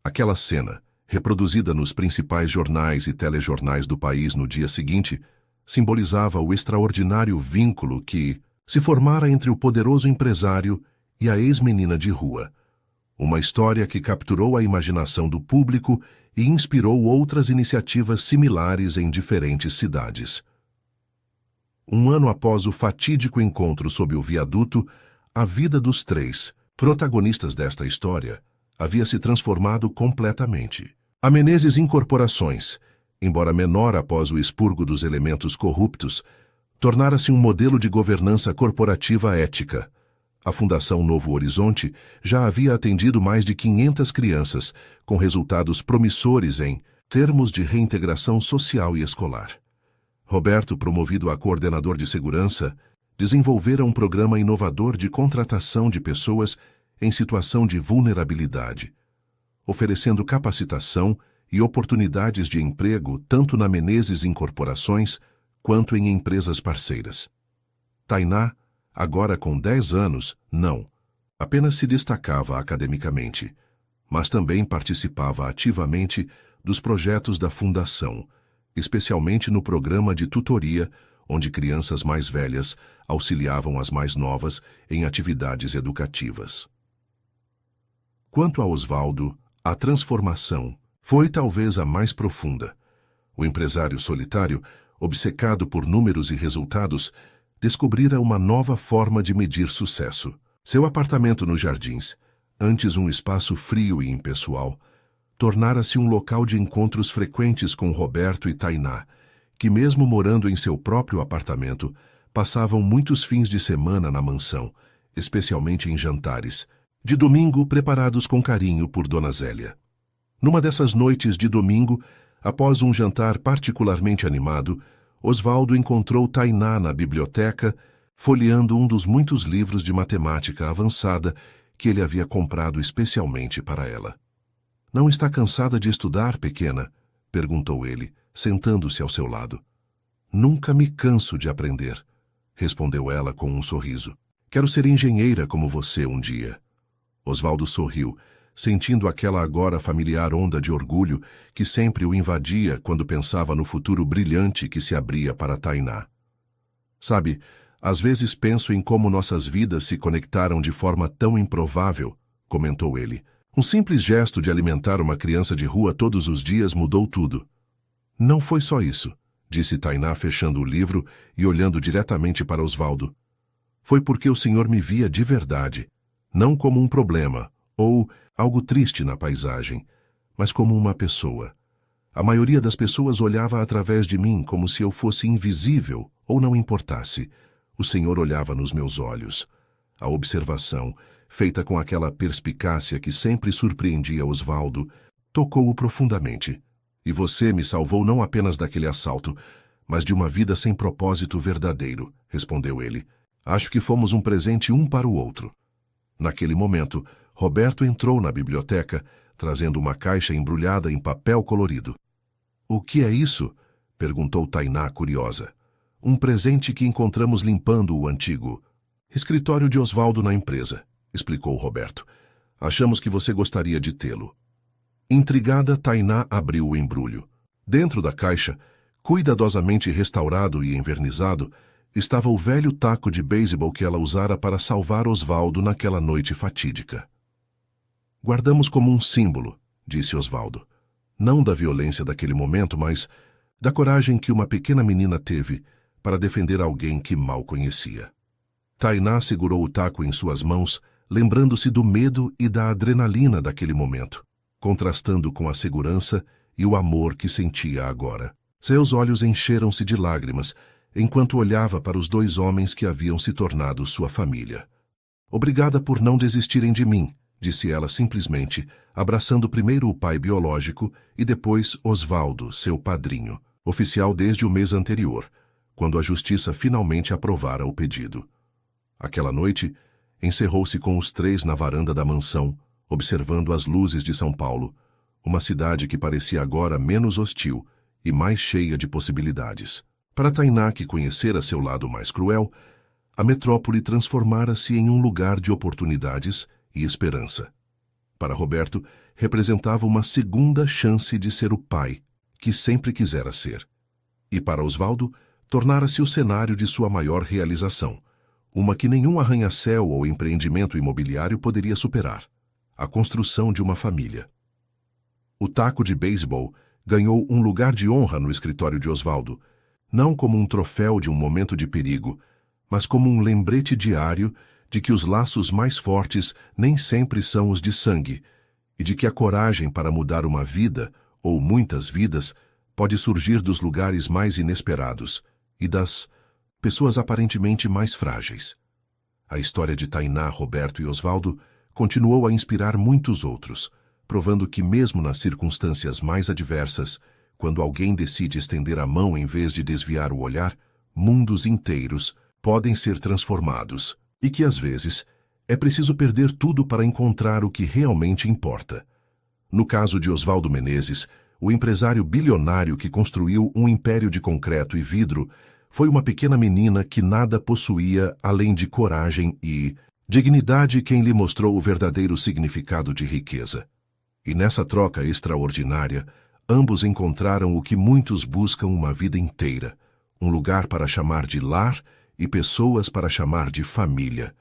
Aquela cena, reproduzida nos principais jornais e telejornais do país no dia seguinte, simbolizava o extraordinário vínculo que se formara entre o poderoso empresário e a ex-menina de rua. Uma história que capturou a imaginação do público e inspirou outras iniciativas similares em diferentes cidades. Um ano após o fatídico encontro sob o viaduto, a vida dos três protagonistas desta história havia se transformado completamente. A Menezes Incorporações, embora menor após o expurgo dos elementos corruptos, tornara-se um modelo de governança corporativa ética. A Fundação Novo Horizonte já havia atendido mais de 500 crianças, com resultados promissores em termos de reintegração social e escolar. Roberto, promovido a coordenador de segurança, desenvolvera um programa inovador de contratação de pessoas em situação de vulnerabilidade, oferecendo capacitação e oportunidades de emprego tanto na Menezes Incorporações quanto em empresas parceiras. Tainá, agora com 10 anos, não apenas se destacava academicamente, mas também participava ativamente dos projetos da Fundação, especialmente no programa de tutoria, onde crianças mais velhas auxiliavam as mais novas em atividades educativas. Quanto a Osvaldo, a transformação foi talvez a mais profunda. O empresário solitário, obcecado por números e resultados, descobrira uma nova forma de medir sucesso. Seu apartamento nos Jardins, antes um espaço frio e impessoal, tornara-se um local de encontros frequentes com Roberto e Tainá, que mesmo morando em seu próprio apartamento, passavam muitos fins de semana na mansão, especialmente em jantares, de domingo preparados com carinho por Dona Zélia. Numa dessas noites de domingo, após um jantar particularmente animado, Osvaldo encontrou Tainá na biblioteca, folheando um dos muitos livros de matemática avançada que ele havia comprado especialmente para ela. "Não está cansada de estudar, pequena?" perguntou ele, sentando-se ao seu lado. "Nunca me canso de aprender", respondeu ela com um sorriso. "Quero ser engenheira como você um dia." Osvaldo sorriu, sentindo aquela agora familiar onda de orgulho que sempre o invadia quando pensava no futuro brilhante que se abria para Tainá. "Sabe, às vezes penso em como nossas vidas se conectaram de forma tão improvável", comentou ele. "Um simples gesto de alimentar uma criança de rua todos os dias mudou tudo." "Não foi só isso", disse Tainá, fechando o livro e olhando diretamente para Osvaldo. "Foi porque o senhor me via de verdade, não como um problema ou algo triste na paisagem, mas como uma pessoa. A maioria das pessoas olhava através de mim como se eu fosse invisível ou não importasse. O senhor olhava nos meus olhos." A observação, feita com aquela perspicácia que sempre surpreendia Osvaldo, tocou-o profundamente. "E você me salvou não apenas daquele assalto, mas de uma vida sem propósito verdadeiro", respondeu ele. "Acho que fomos um presente um para o outro." Naquele momento, Roberto entrou na biblioteca, trazendo uma caixa embrulhada em papel colorido. "O que é isso?" perguntou Tainá, curiosa. "Um presente que encontramos limpando o antigo escritório de Osvaldo na empresa", explicou Roberto. "Achamos que você gostaria de tê-lo." Intrigada, Tainá abriu o embrulho. Dentro da caixa, cuidadosamente restaurado e envernizado, estava o velho taco de beisebol que ela usara para salvar Osvaldo naquela noite fatídica. "Guardamos como um símbolo", disse Osvaldo. "Não da violência daquele momento, mas da coragem que uma pequena menina teve para defender alguém que mal conhecia." Tainá segurou o taco em suas mãos, lembrando-se do medo e da adrenalina daquele momento, contrastando com a segurança e o amor que sentia agora. Seus olhos encheram-se de lágrimas, enquanto olhava para os 2 homens que haviam se tornado sua família. Obrigada por não desistirem de mim, disse ela simplesmente, abraçando primeiro o pai biológico e depois Osvaldo, seu padrinho, oficial desde o mês anterior, quando a justiça finalmente aprovara o pedido. Aquela noite, encerrou-se com os 3 na varanda da mansão, observando as luzes de São Paulo, uma cidade que parecia agora menos hostil e mais cheia de possibilidades. Para Tainá, que conhecera seu lado mais cruel, a metrópole transformara-se em um lugar de oportunidades e esperança. Para Roberto, representava uma segunda chance de ser o pai que sempre quisera ser. E para Osvaldo, tornara-se o cenário de sua maior realização, uma que nenhum arranha-céu ou empreendimento imobiliário poderia superar: a construção de uma família. O taco de beisebol ganhou um lugar de honra no escritório de Osvaldo, não como um troféu de um momento de perigo, mas como um lembrete diário de que os laços mais fortes nem sempre são os de sangue, e de que a coragem para mudar uma vida, ou muitas vidas, pode surgir dos lugares mais inesperados e das pessoas aparentemente mais frágeis. A história de Tainá, Roberto e Osvaldo continuou a inspirar muitos outros, provando que mesmo nas circunstâncias mais adversas, quando alguém decide estender a mão em vez de desviar o olhar, mundos inteiros podem ser transformados, e que às vezes é preciso perder tudo para encontrar o que realmente importa. No caso de Osvaldo Menezes, o empresário bilionário que construiu um império de concreto e vidro foi uma pequena menina que nada possuía além de coragem e dignidade, quem lhe mostrou o verdadeiro significado de riqueza. E nessa troca extraordinária, ambos encontraram o que muitos buscam uma vida inteira: um lugar para chamar de lar e pessoas para chamar de família.